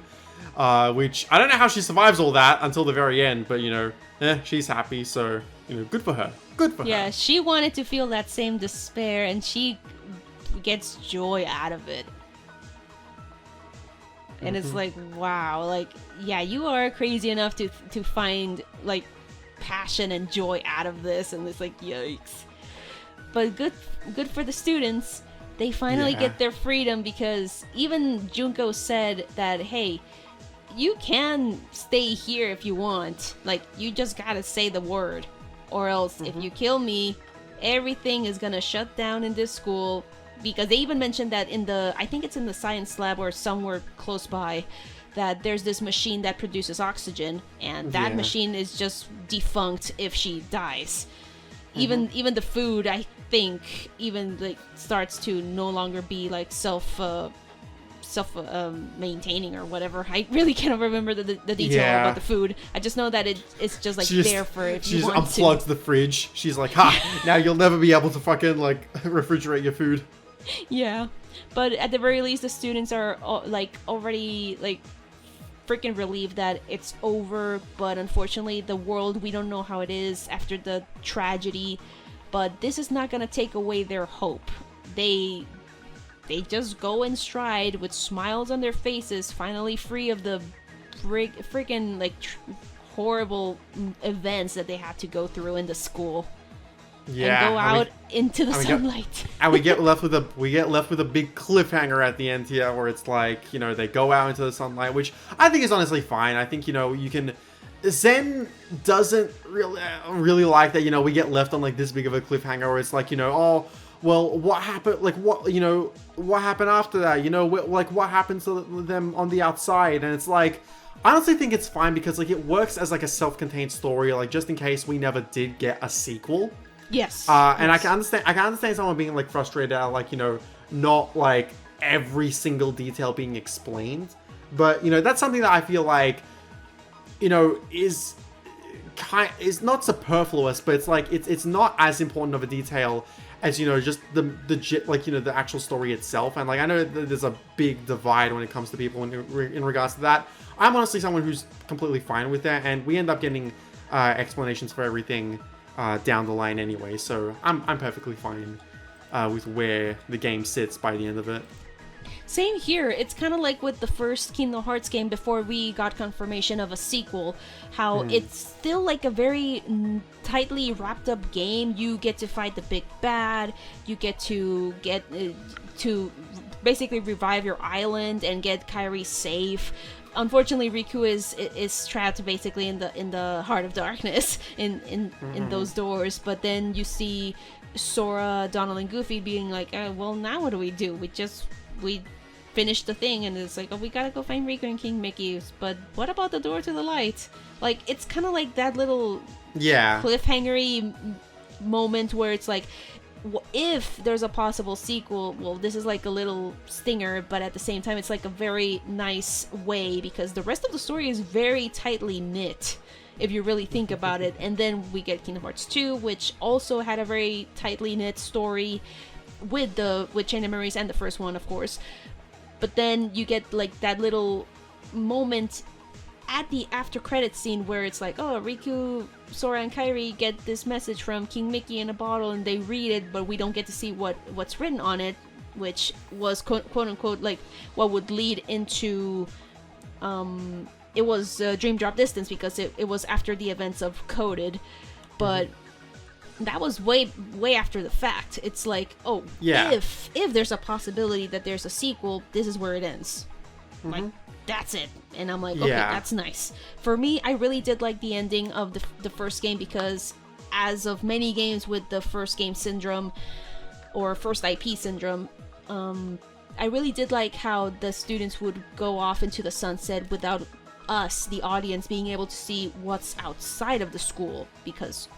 which I don't know how she survives all that until the very end. But she's happy, so good for her. Good for her. Yeah, she wanted to feel that same despair, and she gets joy out of it. And it's like, wow, like, yeah, you are crazy enough to find like passion and joy out of this, and it's like, yikes. But good for the students. They finally get their freedom, because even Junko said that, hey, you can stay here if you want. Like, you just gotta say the word, or else if you kill me, everything is gonna shut down in this school. Because they even mentioned that I think it's in the science lab or somewhere close by, that there's this machine that produces oxygen, and that machine is just defunct if she dies. Even the food, I think, even like starts to no longer be like self maintaining or whatever. I really cannot remember the detail about the food. I just know that it's just like there for if you want to. She just unplugs the fridge. She's like, now you'll never be able to fucking like refrigerate your food. Yeah, but at the very least, the students are like already like freaking relieved that it's over. But unfortunately, the world, we don't know how it is after the tragedy. But this is not gonna take away their hope. They just go in stride with smiles on their faces, finally free of the freaking like horrible events that they had to go through in the school. Yeah, and go out into the sunlight. And we get left with a big cliffhanger at the end here, where it's like, they go out into the sunlight, which I think is honestly fine. I think you can. Zen doesn't really like that. We get left on like this big of a cliffhanger, where it's like, oh, well, what happened? Like what happened after that? Like what happens to them on the outside? And it's like, I honestly think it's fine, because like it works as like a self-contained story, like just in case we never did get a sequel. Yes. And I can understand someone being like frustrated at like, not like every single detail being explained. But, that's something that I feel like, is not superfluous, but it's like, it's not as important of a detail as, just the actual story itself. And like, I know that there's a big divide when it comes to people in regards to that. I'm honestly someone who's completely fine with that. And we end up getting explanations for everything down the line anyway, so I'm perfectly fine with where the game sits by the end of it. Same here. It's kind of like with the first Kingdom Hearts game before we got confirmation of a sequel, how it's still like a very tightly wrapped up game. You get to fight the big bad, you get to to basically revive your island and get Kairi safe. Unfortunately, Riku is trapped basically in the heart of darkness in those doors. But then you see Sora, Donald, and Goofy being like, well, now what do? We finished the thing, and it's like, oh, we gotta go find Riku and King Mickey. But what about the door to the light? Like, it's kind of like that little cliffhangery moment where it's like, if there's a possible sequel, well, this is like a little stinger, but at the same time, it's like a very nice way, because the rest of the story is very tightly knit. if you really think about it. And then we get Kingdom Hearts 2, which also had a very tightly knit story with Chain of Memories and the first one, of course. But then you get like that little moment at the after credits scene where it's like, oh, Riku, Sora, and Kairi get this message from King Mickey in a bottle, and they read it, but we don't get to see what's written on it, which was quote unquote like what would lead into it was Dream Drop Distance, because it was after the events of Coded, but that was way after the fact. It's like, oh, if there's a possibility that there's a sequel, this is where it ends. Like, that's it. And I'm like, okay, that's nice. For me, I really did like the ending of the first game, because as of many games with the first game syndrome or first IP syndrome, I really did like how the students would go off into the sunset without us, the audience, being able to see what's outside of the school, because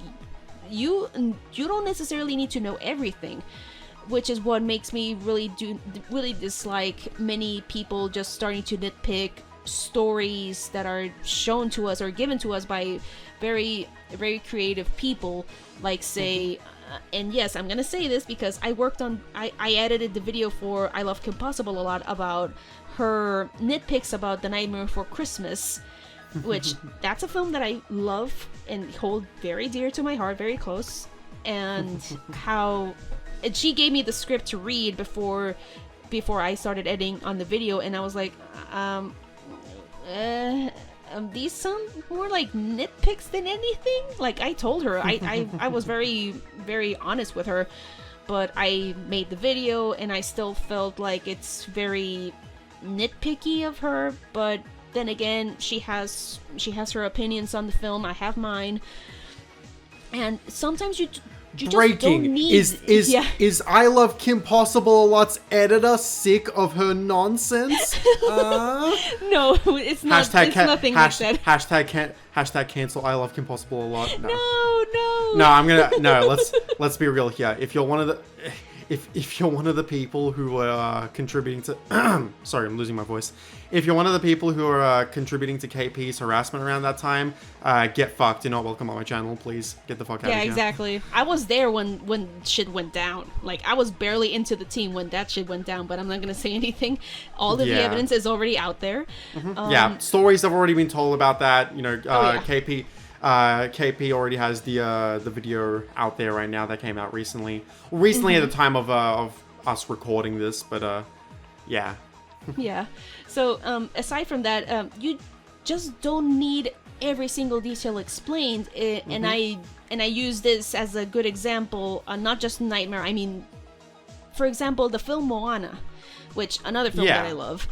you don't necessarily need to know everything, which is what makes me really dislike many people just starting to nitpick stories that are shown to us or given to us by very, very creative people, like say and yes, I'm gonna say this because I edited the video for I Love Kim Possible a lot about her nitpicks about The Nightmare Before Christmas, which that's a film that I love and hold very dear to my heart, very close, and how she gave me the script to read before I started editing on the video, and I was like, these sound more like nitpicks than anything. Like, I told her, I was very, very honest with her, but I made the video and I still felt like it's very nitpicky of her. But then again, she has her opinions on the film, I have mine, and sometimes you just Breaking don't need, is I Love Kim Possible a Lot's editor sick of her nonsense? No, it's not. It's nothing like that. Hashtag cancel I Love Kim Possible a Lot. No. I'm gonna Let's be real here. If you're one of the people who are contributing to sorry, I'm losing my voice. If you're one of the people who are contributing to KP's harassment around that time, get fucked. You're not welcome on my channel. Please get the fuck out of here. Yeah, exactly. I was there when shit went down. Like, I was barely into the team when that shit went down, but I'm not gonna say anything. All of the evidence is already out there. Stories have already been told about that. You know, KP already has the video out there right now that came out recently. At the time of us recording this, but yeah. Yeah. So aside from that, you just don't need every single detail explained, and I use this as a good example. Not just Nightmare. I mean, for example, the film Moana, which another film that I love.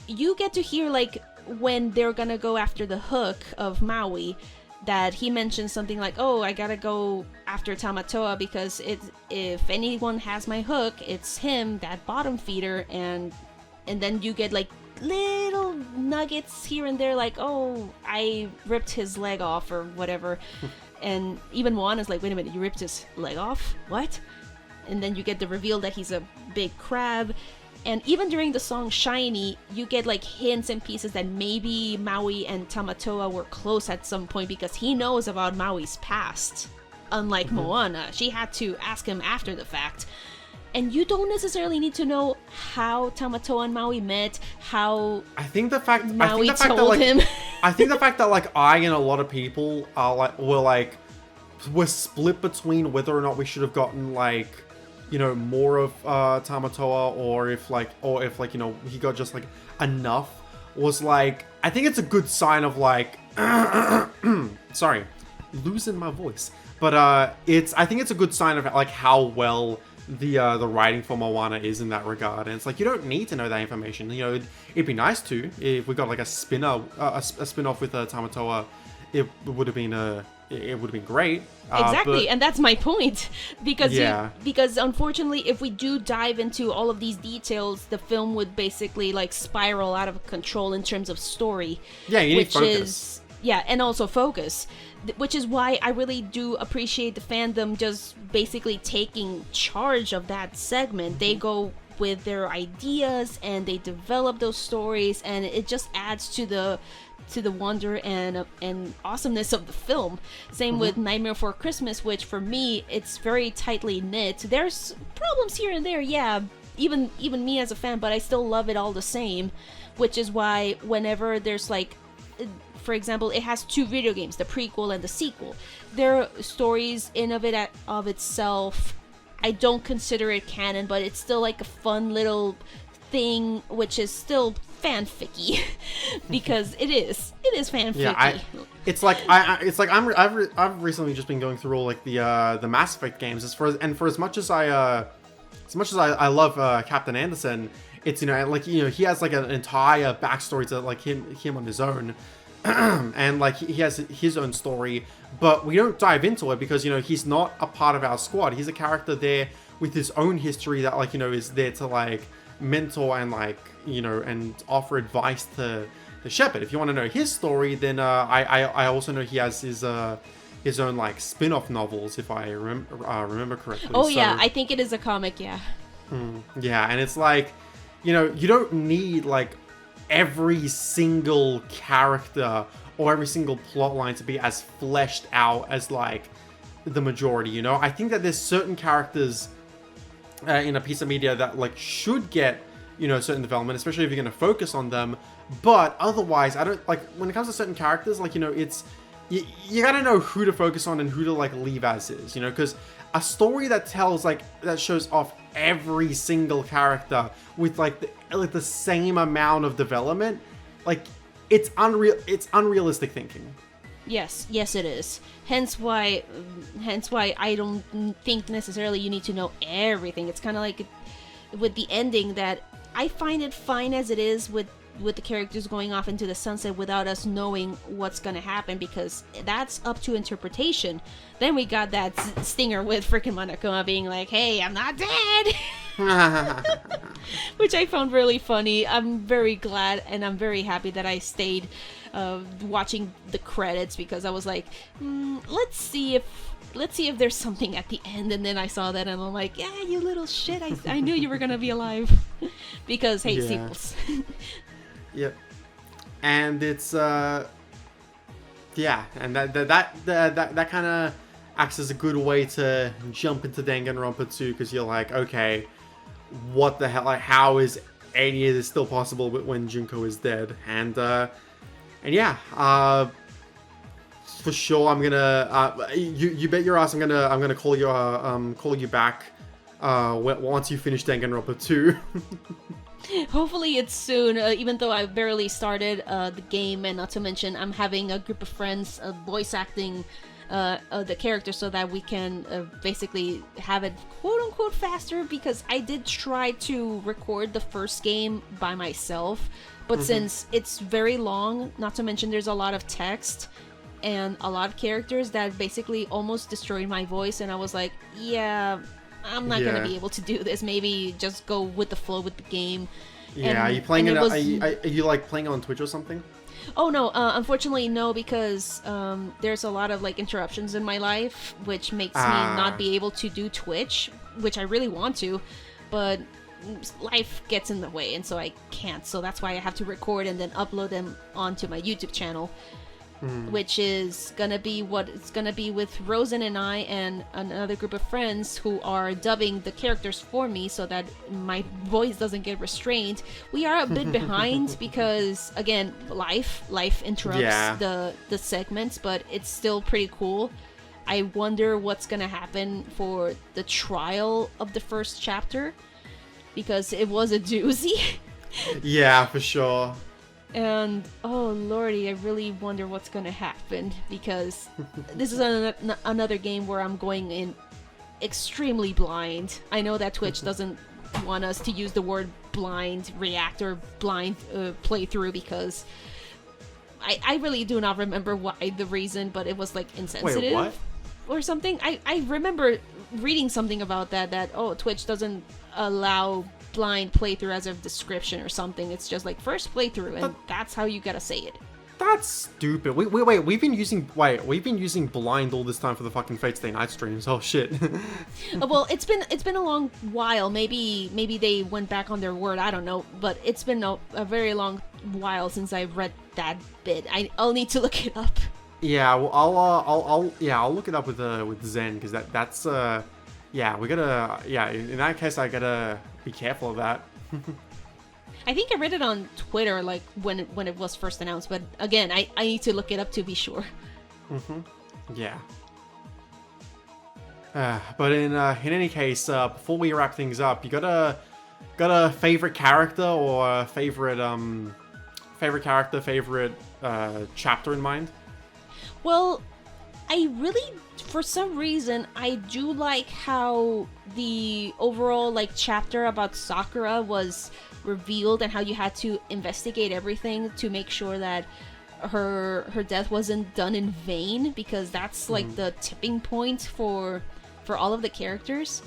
You get to hear, like, when they're gonna go after the hook of Maui, that he mentions something like, oh, I gotta go after Tamatoa because if anyone has my hook, it's him, that bottom feeder, and then you get like little nuggets here and there, like, oh, I ripped his leg off or whatever. And even Moana's like, wait a minute, you ripped his leg off? What? And then you get the reveal that he's a big crab. And even during the song Shiny, you get like hints and pieces that maybe Maui and Tamatoa were close at some point, because he knows about Maui's past. Unlike Moana, she had to ask him after the fact. And you don't necessarily need to know how Tamatoa and Maui met, how I think the fact that like I and a lot of people are we're split between whether or not we should have gotten like, you know, more of Tamatoa, or if you know, he got just like enough, was like, I think it's a good sign of like sorry, losing my voice, but I think it's a good sign of like how well the writing for Moana is in that regard. And it's like, you don't need to know that information. You know, it'd be nice to, if we got like a spin-off with Tamatoa, it would have been great. Exactly, and that's my point. Because unfortunately, if we do dive into all of these details, the film would basically like spiral out of control in terms of story. Yeah, you need focus. And also focus. Which is why I really do appreciate the fandom just basically taking charge of that segment. They go with their ideas and they develop those stories, and it just adds to to the wonder and awesomeness of the film. Same with Nightmare Before Christmas, which for me it's very tightly knit. There's problems here and there, yeah, even me as a fan, but I still love it all the same, which is why whenever there's like, for example, it has 2 video games, the prequel and the sequel. Their stories in of itself, I don't consider it canon, but it's still like a fun little thing, which is still fanficky because it is fanficky. Yeah, I've recently just been going through all like the Mass Effect games. For as much as I love Captain Anderson, it's he has like an entire backstory to like him on his own. And like he has his own story, but we don't dive into it because he's not a part of our squad. He's a character there with his own history that is there to like mentor and like and offer advice to Shepard. If you want to know his story, then I also know he has his own like spin-off novels, if I remember correctly. Oh yeah, I think it is a comic. Yeah. Yeah, and it's like you don't need like every single character or every single plot line to be as fleshed out as like the majority. I think that there's certain characters in a piece of media that like should get certain development, especially if you're going to focus on them, but otherwise I don't like when it comes to certain characters, like it's you gotta know who to focus on and who to like leave as is, because a story that tells like that shows off every single character with like the same amount of development, like it's unrealistic thinking. Yes, it is. Hence why I don't think necessarily you need to know everything. It's kind of like with the ending that I find it fine as it is with the characters going off into the sunset without us knowing what's gonna happen, because that's up to interpretation. Then we got that stinger with freaking Monokuma being like, "Hey, I'm not dead," which I found really funny. I'm very glad and I'm very happy that I stayed watching the credits, because I was like, let's see if there's something at the end. And then I saw that and I'm like, yeah, you little shit, I knew you were gonna be alive. Because hey, sequels. Yep. And it's and that kind of acts as a good way to jump into Danganronpa 2, because you're like, okay, what the hell, like how is any of this still possible when Junko is dead? And yeah, for sure I'm gonna you bet your ass I'm gonna call you back once you finish Danganronpa 2. Hopefully it's soon, even though I barely started the game, and not to mention I'm having a group of friends voice acting the character so that we can basically have it quote-unquote faster, because I did try to record the first game by myself, but since it's very long, not to mention there's a lot of text and a lot of characters, that basically almost destroyed my voice, and I was like, yeah, I'm not gonna be able to do this. Maybe just go with the flow with the game. Yeah, and, are you playing it? Are you like playing on Twitch or something? Oh no, unfortunately no, because there's a lot of like interruptions in my life, which makes me not be able to do Twitch, which I really want to, but life gets in the way, and so I can't. So that's why I have to record and then upload them onto my YouTube channel. Which is gonna be what it's gonna be with Rosen and I and another group of friends who are dubbing the characters for me so that my voice doesn't get restrained. We are a bit behind because again, life interrupts the segments, but it's still pretty cool. I wonder what's gonna happen for the trial of the first chapter, because it was a doozy. Yeah, for sure. And oh lordy, I really wonder what's gonna happen, because this is another game where I'm going in extremely blind. I know that Twitch doesn't want us to use the word blind react or blind playthrough, because I really do not remember why the reason, but it was like insensitive. Wait, what? Or something. I remember reading something about that Twitch doesn't allow blind playthrough as a description or something. It's just like first playthrough, and that's how you gotta say it. That's stupid. Wait, we've been using blind all this time for the fucking Fate Stay Night streams. Oh shit. Well, it's been a long while. Maybe they went back on their word. I don't know, but it's been a very long while since I read that bit. I'll need to look it up. Yeah, well, I'll look it up with Zen, because that's yeah, we gotta, yeah, in that case I gotta be careful of that. I think I read it on Twitter, like when it was first announced, but again, I need to look it up to be sure. Yeah. But in any case, before we wrap things up, you got a favorite character or favorite chapter in mind? Well, I really, for some reason, I do like how the overall like chapter about Sakura was revealed and how you had to investigate everything to make sure that her death wasn't done in vain, because that's like the tipping point for all of the characters.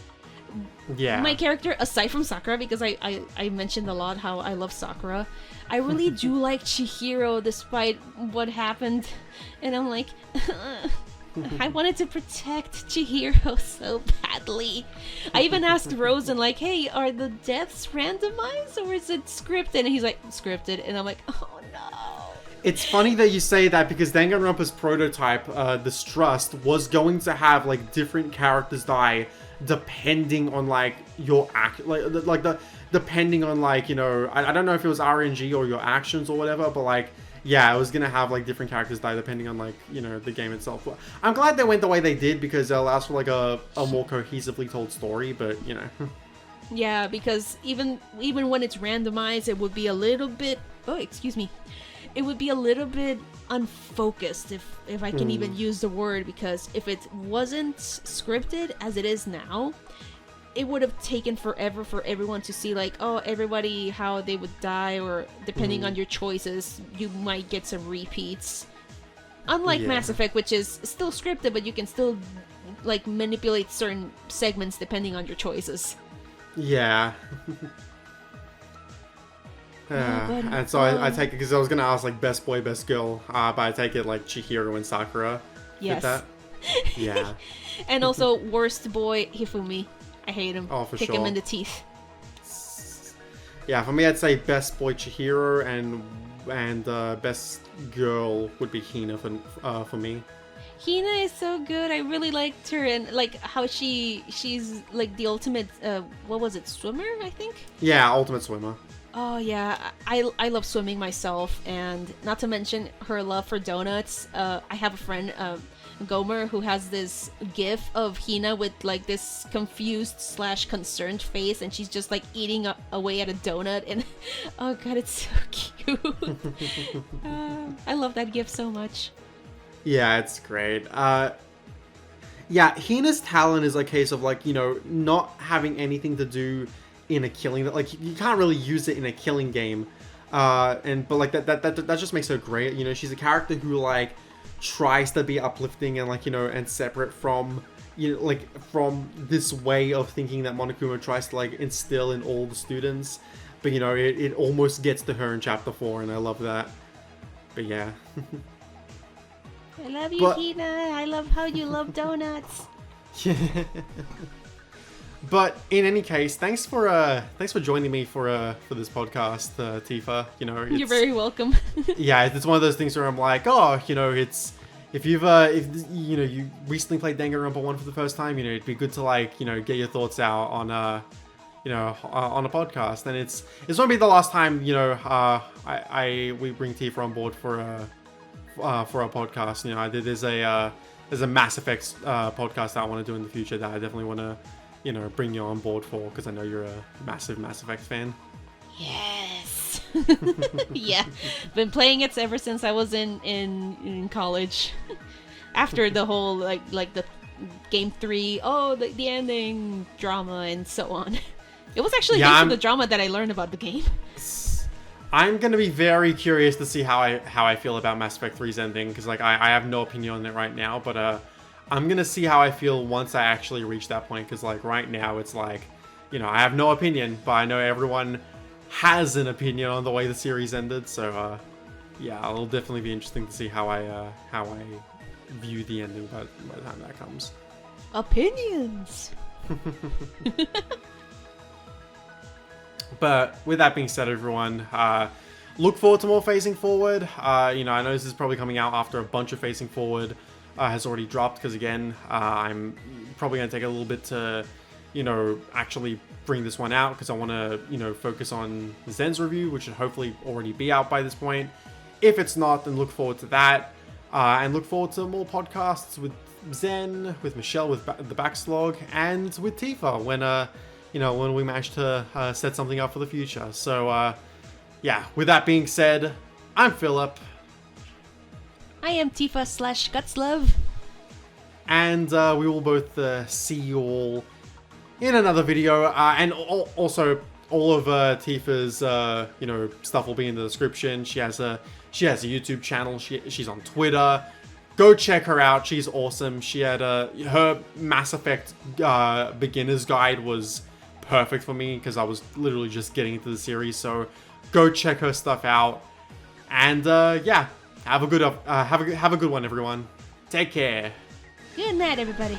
Yeah. My character, aside from Sakura, because I mentioned a lot how I love Sakura, I really do like Chihiro despite what happened. And I'm like, I wanted to protect Chihiro so badly. I even asked Rosen, like, hey, are the deaths randomized or is it scripted? And he's like, scripted. And I'm like, oh no. It's funny that you say that, because Danganronpa's prototype, Distrust, was going to have like different characters die depending on like your act, like depending on like, you know, I don't know if it was RNG or your actions or whatever, but like, yeah, it was gonna have like different characters die depending on like, you know, the game itself. I'm glad they went the way they did, because it allows for like a more cohesively told story, but you know. Yeah, because even when it's randomized, it would be a little bit, it would be a little bit unfocused, if I can even use the word, because if it wasn't scripted as it is now, it would have taken forever for everyone to see like, oh, everybody how they would die, or depending on your choices, you might get some repeats. Unlike Mass Effect, which is still scripted, but you can still like manipulate certain segments depending on your choices. Yeah. And so I take it, because I was gonna ask like best boy, best girl, but I take it like Chihiro and Sakura. Yes. That? Yeah. And also worst boy, Hifumi. I hate him. Oh, for Kick sure. him in the teeth. Yeah, for me I'd say best boy Chihiro, and best girl would be Hina for me. Hina is so good. I really liked her, and like how she's like the ultimate what was it, swimmer, I think? Yeah, ultimate swimmer. Oh yeah, I love swimming myself, and not to mention her love for donuts. I have a friend, Gomer, who has this gif of Hina with like this confused / concerned face, and she's just like eating away at a donut, and oh god, it's so cute. I love that gif so much. Yeah, it's great. Yeah, Hina's talent is a case of like, you know, not having anything to do in a killing, like you can't really use it in a killing game, but like that just makes her great. You know, she's a character who like tries to be uplifting and like, you know, and separate from, you know, like from this way of thinking that Monokuma tries to like instill in all the students, but you know, it almost gets to her in chapter 4, and I love that. But yeah. I love you, Hina. I love how you love donuts. Yeah. But in any case, thanks for joining me for this podcast, Tifa. You know, you're very welcome. Yeah, it's one of those things where I'm like, oh, you know, it's if you recently played Danganronpa 1 for the first time, you know, it'd be good to like, you know, get your thoughts out on you know, on a podcast. And it's gonna be the last time, you know, we bring Tifa on board for a podcast. You know, there's a Mass Effect podcast I want to do in the future that I definitely want to, you know, bring you on board for, because I know you're a massive Mass Effect fan. Yes. Yeah, been playing it ever since I was in college. After the whole like the game 3, the ending drama and so on. It was actually thanks to the drama that I learned about the game. I'm gonna be very curious to see how I feel about Mass Effect 3's ending, because like I have no opinion on it right now, but I'm gonna see how I feel once I actually reach that point, because like right now it's like, you know, I have no opinion, but I know everyone has an opinion on the way the series ended, so yeah, it'll definitely be interesting to see how I view the ending by the time that comes. Opinions. But with that being said, everyone, look forward to more Facing Forward. You know, I know this is probably coming out after a bunch of Facing Forward has already dropped, because again, I'm probably going to take a little bit to, you know, actually bring this one out, because I want to, you know, focus on Zen's review, which should hopefully already be out by this point. If it's not, then look forward to that. And look forward to more podcasts with Zen, with Michelle, with the Backslog, and with Tifa when, you know, when we manage to set something up for the future. So, yeah, with that being said, I'm Philip. I am Tifa/Gutslove. And we will both see you all in another video. And also, all of Tifa's, you know, stuff will be in the description. She has a YouTube channel. She's on Twitter. Go check her out. She's awesome. She had her Mass Effect beginner's guide was perfect for me, because I was literally just getting into the series. So go check her stuff out. And yeah, have a good one, everyone. Take care. Good night, everybody.